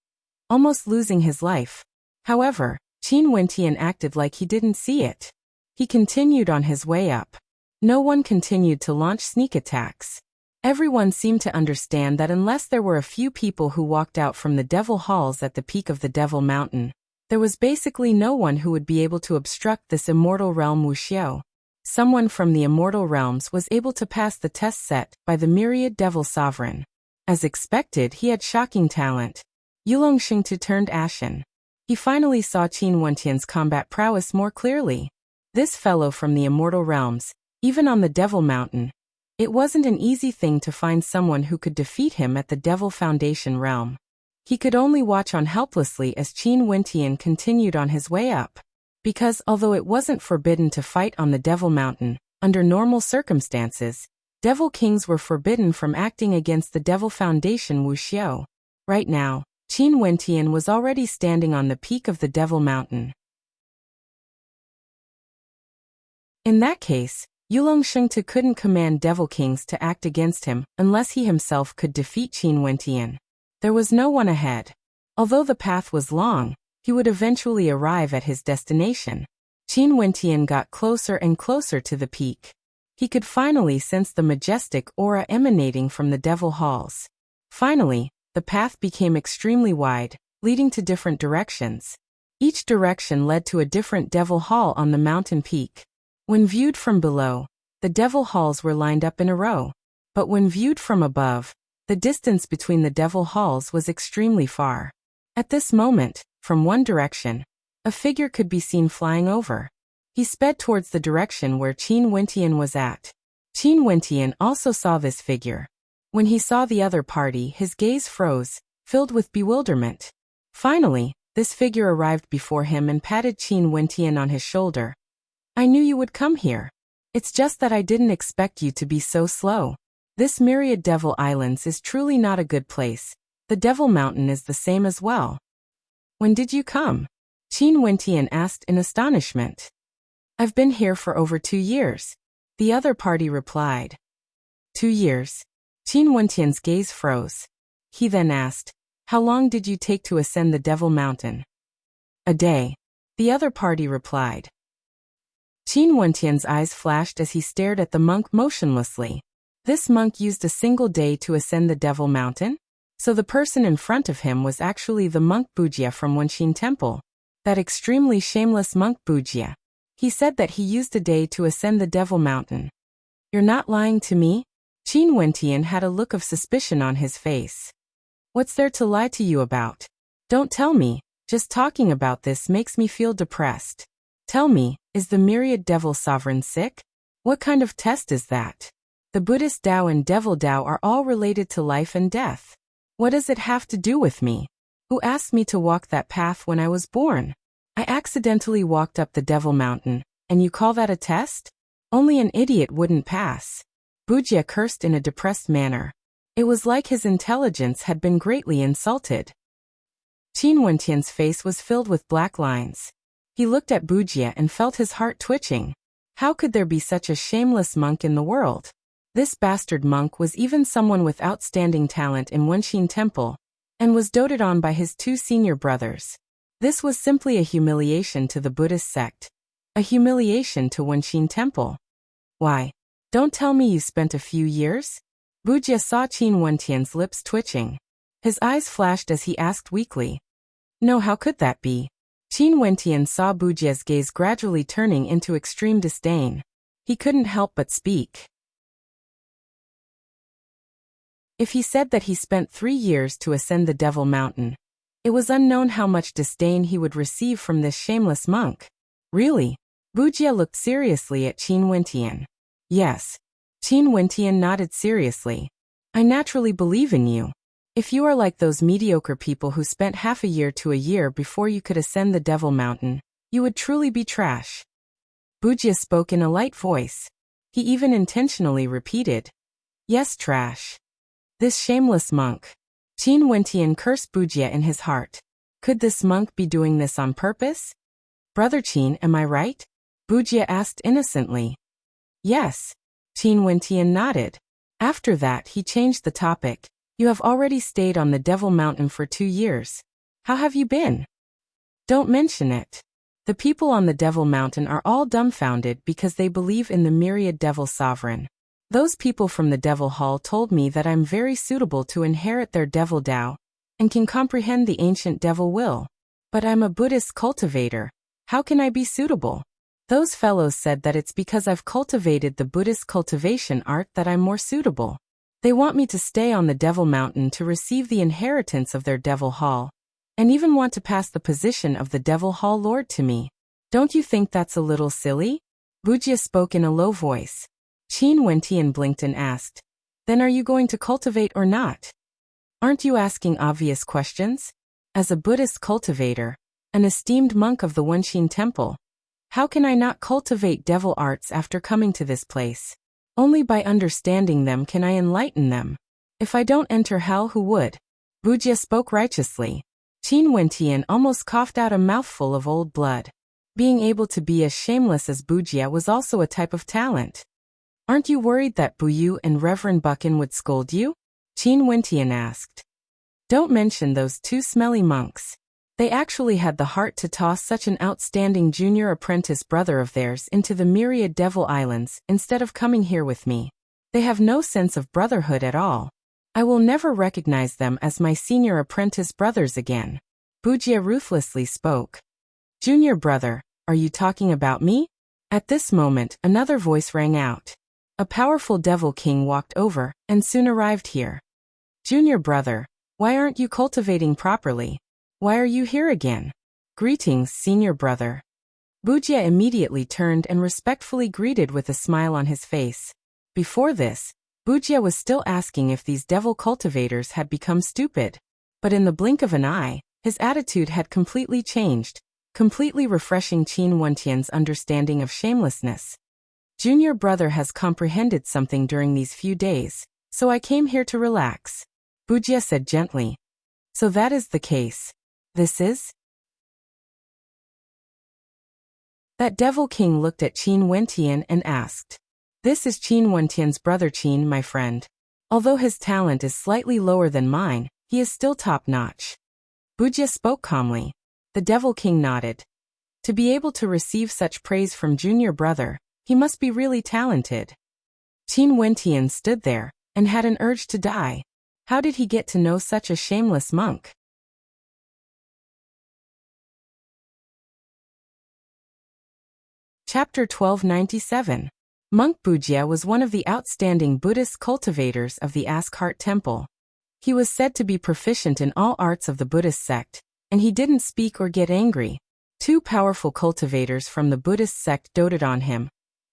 almost losing his life. However, Qin Wentian acted like he didn't see it. He continued on his way up. No one continued to launch sneak attacks. Everyone seemed to understand that unless there were a few people who walked out from the devil halls at the peak of the Devil Mountain, there was basically no one who would be able to obstruct this immortal realm Wuxia. Someone from the immortal realms was able to pass the test set by the myriad devil sovereign. As expected, he had shocking talent. Yulong Shengtu turned ashen. He finally saw Qin Wentian's combat prowess more clearly. This fellow from the immortal realms, even on the Devil Mountain, it wasn't an easy thing to find someone who could defeat him at the Devil Foundation realm. He could only watch on helplessly as Qin Wentian continued on his way up. Because although it wasn't forbidden to fight on the Devil Mountain, under normal circumstances, Devil Kings were forbidden from acting against the Devil Foundation Wuxia. Right now, Qin Wentian was already standing on the peak of the Devil Mountain. In that case, Yulong Shengtu couldn't command Devil Kings to act against him unless he himself could defeat Qin Wentian. There was no one ahead. Although the path was long, he would eventually arrive at his destination. Qin Wentian got closer and closer to the peak. He could finally sense the majestic aura emanating from the devil halls. Finally, the path became extremely wide, leading to different directions. Each direction led to a different devil hall on the mountain peak. When viewed from below, the devil halls were lined up in a row. But when viewed from above, the distance between the devil halls was extremely far. At this moment, from one direction, a figure could be seen flying over. He sped towards the direction where Qin Wentian was at. Qin Wentian also saw this figure. When he saw the other party, his gaze froze, filled with bewilderment. Finally, this figure arrived before him and patted Qin Wentian on his shoulder. "I knew you would come here. It's just that I didn't expect you to be so slow. This myriad devil islands is truly not a good place. The Devil Mountain is the same as well." "When did you come?" Qin Wentian asked in astonishment. "I've been here for over 2 years," the other party replied. 2 years? Qin Wentian's gaze froze. He then asked, "How long did you take to ascend the Devil Mountain?" "A day," the other party replied. Qin Wentian's eyes flashed as he stared at the monk motionlessly. This monk used a single day to ascend the Devil Mountain? So the person in front of him was actually the monk Wuxia from Wenshin Temple. That extremely shameless monk Wuxia. He said that he used a day to ascend the Devil Mountain. You're not lying to me? Qin Wentian had a look of suspicion on his face. What's there to lie to you about? Don't tell me, just talking about this makes me feel depressed. Tell me, is the myriad devil sovereign sick? What kind of test is that? The Buddhist Tao and Devil Tao are all related to life and death. What does it have to do with me? Who asked me to walk that path when I was born? I accidentally walked up the Devil Mountain, and you call that a test? Only an idiot wouldn't pass. Wuxia cursed in a depressed manner. It was like his intelligence had been greatly insulted. Qin Wentian's face was filled with black lines. He looked at Wuxia and felt his heart twitching. How could there be such a shameless monk in the world? This bastard monk was even someone with outstanding talent in Wenxin Temple, and was doted on by his two senior brothers. This was simply a humiliation to the Buddhist sect. A humiliation to Wenxin Temple. Why? Don't tell me you spent a few years? Wuxia saw Qin Wentian's lips twitching. His eyes flashed as he asked weakly. No, how could that be? Qin Wentian saw Wuxia's gaze gradually turning into extreme disdain. He couldn't help but speak. If he said that he spent 3 years to ascend the Devil Mountain, it was unknown how much disdain he would receive from this shameless monk. Really? Wuxia looked seriously at Qin Wentian. Yes. Qin Wentian nodded seriously. I naturally believe in you. If you are like those mediocre people who spent half a year to a year before you could ascend the Devil Mountain, you would truly be trash. Wuxia spoke in a light voice. He even intentionally repeated, yes, trash. This shameless monk. Qin Wentian cursed Wuxia in his heart. Could this monk be doing this on purpose? Brother Qin, am I right? Wuxia asked innocently. Yes. Qin Wentian nodded. After that he changed the topic. You have already stayed on the Devil Mountain for 2 years. How have you been? Don't mention it. The people on the Devil Mountain are all dumbfounded because they believe in the myriad devil sovereign. Those people from the Devil Hall told me that I'm very suitable to inherit their Devil Tao, and can comprehend the ancient devil will. But I'm a Buddhist cultivator. How can I be suitable? Those fellows said that it's because I've cultivated the Buddhist cultivation art that I'm more suitable. They want me to stay on the Devil Mountain to receive the inheritance of their Devil Hall, and even want to pass the position of the Devil Hall Lord to me. Don't you think that's a little silly? Wuxia spoke in a low voice. Qin Wentian blinked and asked, then are you going to cultivate or not? Aren't you asking obvious questions? As a Buddhist cultivator, an esteemed monk of the Wenxin Temple, how can I not cultivate devil arts after coming to this place? Only by understanding them can I enlighten them. If I don't enter hell, who would? Wuxia spoke righteously. Qin Wentian almost coughed out a mouthful of old blood. Being able to be as shameless as Wuxia was also a type of talent. Aren't you worried that Buyu and Reverend Buchan would scold you? Qin Wentian asked. Don't mention those two smelly monks. They actually had the heart to toss such an outstanding junior apprentice brother of theirs into the myriad devil islands instead of coming here with me. They have no sense of brotherhood at all. I will never recognize them as my senior apprentice brothers again. Wuxia ruthlessly spoke. Junior brother, are you talking about me? At this moment, another voice rang out. A powerful devil king walked over and soon arrived here. Junior brother, why aren't you cultivating properly? Why are you here again? Greetings, senior brother. Wuxia immediately turned and respectfully greeted with a smile on his face. Before this, Wuxia was still asking if these devil cultivators had become stupid. But in the blink of an eye, his attitude had completely changed, completely refreshing Qin Wentian's understanding of shamelessness. Junior brother has comprehended something during these few days, so I came here to relax. Wuxia said gently. So that is the case. This is? That devil king looked at Qin Wentian and asked. This is Qin Wentian's brother Qin, my friend. Although his talent is slightly lower than mine, he is still top-notch. Wuxia spoke calmly. The devil king nodded. To be able to receive such praise from junior brother, he must be really talented. Qin Wentian stood there and had an urge to die. How did he get to know such a shameless monk? Chapter 1297. Monk Bujia was one of the outstanding Buddhist cultivators of the Askhart Temple. He was said to be proficient in all arts of the Buddhist sect, and he didn't speak or get angry. Two powerful cultivators from the Buddhist sect doted on him,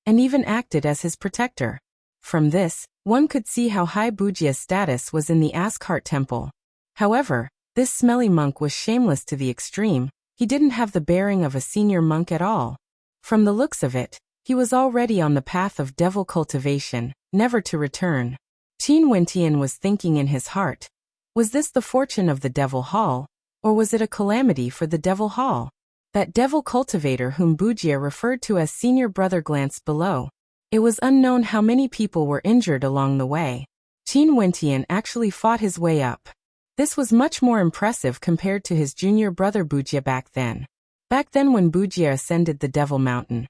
and even acted as his protector. From this, one could see how high Bujia's status was in the Askhart Temple. However, this smelly monk was shameless to the extreme. He didn't have the bearing of a senior monk at all. From the looks of it, he was already on the path of devil cultivation, never to return. Qin Wentian was thinking in his heart, was this the fortune of the Devil Hall, or was it a calamity for the Devil Hall? That devil cultivator whom Bujia referred to as senior brother glanced below. It was unknown how many people were injured along the way. Qin Wentian actually fought his way up. This was much more impressive compared to his junior brother Bujia back then. Back then when Bujia ascended the Devil Mountain,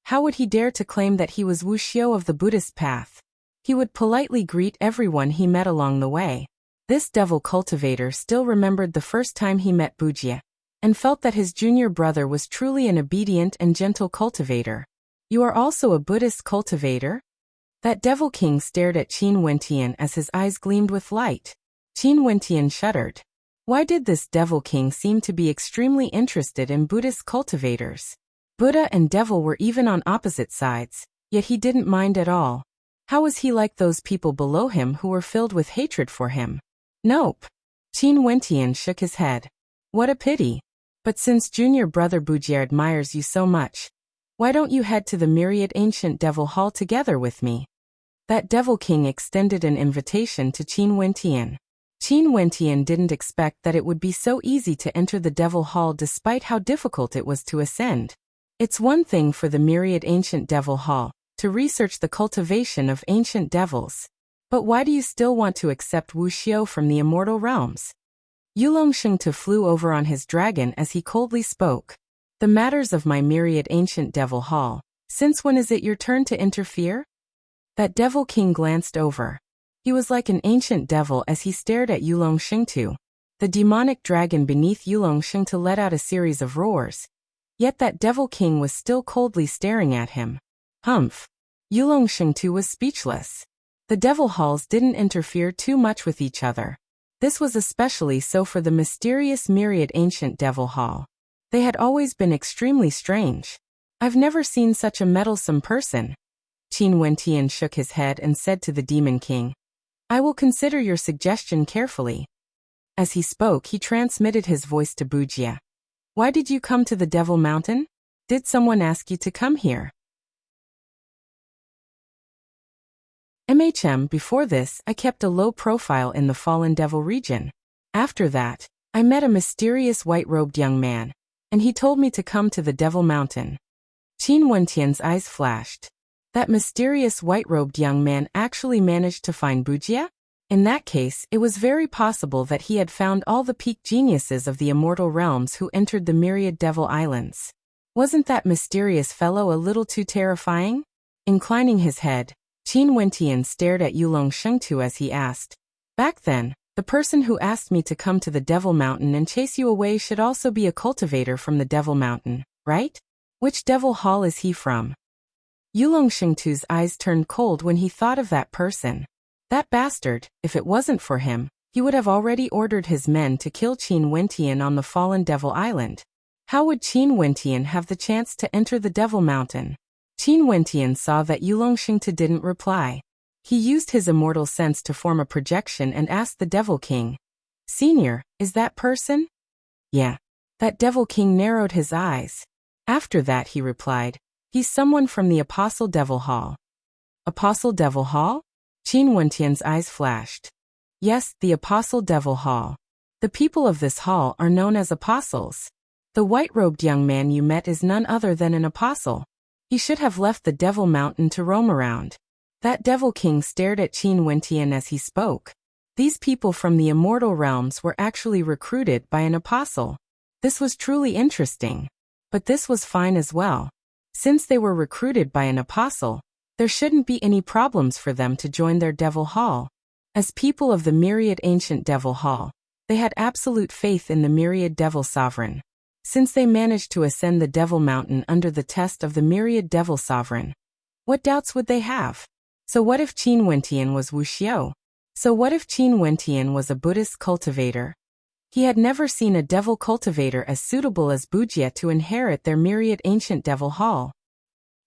how would he dare to claim that he was Wuxia of the Buddhist path? He would politely greet everyone he met along the way. This devil cultivator still remembered the first time he met Bujia, and felt that his junior brother was truly an obedient and gentle cultivator. You are also a Buddhist cultivator? That devil king stared at Qin Wentian as his eyes gleamed with light. Qin Wentian shuddered. Why did this devil king seem to be extremely interested in Buddhist cultivators? Buddha and devil were even on opposite sides, yet he didn't mind at all. How was he like those people below him who were filled with hatred for him? Nope. Qin Wentian shook his head. What a pity. But since junior brother Bujia admires you so much, why don't you head to the myriad ancient devil hall together with me? That devil king extended an invitation to Qin Wentian. Qin Wentian didn't expect that it would be so easy to enter the devil hall despite how difficult it was to ascend. It's one thing for the myriad ancient devil hall to research the cultivation of ancient devils. But why do you still want to accept Wuxia from the immortal realms? Yulong Shengtu flew over on his dragon as he coldly spoke. The matters of my myriad ancient devil hall. Since when is it your turn to interfere? That devil king glanced over. He was like an ancient devil as he stared at Yulong Shengtu. The demonic dragon beneath Yulong Shengtu let out a series of roars. Yet that devil king was still coldly staring at him. Humph. Yulong Shengtu was speechless. The devil halls didn't interfere too much with each other. This was especially so for the mysterious myriad ancient devil hall. They had always been extremely strange. I've never seen such a meddlesome person. Qin Wentian shook his head and said to the demon king, I will consider your suggestion carefully. As he spoke, he transmitted his voice to Bujia. Why did you come to the Devil Mountain? Did someone ask you to come here? Before this, I kept a low profile in the Fallen Devil region. After that, I met a mysterious white-robed young man, and he told me to come to the Devil Mountain. Qin Wentian's eyes flashed. That mysterious white-robed young man actually managed to find Bujia? In that case, it was very possible that he had found all the peak geniuses of the immortal realms who entered the myriad devil islands. Wasn't that mysterious fellow a little too terrifying? Inclining his head, Qin Wentian stared at Yulong Shengtu as he asked, Back then, the person who asked me to come to the Devil Mountain and chase you away should also be a cultivator from the Devil Mountain, right? Which devil hall is he from? Yulong Shengtu's eyes turned cold when he thought of that person. That bastard, if it wasn't for him, he would have already ordered his men to kill Qin Wentian on the Fallen Devil Island. How would Qin Wentian have the chance to enter the Devil Mountain? Qin Wentian saw that Yulong Shengtu didn't reply. He used his immortal sense to form a projection and asked the Devil King, Senior, is that person? Yeah. That Devil King narrowed his eyes. After that he replied, He's someone from the Apostle Devil Hall. Apostle Devil Hall? Qin Wentian's eyes flashed. Yes, the Apostle Devil Hall. The people of this hall are known as apostles. The white-robed young man you met is none other than an apostle. He should have left the Devil Mountain to roam around. That Devil King stared at Qin Wentian as he spoke. These people from the immortal realms were actually recruited by an apostle. This was truly interesting. But this was fine as well. Since they were recruited by an apostle, there shouldn't be any problems for them to join their Devil Hall. As people of the myriad ancient Devil Hall, they had absolute faith in the myriad Devil Sovereign. Since they managed to ascend the Devil Mountain under the test of the myriad Devil Sovereign, What doubts would they have? So what if Qin Wentian was Wuxia? So what if Qin Wentian was a Buddhist cultivator? He had never seen a devil cultivator as suitable as Wuxia to inherit their myriad ancient devil hall.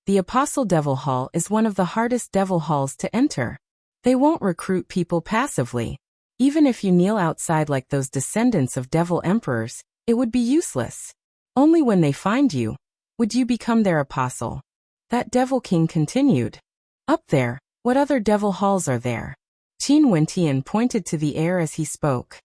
The Apostle Devil Hall is one of the hardest devil halls to enter. They won't recruit people passively. Even if you kneel outside like those descendants of devil emperors, it would be useless. Only when they find you would you become their apostle. That devil king continued. Up there, what other devil halls are there? Qin Wentian pointed to the air as he spoke.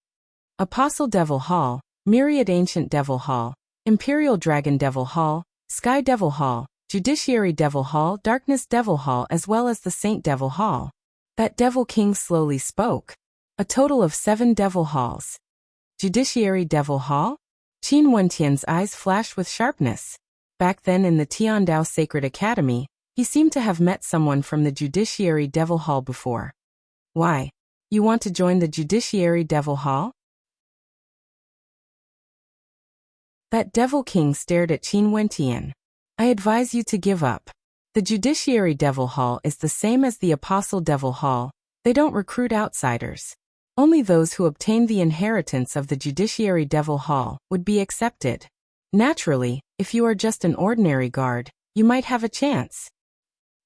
Apostle Devil Hall, Myriad Ancient Devil Hall, Imperial Dragon Devil Hall, Sky Devil Hall, Judiciary Devil Hall, Darkness Devil Hall, as well as the Saint Devil Hall. That devil king slowly spoke. A total of 7 devil halls. Judiciary Devil Hall? Qin Wentian's eyes flashed with sharpness. Back then in the Tiandao Sacred Academy, he seemed to have met someone from the Judiciary Devil Hall before. Why? You want to join the Judiciary Devil Hall? That devil king stared at Qin Wentian. I advise you to give up. The Judiciary Devil Hall is the same as the Apostle Devil Hall. They don't recruit outsiders. Only those who obtain the inheritance of the Judiciary Devil Hall would be accepted. Naturally, if you are just an ordinary guard, you might have a chance.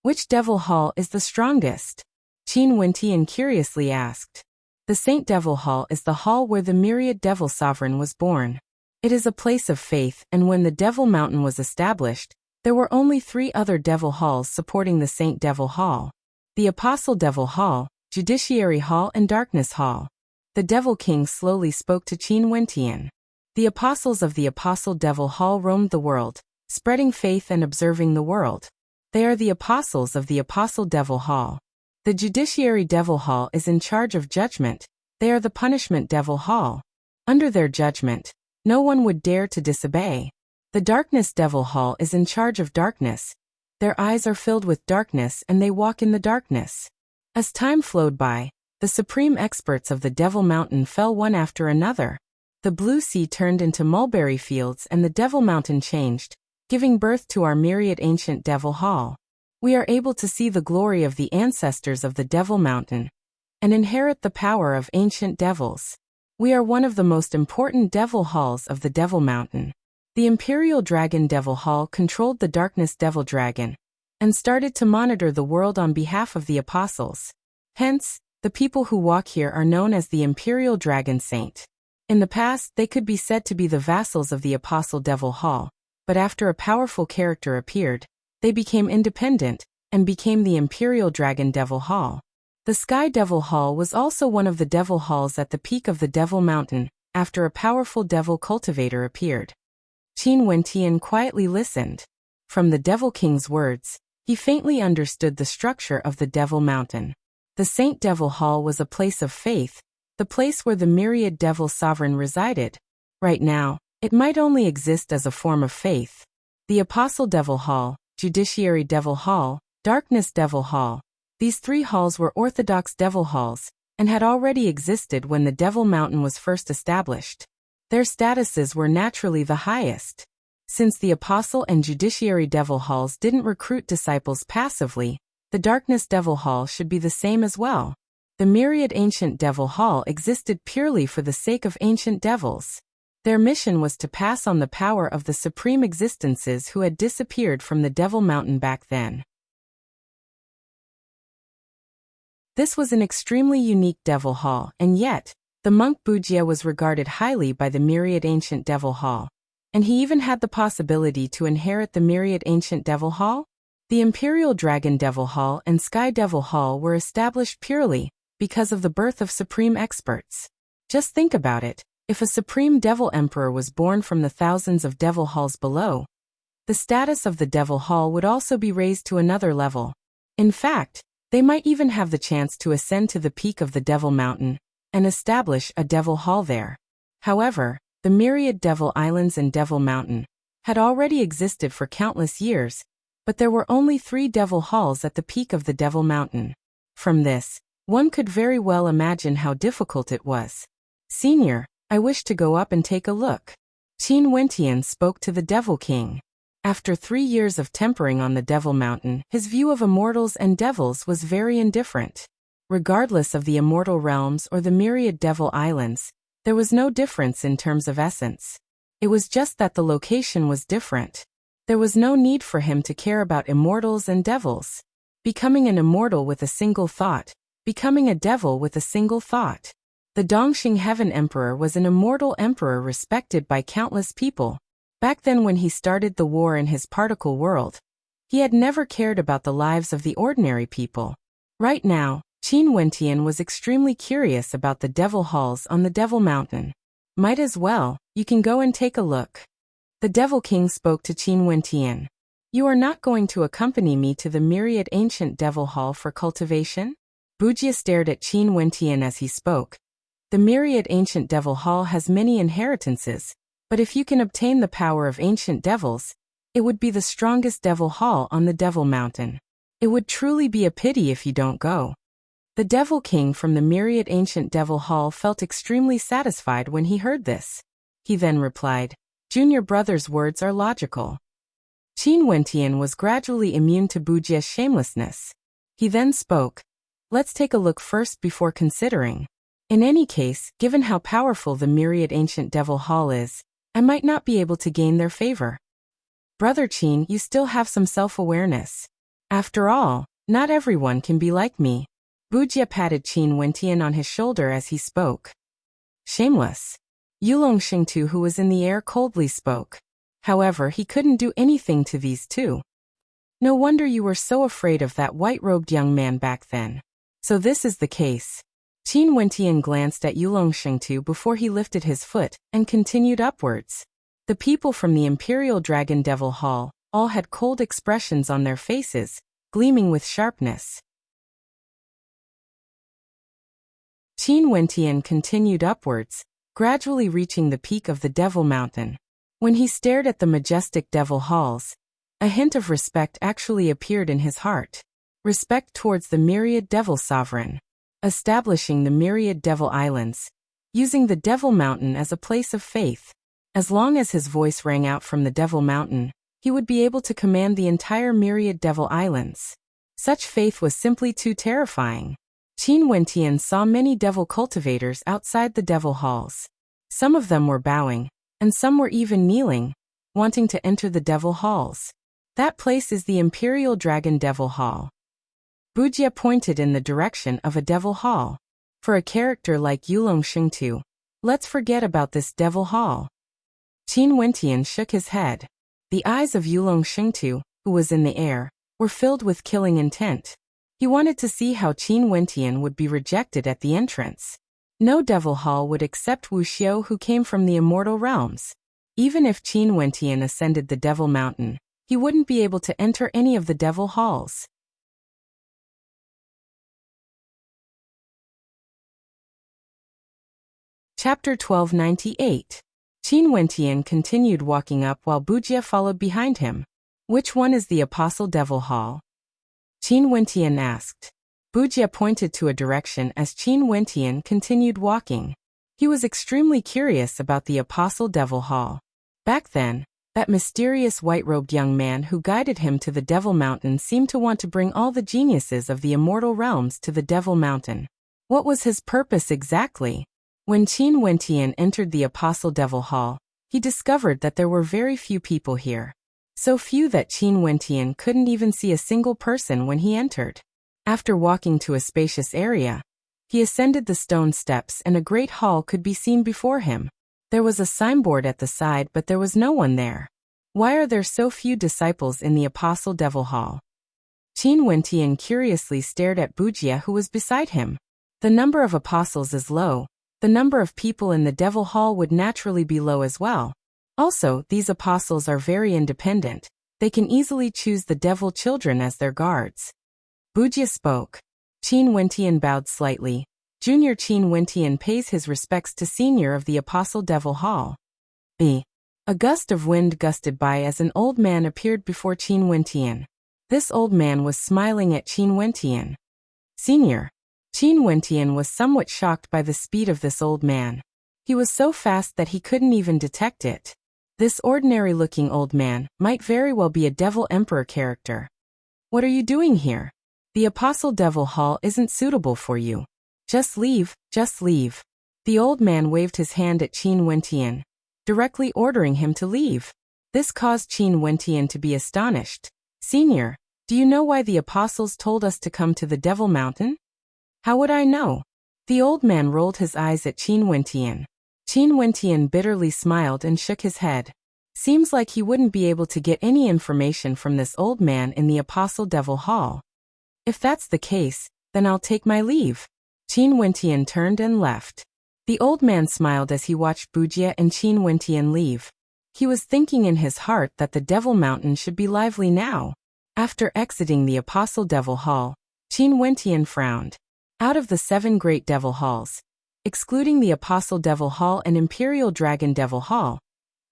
Which Devil Hall is the strongest? Qin Wentian curiously asked. The Saint Devil Hall is the hall where the myriad devil sovereign was born. It is a place of faith, and when the Devil Mountain was established, there were only 3 other devil halls supporting the Saint Devil Hall. The Apostle Devil Hall, Judiciary Hall, and Darkness Hall. The Devil King slowly spoke to Qin Wentian. The apostles of the Apostle Devil Hall roamed the world, spreading faith and observing the world. They are the apostles of the Apostle Devil Hall. The Judiciary Devil Hall is in charge of judgment. They are the Punishment Devil Hall. Under their judgment, no one would dare to disobey. The Darkness Devil Hall is in charge of darkness. Their eyes are filled with darkness and they walk in the darkness. As time flowed by, the supreme experts of the Devil Mountain fell one after another. The blue sea turned into mulberry fields and the Devil Mountain changed, giving birth to our myriad ancient Devil Hall. We are able to see the glory of the ancestors of the Devil Mountain and inherit the power of ancient devils. We are one of the most important devil halls of the Devil Mountain. The Imperial Dragon Devil Hall controlled the Darkness Devil Dragon and started to monitor the world on behalf of the apostles. Hence, the people who walk here are known as the Imperial Dragon Saint. In the past, they could be said to be the vassals of the Apostle Devil Hall, but after a powerful character appeared, they became independent and became the Imperial Dragon Devil Hall. The Sky Devil Hall was also one of the devil halls at the peak of the Devil Mountain, after a powerful devil cultivator appeared. Qin Wentian quietly listened. From the Devil King's words, he faintly understood the structure of the Devil Mountain. The Saint Devil Hall was a place of faith, the place where the myriad devil sovereign resided. Right now, it might only exist as a form of faith. The Apostle Devil Hall, Judiciary Devil Hall, Darkness Devil Hall. These 3 halls were orthodox devil halls, and had already existed when the Devil Mountain was first established. Their statuses were naturally the highest. Since the Apostle and Judiciary Devil Halls didn't recruit disciples passively, the Darkness Devil Hall should be the same as well. The myriad ancient Devil Hall existed purely for the sake of ancient devils. Their mission was to pass on the power of the supreme existences who had disappeared from the Devil Mountain back then. This was an extremely unique Devil Hall, and yet, the monk Wuxia was regarded highly by the myriad ancient Devil Hall. And he even had the possibility to inherit the myriad ancient Devil Hall? The Imperial Dragon Devil Hall and Sky Devil Hall were established purely because of the birth of supreme experts. Just think about it. If a supreme devil emperor was born from the thousands of devil halls below, the status of the Devil Hall would also be raised to another level. In fact, they might even have the chance to ascend to the peak of the Devil Mountain and establish a Devil Hall there. However, the myriad Devil Islands and Devil Mountain had already existed for countless years, but there were only 3 Devil Halls at the peak of the Devil Mountain. From this, one could very well imagine how difficult it was. Senior, I wish to go up and take a look. Qin Wentian spoke to the Devil King. After 3 years of tempering on the Devil Mountain, his view of immortals and devils was very indifferent. Regardless of the immortal realms or the myriad devil islands, there was no difference in terms of essence. It was just that the location was different. There was no need for him to care about immortals and devils. Becoming an immortal with a single thought, becoming a devil with a single thought. The Dongxing Heaven Emperor was an immortal emperor respected by countless people. Back then when he started the war in his particle world, he had never cared about the lives of the ordinary people. Right now, Qin Wentian was extremely curious about the devil halls on the Devil Mountain. Might as well, you can go and take a look. The Devil King spoke to Qin Wentian. You are not going to accompany me to the myriad ancient devil hall for cultivation? Wuxia stared at Qin Wentian as he spoke. The myriad ancient devil hall has many inheritances, but if you can obtain the power of ancient devils, it would be the strongest devil hall on the Devil Mountain. It would truly be a pity if you don't go. The Devil King from the myriad ancient devil hall felt extremely satisfied when he heard this. He then replied, Junior brother's words are logical. Qin Wentian was gradually immune to Wuxia's shamelessness. He then spoke, let's take a look first before considering. In any case, given how powerful the myriad ancient devil hall is, I might not be able to gain their favor. Brother Qin, you still have some self-awareness. After all, not everyone can be like me. Wuxia patted Qin Wentian on his shoulder as he spoke. Shameless. Yulong Xingtu, who was in the air, coldly spoke. However, he couldn't do anything to these two. No wonder you were so afraid of that white-robed young man back then. So this is the case. Qin Wentian glanced at Yulong Xingtu before he lifted his foot and continued upwards. The people from the Imperial Dragon Devil Hall all had cold expressions on their faces, gleaming with sharpness. Qin Wentian continued upwards, gradually reaching the peak of the Devil Mountain. When he stared at the majestic devil halls, a hint of respect actually appeared in his heart. Respect towards the myriad devil sovereign. Establishing the myriad devil islands, using the Devil Mountain as a place of faith. As long as his voice rang out from the Devil Mountain, he would be able to command the entire myriad devil islands. Such faith was simply too terrifying. Qin Wentian saw many devil cultivators outside the devil halls. Some of them were bowing, and some were even kneeling, wanting to enter the devil halls. That place is the Imperial Dragon Devil Hall. Wuxia pointed in the direction of a devil hall. For a character like Yulong Xingtu, let's forget about this devil hall. Qin Wentian shook his head. The eyes of Yulong Xingtu, who was in the air, were filled with killing intent. He wanted to see how Qin Wentian would be rejected at the entrance. No devil hall would accept Wuxia, who came from the immortal realms. Even if Qin Wentian ascended the Devil Mountain, he wouldn't be able to enter any of the devil halls. Chapter 1298. Qin Wentian continued walking up while Wuxia followed behind him. Which one is the Apostle Devil Hall? Qin Wentian asked. Wuxia pointed to a direction as Qin Wentian continued walking. He was extremely curious about the Apostle Devil Hall. Back then, that mysterious white-robed young man who guided him to the Devil Mountain seemed to want to bring all the geniuses of the immortal realms to the Devil Mountain. What was his purpose exactly? When Qin Wentian entered the Apostle Devil Hall, he discovered that there were very few people here. So few that Qin Wentian couldn't even see a single person when he entered. After walking to a spacious area, he ascended the stone steps and a great hall could be seen before him. There was a signboard at the side, but there was no one there. Why are there so few disciples in the Apostle Devil Hall? Qin Wentian curiously stared at Wuxia, who was beside him. The number of apostles is low. The number of people in the Devil Hall would naturally be low as well. Also, these apostles are very independent. They can easily choose the devil children as their guards. Wuxia spoke. Qin Wentian bowed slightly. Junior Qin Wentian pays his respects to Senior of the Apostle Devil Hall. A gust of wind gusted by as an old man appeared before Qin Wentian. This old man was smiling at Qin Wentian. Senior. Qin Wentian was somewhat shocked by the speed of this old man. He was so fast that he couldn't even detect it. This ordinary-looking old man might very well be a Devil Emperor character. What are you doing here? The Apostle Devil Hall isn't suitable for you. Just leave, just leave. The old man waved his hand at Qin Wentian, directly ordering him to leave. This caused Qin Wentian to be astonished. Senior, do you know why the apostles told us to come to the Devil Mountain? How would I know? The old man rolled his eyes at Qin Wentian. Qin Wentian bitterly smiled and shook his head. Seems like he wouldn't be able to get any information from this old man in the Apostle Devil Hall. If that's the case, then I'll take my leave. Qin Wentian turned and left. The old man smiled as he watched Wuxia and Qin Wentian leave. He was thinking in his heart that the Devil Mountain should be lively now. After exiting the Apostle Devil Hall, Qin Wentian frowned. Out of the 7 great Devil Halls, excluding the Apostle Devil Hall and Imperial Dragon Devil Hall,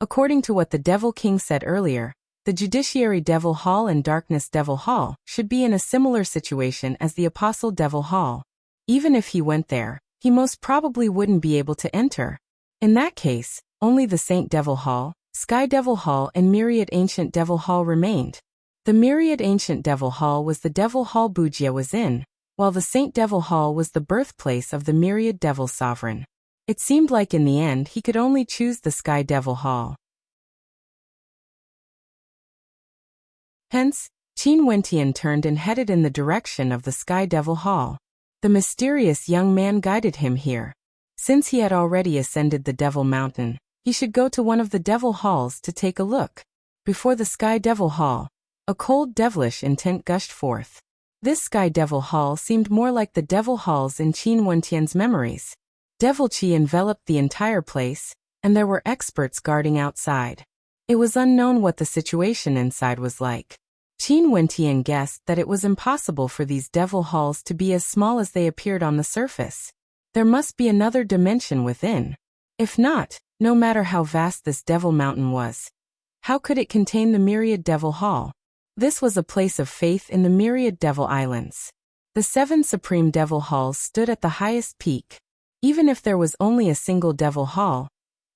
according to what the Devil King said earlier, the Judiciary Devil Hall and Darkness Devil Hall should be in a similar situation as the Apostle Devil Hall. Even if he went there, he most probably wouldn't be able to enter. In that case, only the Saint Devil Hall, Sky Devil Hall and Myriad Ancient Devil Hall remained. The Myriad Ancient Devil Hall was the Devil Hall Wuxia was in, while the Saint Devil Hall was the birthplace of the Myriad Devil Sovereign. It seemed like in the end he could only choose the Sky Devil Hall. Hence, Qin Wentian turned and headed in the direction of the Sky Devil Hall. The mysterious young man guided him here. Since he had already ascended the Devil Mountain, he should go to one of the Devil Halls to take a look. Before the Sky Devil Hall, a cold devilish intent gushed forth. This Sky Devil Hall seemed more like the Devil Halls in Qin Wentian's memories. Devil Qi enveloped the entire place, and there were experts guarding outside. It was unknown what the situation inside was like. Qin Wentian guessed that it was impossible for these Devil Halls to be as small as they appeared on the surface. There must be another dimension within. If not, no matter how vast this Devil Mountain was, how could it contain the Myriad Devil Hall? This was a place of faith in the Myriad Devil Islands. The 7 Supreme Devil Halls stood at the highest peak. Even if there was only a single Devil Hall,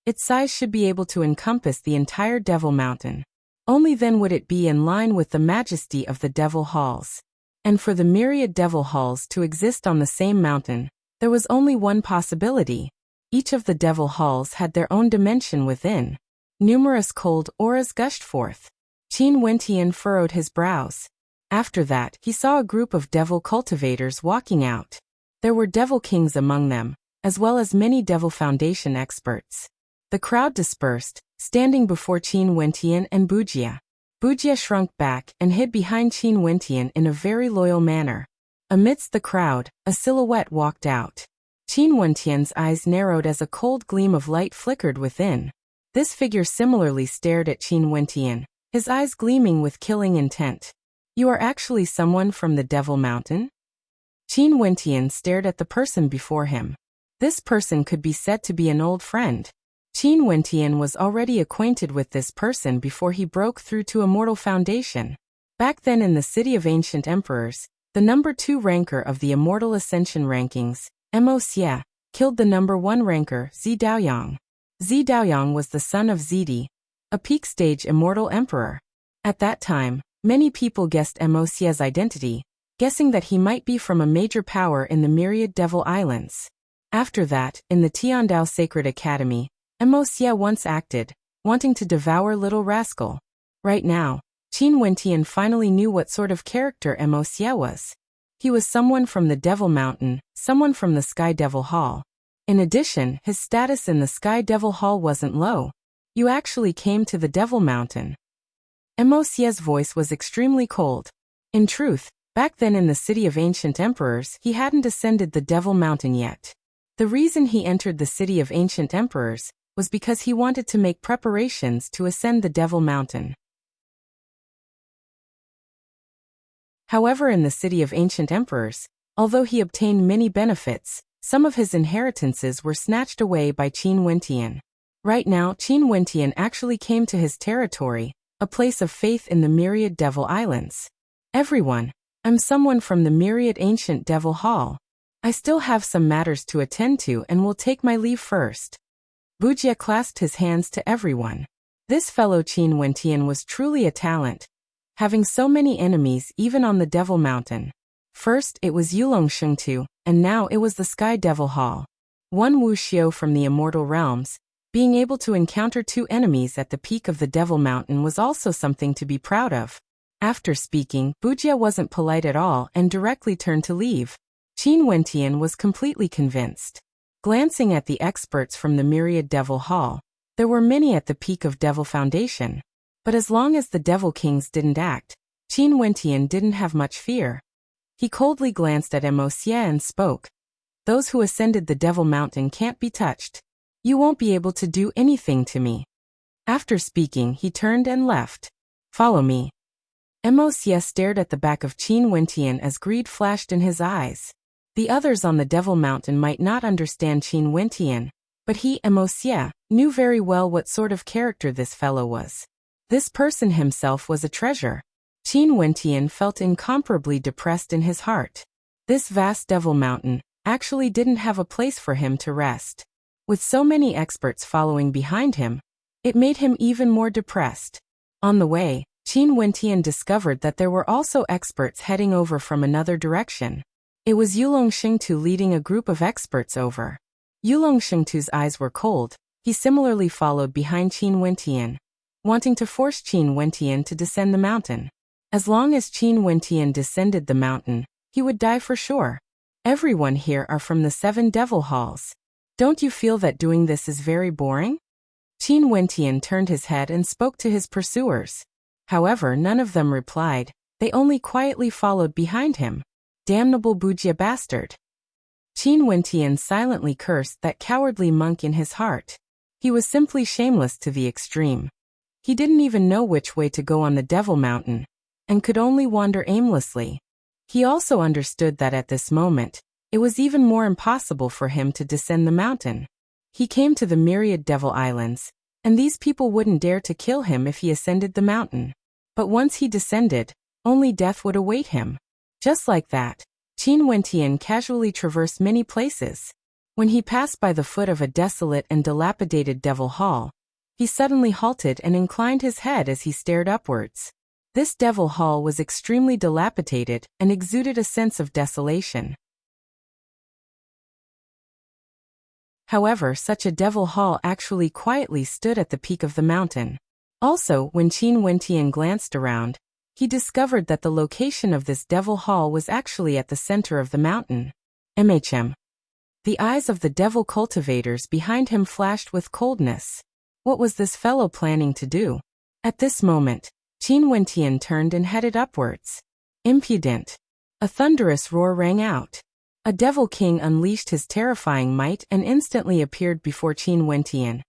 its size should be able to encompass the entire Devil Mountain. Only then would it be in line with the majesty of the Devil Halls. And for the Myriad Devil Halls to exist on the same mountain, there was only one possibility. Each of the Devil Halls had their own dimension within. Numerous cold auras gushed forth. Qin Wentian furrowed his brows. After that, he saw a group of devil cultivators walking out. There were Devil Kings among them, as well as many Devil Foundation experts. The crowd dispersed, standing before Qin Wentian and Wuxia. Wuxia shrunk back and hid behind Qin Wentian in a very loyal manner. Amidst the crowd, a silhouette walked out. Qin Wentian's eyes narrowed as a cold gleam of light flickered within. This figure similarly stared at Qin Wentian, his eyes gleaming with killing intent. You are actually someone from the Devil Mountain? Qin Wentian stared at the person before him. This person could be said to be an old friend. Qin Wentian was already acquainted with this person before he broke through to Immortal Foundation. Back then in the City of Ancient Emperors, the number 2 ranker of the Immortal Ascension rankings, Wuxia, killed the number 1 ranker, Zi Daoyang. Zi Daoyang was the son of Zidi, a peak-stage Immortal Emperor. At that time, many people guessed Wuxia's identity, guessing that he might be from a major power in the Myriad Devil Islands. After that, in the Tiandao Sacred Academy, Wuxia once acted, wanting to devour Little Rascal. Right now, Qin Wentian finally knew what sort of character Wuxia was. He was someone from the Devil Mountain, someone from the Sky Devil Hall. In addition, his status in the Sky Devil Hall wasn't low. You actually came to the Devil Mountain. Wuxia's voice was extremely cold. In truth, back then in the City of Ancient Emperors, he hadn't ascended the Devil Mountain yet. The reason he entered the City of Ancient Emperors was because he wanted to make preparations to ascend the Devil Mountain. However, in the City of Ancient Emperors, although he obtained many benefits, some of his inheritances were snatched away by Qin Wentian. Right now, Qin Wentian actually came to his territory, a place of faith in the Myriad Devil Islands. Everyone, I'm someone from the Myriad Ancient Devil Hall. I still have some matters to attend to and will take my leave first. Wuxia clasped his hands to everyone. This fellow Qin Wentian was truly a talent, having so many enemies even on the Devil Mountain. First it was Yulong Shengtu, and now it was the Sky Devil Hall. One Wuxia from the Immortal Realms, being able to encounter two enemies at the peak of the Devil Mountain was also something to be proud of. After speaking, Wuxia wasn't polite at all and directly turned to leave. Qin Wentian was completely convinced. Glancing at the experts from the Myriad Devil Hall, there were many at the peak of Devil Foundation. But as long as the Devil Kings didn't act, Qin Wentian didn't have much fear. He coldly glanced at Wuxia and spoke. Those who ascended the Devil Mountain can't be touched. You won't be able to do anything to me. After speaking, he turned and left. Follow me. Wuxia stared at the back of Qin Wentian as greed flashed in his eyes. The others on the Devil Mountain might not understand Qin Wentian, but he, Wuxia, knew very well what sort of character this fellow was. This person himself was a treasure. Qin Wentian felt incomparably depressed in his heart. This vast Devil Mountain actually didn't have a place for him to rest. With so many experts following behind him, it made him even more depressed. On the way, Qin Wentian discovered that there were also experts heading over from another direction. It was Yulong Shengtu leading a group of experts over. Yulong Shengtu's eyes were cold. He similarly followed behind Qin Wentian, wanting to force Qin Wentian to descend the mountain. As long as Qin Wentian descended the mountain, he would die for sure. Everyone here are from the 7 Devil Halls. Don't you feel that doing this is very boring? Qin Wentian turned his head and spoke to his pursuers. However, none of them replied. They only quietly followed behind him. Damnable Wuxia bastard. Qin Wentian silently cursed that cowardly monk in his heart. He was simply shameless to the extreme. He didn't even know which way to go on the Devil Mountain, and could only wander aimlessly. He also understood that at this moment, it was even more impossible for him to descend the mountain. He came to the Myriad Devil Islands, and these people wouldn't dare to kill him if he ascended the mountain. But once he descended, only death would await him. Just like that, Qin Wentian casually traversed many places. When he passed by the foot of a desolate and dilapidated Devil Hall, he suddenly halted and inclined his head as he stared upwards. This Devil Hall was extremely dilapidated and exuded a sense of desolation. However, such a Devil Hall actually quietly stood at the peak of the mountain. Also, when Qin Wentian glanced around, he discovered that the location of this Devil Hall was actually at the center of the mountain. The eyes of the Devil cultivators behind him flashed with coldness. What was this fellow planning to do? At this moment, Qin Wentian turned and headed upwards. Impudent! A thunderous roar rang out. A Devil King unleashed his terrifying might and instantly appeared before Qin Wentian,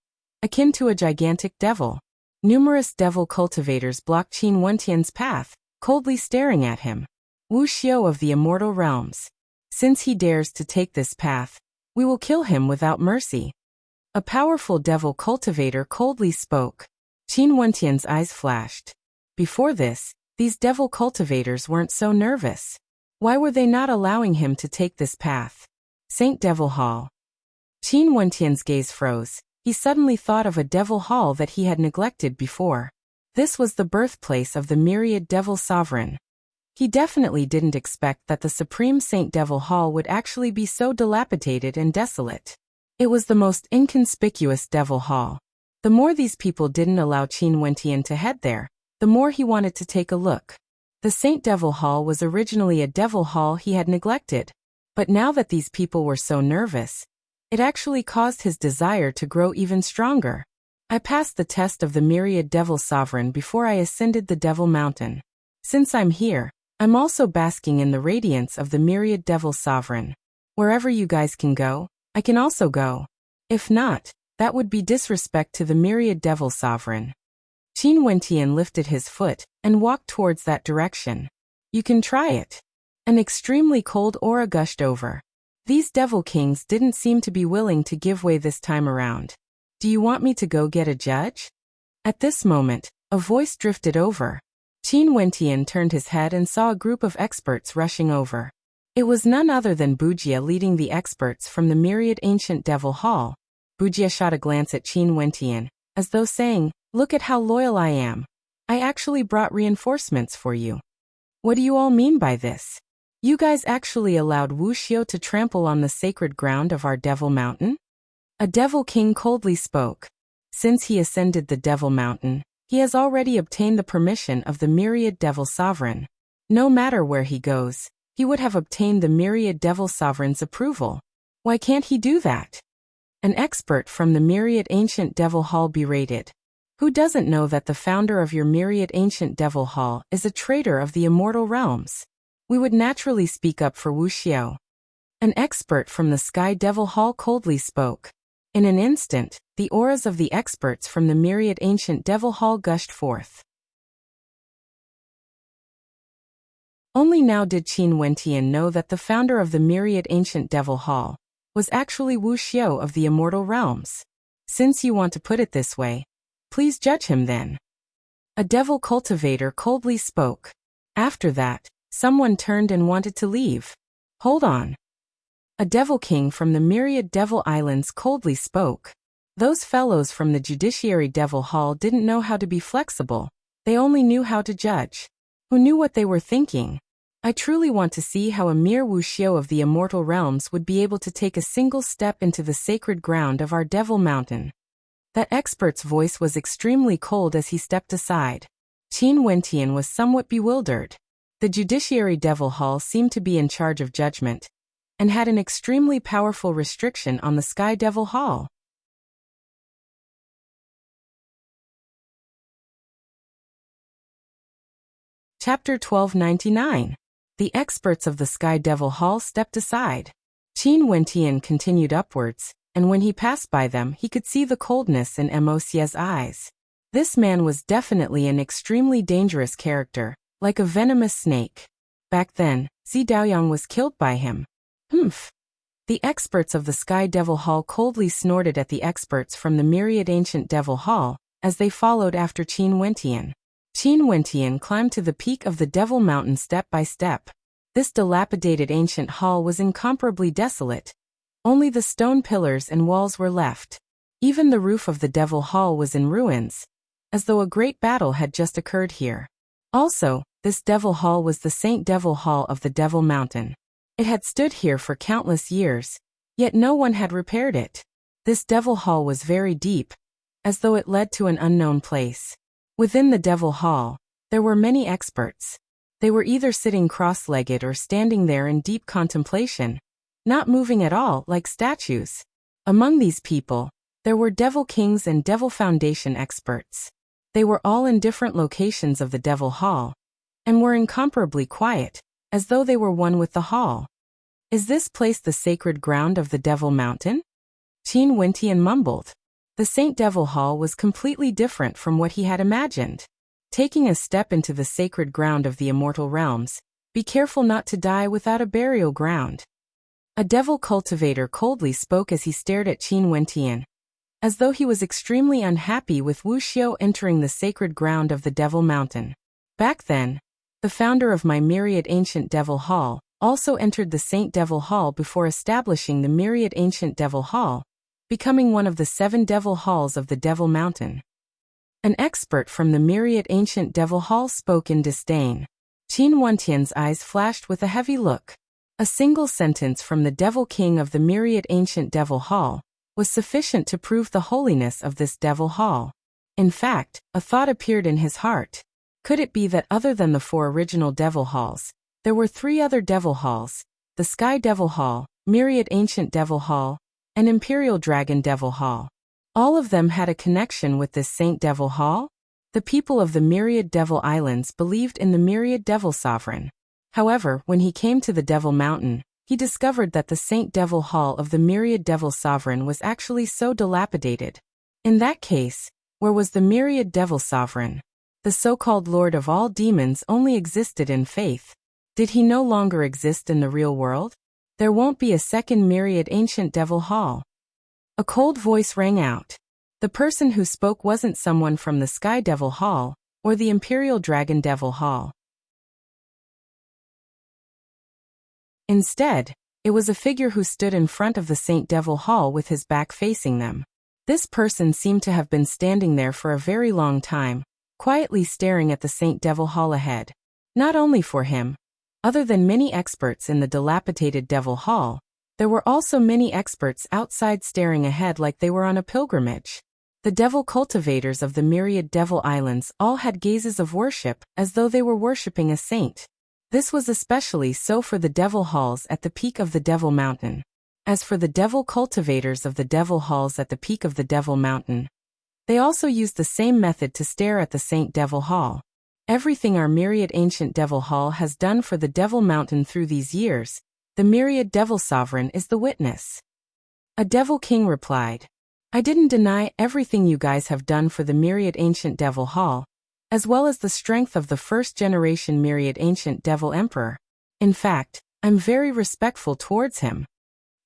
akin to a gigantic devil. Numerous Devil cultivators blocked Qin Wentian's path, coldly staring at him. Wuxia of the Immortal Realms. Since he dares to take this path, we will kill him without mercy. A powerful Devil cultivator coldly spoke. Qin Wentian's eyes flashed. Before this, these Devil cultivators weren't so nervous. Why were they not allowing him to take this path? Saint Devil Hall. Qin Wentian's gaze froze. He suddenly thought of a Devil Hall that he had neglected before. This was the birthplace of the Myriad Devil Sovereign. He definitely didn't expect that the Supreme Saint Devil Hall would actually be so dilapidated and desolate. It was the most inconspicuous Devil Hall. The more these people didn't allow Qin Wentian to head there, the more he wanted to take a look. The Saint Devil Hall was originally a Devil Hall he had neglected. But now that these people were so nervous, it actually caused his desire to grow even stronger. I passed the test of the Myriad Devil Sovereign before I ascended the Devil Mountain. Since I'm here, I'm also basking in the radiance of the Myriad Devil Sovereign. Wherever you guys can go, I can also go. If not, that would be disrespect to the Myriad Devil Sovereign. Qin Wentian lifted his foot and walked towards that direction. You can try it. An extremely cold aura gushed over. These Devil Kings didn't seem to be willing to give way this time around. Do you want me to go get a judge? At this moment, a voice drifted over. Qin Wentian turned his head and saw a group of experts rushing over. It was none other than Wuxia leading the experts from the Myriad Ancient Devil Hall. Wuxia shot a glance at Qin Wentian, as though saying, Look at how loyal I am. I actually brought reinforcements for you. What do you all mean by this? You guys actually allowed Wuxia to trample on the sacred ground of our Devil Mountain? A Devil King coldly spoke. Since he ascended the Devil Mountain, he has already obtained the permission of the Myriad Devil Sovereign. No matter where he goes, he would have obtained the Myriad Devil Sovereign's approval. Why can't he do that? An expert from the Myriad Ancient Devil Hall berated. Who doesn't know that the founder of your Myriad Ancient Devil Hall is a traitor of the immortal realms? We would naturally speak up for Wuxia. An expert from the Sky Devil Hall coldly spoke. In an instant, the auras of the experts from the Myriad Ancient Devil Hall gushed forth. Only now did Qin Wentian know that the founder of the Myriad Ancient Devil Hall was actually Wuxia of the immortal realms. Since you want to put it this way, please judge him then. A devil cultivator coldly spoke. After that, someone turned and wanted to leave. Hold on. A devil king from the Myriad Devil Islands coldly spoke. Those fellows from the Judiciary Devil Hall didn't know how to be flexible. They only knew how to judge. Who knew what they were thinking? I truly want to see how a mere Wuxia of the immortal realms would be able to take a single step into the sacred ground of our Devil Mountain. That expert's voice was extremely cold as he stepped aside. Qin Wentian was somewhat bewildered. The Judiciary Devil Hall seemed to be in charge of judgment, and had an extremely powerful restriction on the Sky Devil Hall. Chapter 1299. The experts of the Sky Devil Hall stepped aside. Qin Wentian continued upwards, and when he passed by them he could see the coldness in Mosia's eyes. This man was definitely an extremely dangerous character, like a venomous snake. Back then, Zi Daoyang was killed by him. Humph. The experts of the Sky Devil Hall coldly snorted at the experts from the Myriad Ancient Devil Hall, as they followed after Qin Wentian. Qin Wentian climbed to the peak of the Devil Mountain step by step. This dilapidated ancient hall was incomparably desolate. Only the stone pillars and walls were left. Even the roof of the Devil Hall was in ruins, as though a great battle had just occurred here. Also, this Devil Hall was the Saint Devil Hall of the Devil Mountain. It had stood here for countless years, yet no one had repaired it. This Devil Hall was very deep, as though it led to an unknown place. Within the Devil Hall, there were many experts. They were either sitting cross-legged or standing there in deep contemplation, not moving at all like statues. Among these people, there were Devil Kings and Devil Foundation experts. They were all in different locations of the Devil Hall, and were incomparably quiet, as though they were one with the hall. Is this place the sacred ground of the Devil Mountain? Qin Wentian mumbled. The Saint Devil Hall was completely different from what he had imagined. Taking a step into the sacred ground of the immortal realms, be careful not to die without a burial ground. A devil cultivator coldly spoke as he stared at Qin Wentian, as though he was extremely unhappy with Wuxia entering the sacred ground of the Devil Mountain. Back then, the founder of my Myriad Ancient Devil Hall also entered the Saint Devil Hall before establishing the Myriad Ancient Devil Hall, becoming one of the 7 Devil Halls of the Devil Mountain. An expert from the Myriad Ancient Devil Hall spoke in disdain. Qin Wentian's eyes flashed with a heavy look. A single sentence from the Devil King of the Myriad Ancient Devil Hall was sufficient to prove the holiness of this Devil Hall. In fact, a thought appeared in his heart. Could it be that other than the 4 original Devil Halls, there were 3 other Devil Halls, the Sky Devil Hall, Myriad Ancient Devil Hall, and Imperial Dragon Devil Hall? All of them had a connection with this Saint Devil Hall? The people of the Myriad Devil Islands believed in the Myriad Devil Sovereign. However, when he came to the Devil Mountain, he discovered that the Saint Devil Hall of the Myriad Devil Sovereign was actually so dilapidated. In that case, where was the Myriad Devil Sovereign? The so-called Lord of all demons only existed in faith. Did he no longer exist in the real world? There won't be a second Myriad Ancient Devil Hall. A cold voice rang out. The person who spoke wasn't someone from the Sky Devil Hall, or the Imperial Dragon Devil Hall. Instead, it was a figure who stood in front of the Saint Devil Hall with his back facing them. This person seemed to have been standing there for a very long time, quietly staring at the Saint Devil Hall ahead. Not only for him. Other than many experts in the dilapidated Devil Hall, there were also many experts outside staring ahead like they were on a pilgrimage. The devil cultivators of the myriad devil islands all had gazes of worship, as though they were worshipping a saint. This was especially so for the devil halls at the peak of the Devil Mountain. As for the devil cultivators of the devil halls at the peak of the Devil Mountain, they also used the same method to stare at the Saint Devil Hall. Everything our myriad ancient Devil Hall has done for the Devil Mountain through these years, the myriad Devil Sovereign is the witness. A Devil King replied, I didn't deny everything you guys have done for the myriad ancient Devil Hall, as well as the strength of the first-generation myriad ancient Devil Emperor. In fact, I'm very respectful towards him.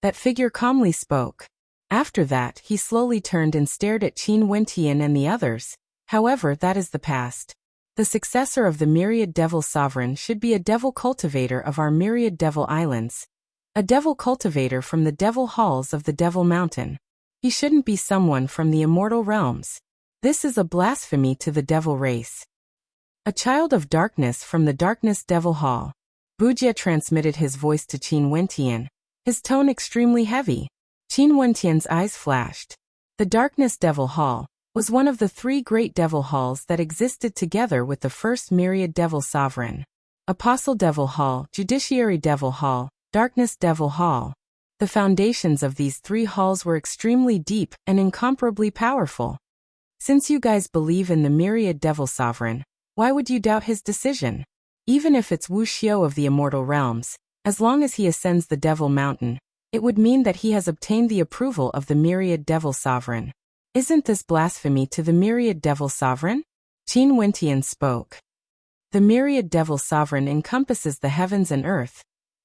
That figure calmly spoke. After that, he slowly turned and stared at Qin Wentian and the others. However, that is the past. The successor of the myriad Devil Sovereign should be a Devil Cultivator of our myriad Devil Islands. A Devil Cultivator from the Devil Halls of the Devil Mountain. He shouldn't be someone from the immortal realms. This is a blasphemy to the Devil race. A child of darkness from the Darkness Devil Hall. Wuxia transmitted his voice to Qin Wentian, his tone extremely heavy. Qin Wentian's eyes flashed. The Darkness Devil Hall was one of the 3 great Devil Halls that existed together with the first myriad Devil Sovereign. Apostle Devil Hall, Judiciary Devil Hall, Darkness Devil Hall. The foundations of these 3 halls were extremely deep and incomparably powerful. Since you guys believe in the myriad Devil Sovereign, why would you doubt his decision? Even if it's Wuxia of the immortal realms, as long as he ascends the Devil Mountain, it would mean that he has obtained the approval of the myriad Devil Sovereign. Isn't this blasphemy to the myriad Devil Sovereign? Qin Wentian spoke. The myriad Devil Sovereign encompasses the heavens and earth.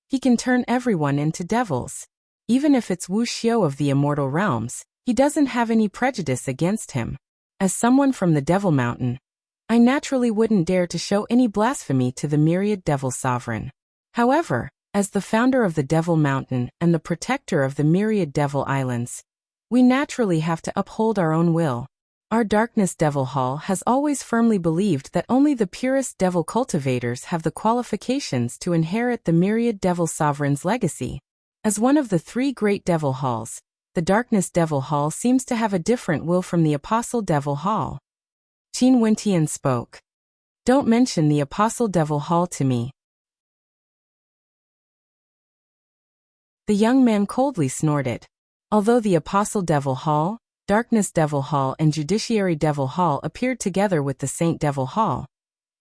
He can turn everyone into devils. Even if it's Wuxia of the immortal realms, he doesn't have any prejudice against him. As someone from the Devil Mountain, I naturally wouldn't dare to show any blasphemy to the myriad Devil Sovereign. However, as the founder of the Devil Mountain and the protector of the myriad Devil Islands, we naturally have to uphold our own will. Our Darkness Devil Hall has always firmly believed that only the purest devil cultivators have the qualifications to inherit the myriad Devil Sovereign's legacy. As one of the 3 great Devil Halls, the Darkness Devil Hall seems to have a different will from the Apostle Devil Hall. Qin Wentian spoke. Don't mention the Apostle Devil Hall to me. The young man coldly snorted. Although the Apostle Devil Hall, Darkness Devil Hall and Judiciary Devil Hall appeared together with the Saint Devil Hall,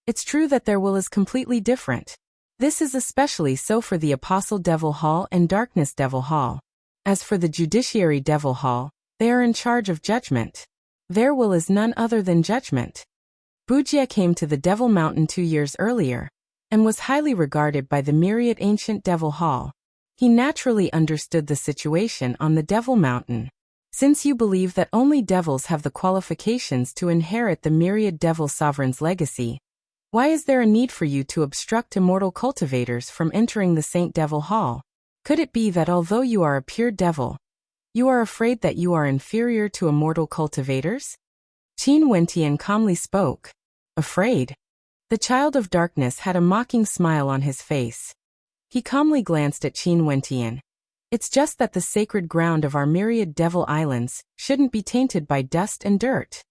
it's true that their will is completely different. This is especially so for the Apostle Devil Hall and Darkness Devil Hall. As for the Judiciary Devil Hall, they are in charge of judgment. Their will is none other than judgment. Wuxia came to the Devil Mountain 2 years earlier, and was highly regarded by the myriad ancient Devil Hall. He naturally understood the situation on the Devil Mountain. Since you believe that only devils have the qualifications to inherit the myriad Devil Sovereign's legacy, why is there a need for you to obstruct immortal cultivators from entering the Saint Devil Hall? Could it be that although you are a pure devil, you are afraid that you are inferior to immortal cultivators? Qin Wentian calmly spoke. Afraid? The child of darkness had a mocking smile on his face. He calmly glanced at Qin Wentian. It's just that the sacred ground of our myriad Devil Islands shouldn't be tainted by dust and dirt.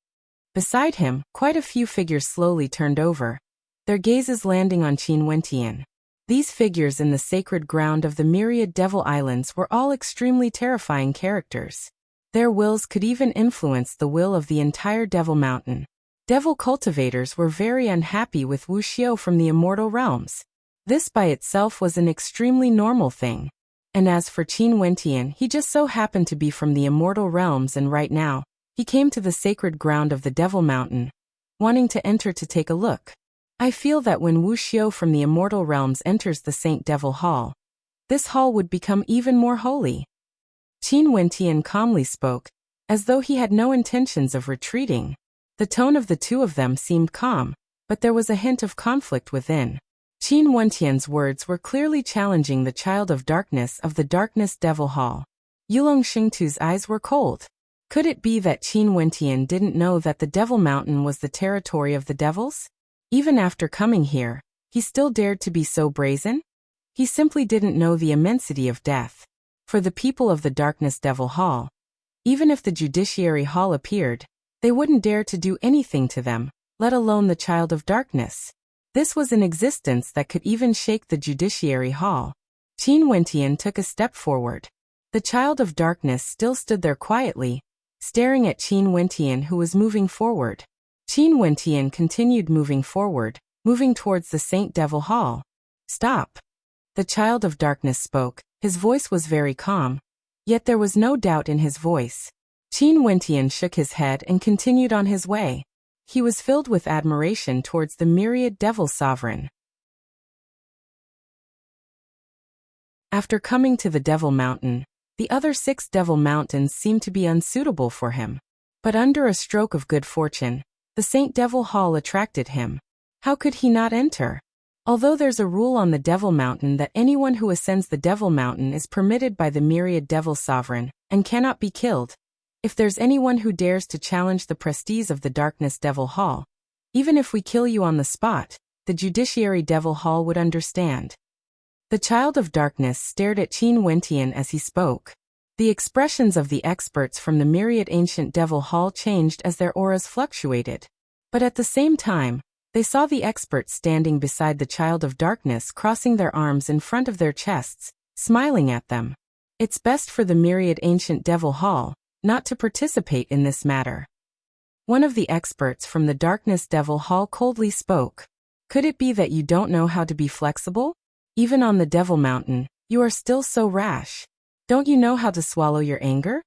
Beside him, quite a few figures slowly turned over, their gazes landing on Qin Wentian. These figures in the sacred ground of the myriad Devil Islands were all extremely terrifying characters. Their wills could even influence the will of the entire Devil Mountain. Devil cultivators were very unhappy with Wuxia from the immortal realms. This by itself was an extremely normal thing. And as for Qin Wentian, he just so happened to be from the immortal realms, and right now, he came to the sacred ground of the Devil Mountain, wanting to enter to take a look. I feel that when Wuxia from the immortal realms enters the Saint Devil Hall, this hall would become even more holy. Qin Wentian calmly spoke, as though he had no intentions of retreating. The tone of the 2 of them seemed calm, but there was a hint of conflict within. Qin Wentian's words were clearly challenging the child of darkness of the Darkness Devil Hall. Yulong Xingtu's eyes were cold. Could it be that Qin Wentian didn't know that the Devil Mountain was the territory of the devils? Even after coming here, he still dared to be so brazen? He simply didn't know the immensity of death. For the people of the Darkness Devil Hall, even if the Judiciary Hall appeared, they wouldn't dare to do anything to them, let alone the Child of Darkness. This was an existence that could even shake the Judiciary Hall. Qin Wentian took a step forward. The Child of Darkness still stood there quietly, staring at Qin Wentian, who was moving forward. Qin Wentian continued moving forward, moving towards the Saint Devil Hall. "Stop." The Child of Darkness spoke. His voice was very calm, yet there was no doubt in his voice. Qin Wentian shook his head and continued on his way. He was filled with admiration towards the myriad devil sovereign. After coming to the Devil Mountain, the other 6 Devil Mountains seemed to be unsuitable for him. But under a stroke of good fortune, the Saint Devil Hall attracted him. How could he not enter? Although there's a rule on the Devil Mountain that anyone who ascends the Devil Mountain is permitted by the myriad devil sovereign and cannot be killed. If there's anyone who dares to challenge the prestige of the Darkness Devil Hall, even if we kill you on the spot, the Judiciary Devil Hall would understand. The Child of Darkness stared at Qin Wentian as he spoke. The expressions of the experts from the myriad ancient Devil Hall changed as their auras fluctuated. But at the same time, they saw the experts standing beside the Child of Darkness, crossing their arms in front of their chests, smiling at them. It's best for the myriad ancient Devil Hall not to participate in this matter. One of the experts from the Darkness Devil Hall coldly spoke. Could it be that you don't know how to be flexible? Even on the Devil Mountain, you are still so rash. Don't you know how to swallow your anger?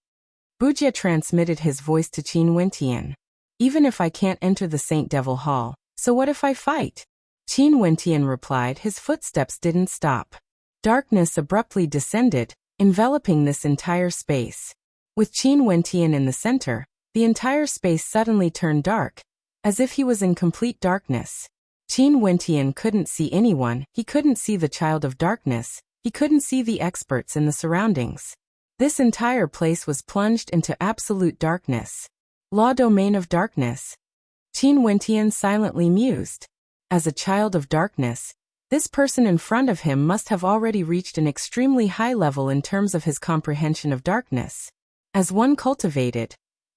Wuxia transmitted his voice to Qin Wentian. Even if I can't enter the Saint Devil Hall, so what if I fight? Qin Wentian replied. His footsteps didn't stop. Darkness abruptly descended, enveloping this entire space. With Qin Wentian in the center, the entire space suddenly turned dark, as if he was in complete darkness. Qin Wentian couldn't see anyone, he couldn't see the Child of Darkness, he couldn't see the experts in the surroundings. This entire place was plunged into absolute darkness. Law Domain of Darkness. Qin Wentian silently mused. As a Child of Darkness, this person in front of him must have already reached an extremely high level in terms of his comprehension of darkness. As one cultivated,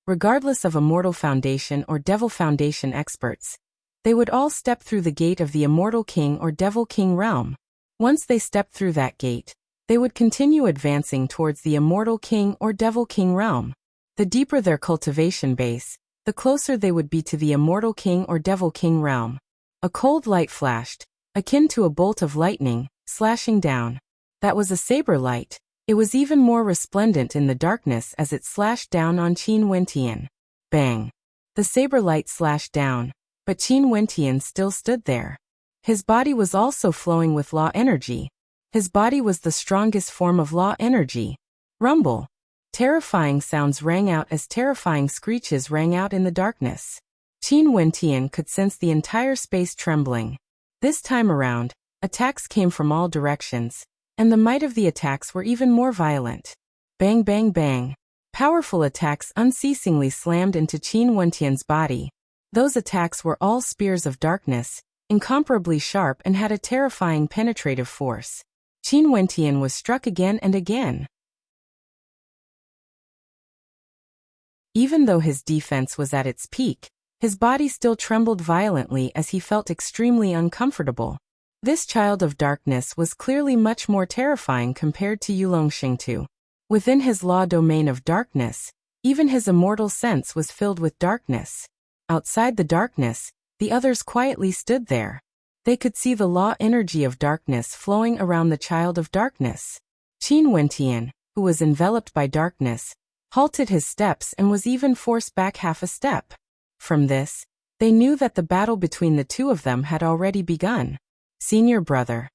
regardless of Immortal Foundation or Devil Foundation experts, they would all step through the gate of the Immortal King or Devil King realm. Once they stepped through that gate, they would continue advancing towards the Immortal King or Devil King realm. The deeper their cultivation base, the closer they would be to the Immortal King or Devil King realm. A cold light flashed, akin to a bolt of lightning, slashing down. That was a saber light. It was even more resplendent in the darkness as it slashed down on Qin Wentian. Bang! The saber light slashed down, but Qin Wentian still stood there. His body was also flowing with law energy. His body was the strongest form of law energy. Rumble! Terrifying sounds rang out as terrifying screeches rang out in the darkness. Qin Wentian could sense the entire space trembling. This time around, attacks came from all directions, and the might of the attacks were even more violent. Bang bang bang. Powerful attacks unceasingly slammed into Qin Wentian's body. Those attacks were all spears of darkness, incomparably sharp and had a terrifying penetrative force. Qin Wentian was struck again and again. Even though his defense was at its peak, his body still trembled violently as he felt extremely uncomfortable. This Child of Darkness was clearly much more terrifying compared to Yulong Xingtu. Within his law domain of darkness, even his immortal sense was filled with darkness. Outside the darkness, the others quietly stood there. They could see the law energy of darkness flowing around the Child of Darkness. Qin Wentian, who was enveloped by darkness, halted his steps and was even forced back half a step. From this, they knew that the battle between the two of them had already begun. Senior brother.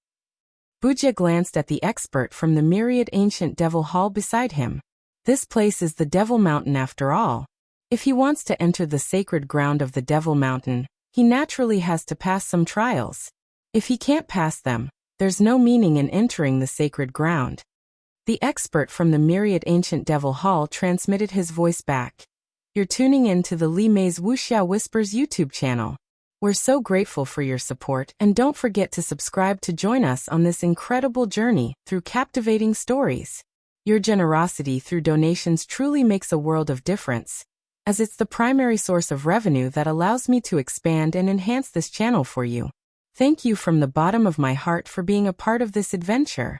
Wuxia glanced at the expert from the myriad ancient Devil Hall beside him. This place is the Devil Mountain after all. If he wants to enter the sacred ground of the Devil Mountain, he naturally has to pass some trials. If he can't pass them, there's no meaning in entering the sacred ground. The expert from the myriad ancient devil hall transmitted his voice back. You're tuning in to the Li Mei's Wuxia Whispers YouTube channel. We're so grateful for your support, and don't forget to subscribe to join us on this incredible journey through captivating stories. Your generosity through donations truly makes a world of difference, as it's the primary source of revenue that allows me to expand and enhance this channel for you. Thank you from the bottom of my heart for being a part of this adventure.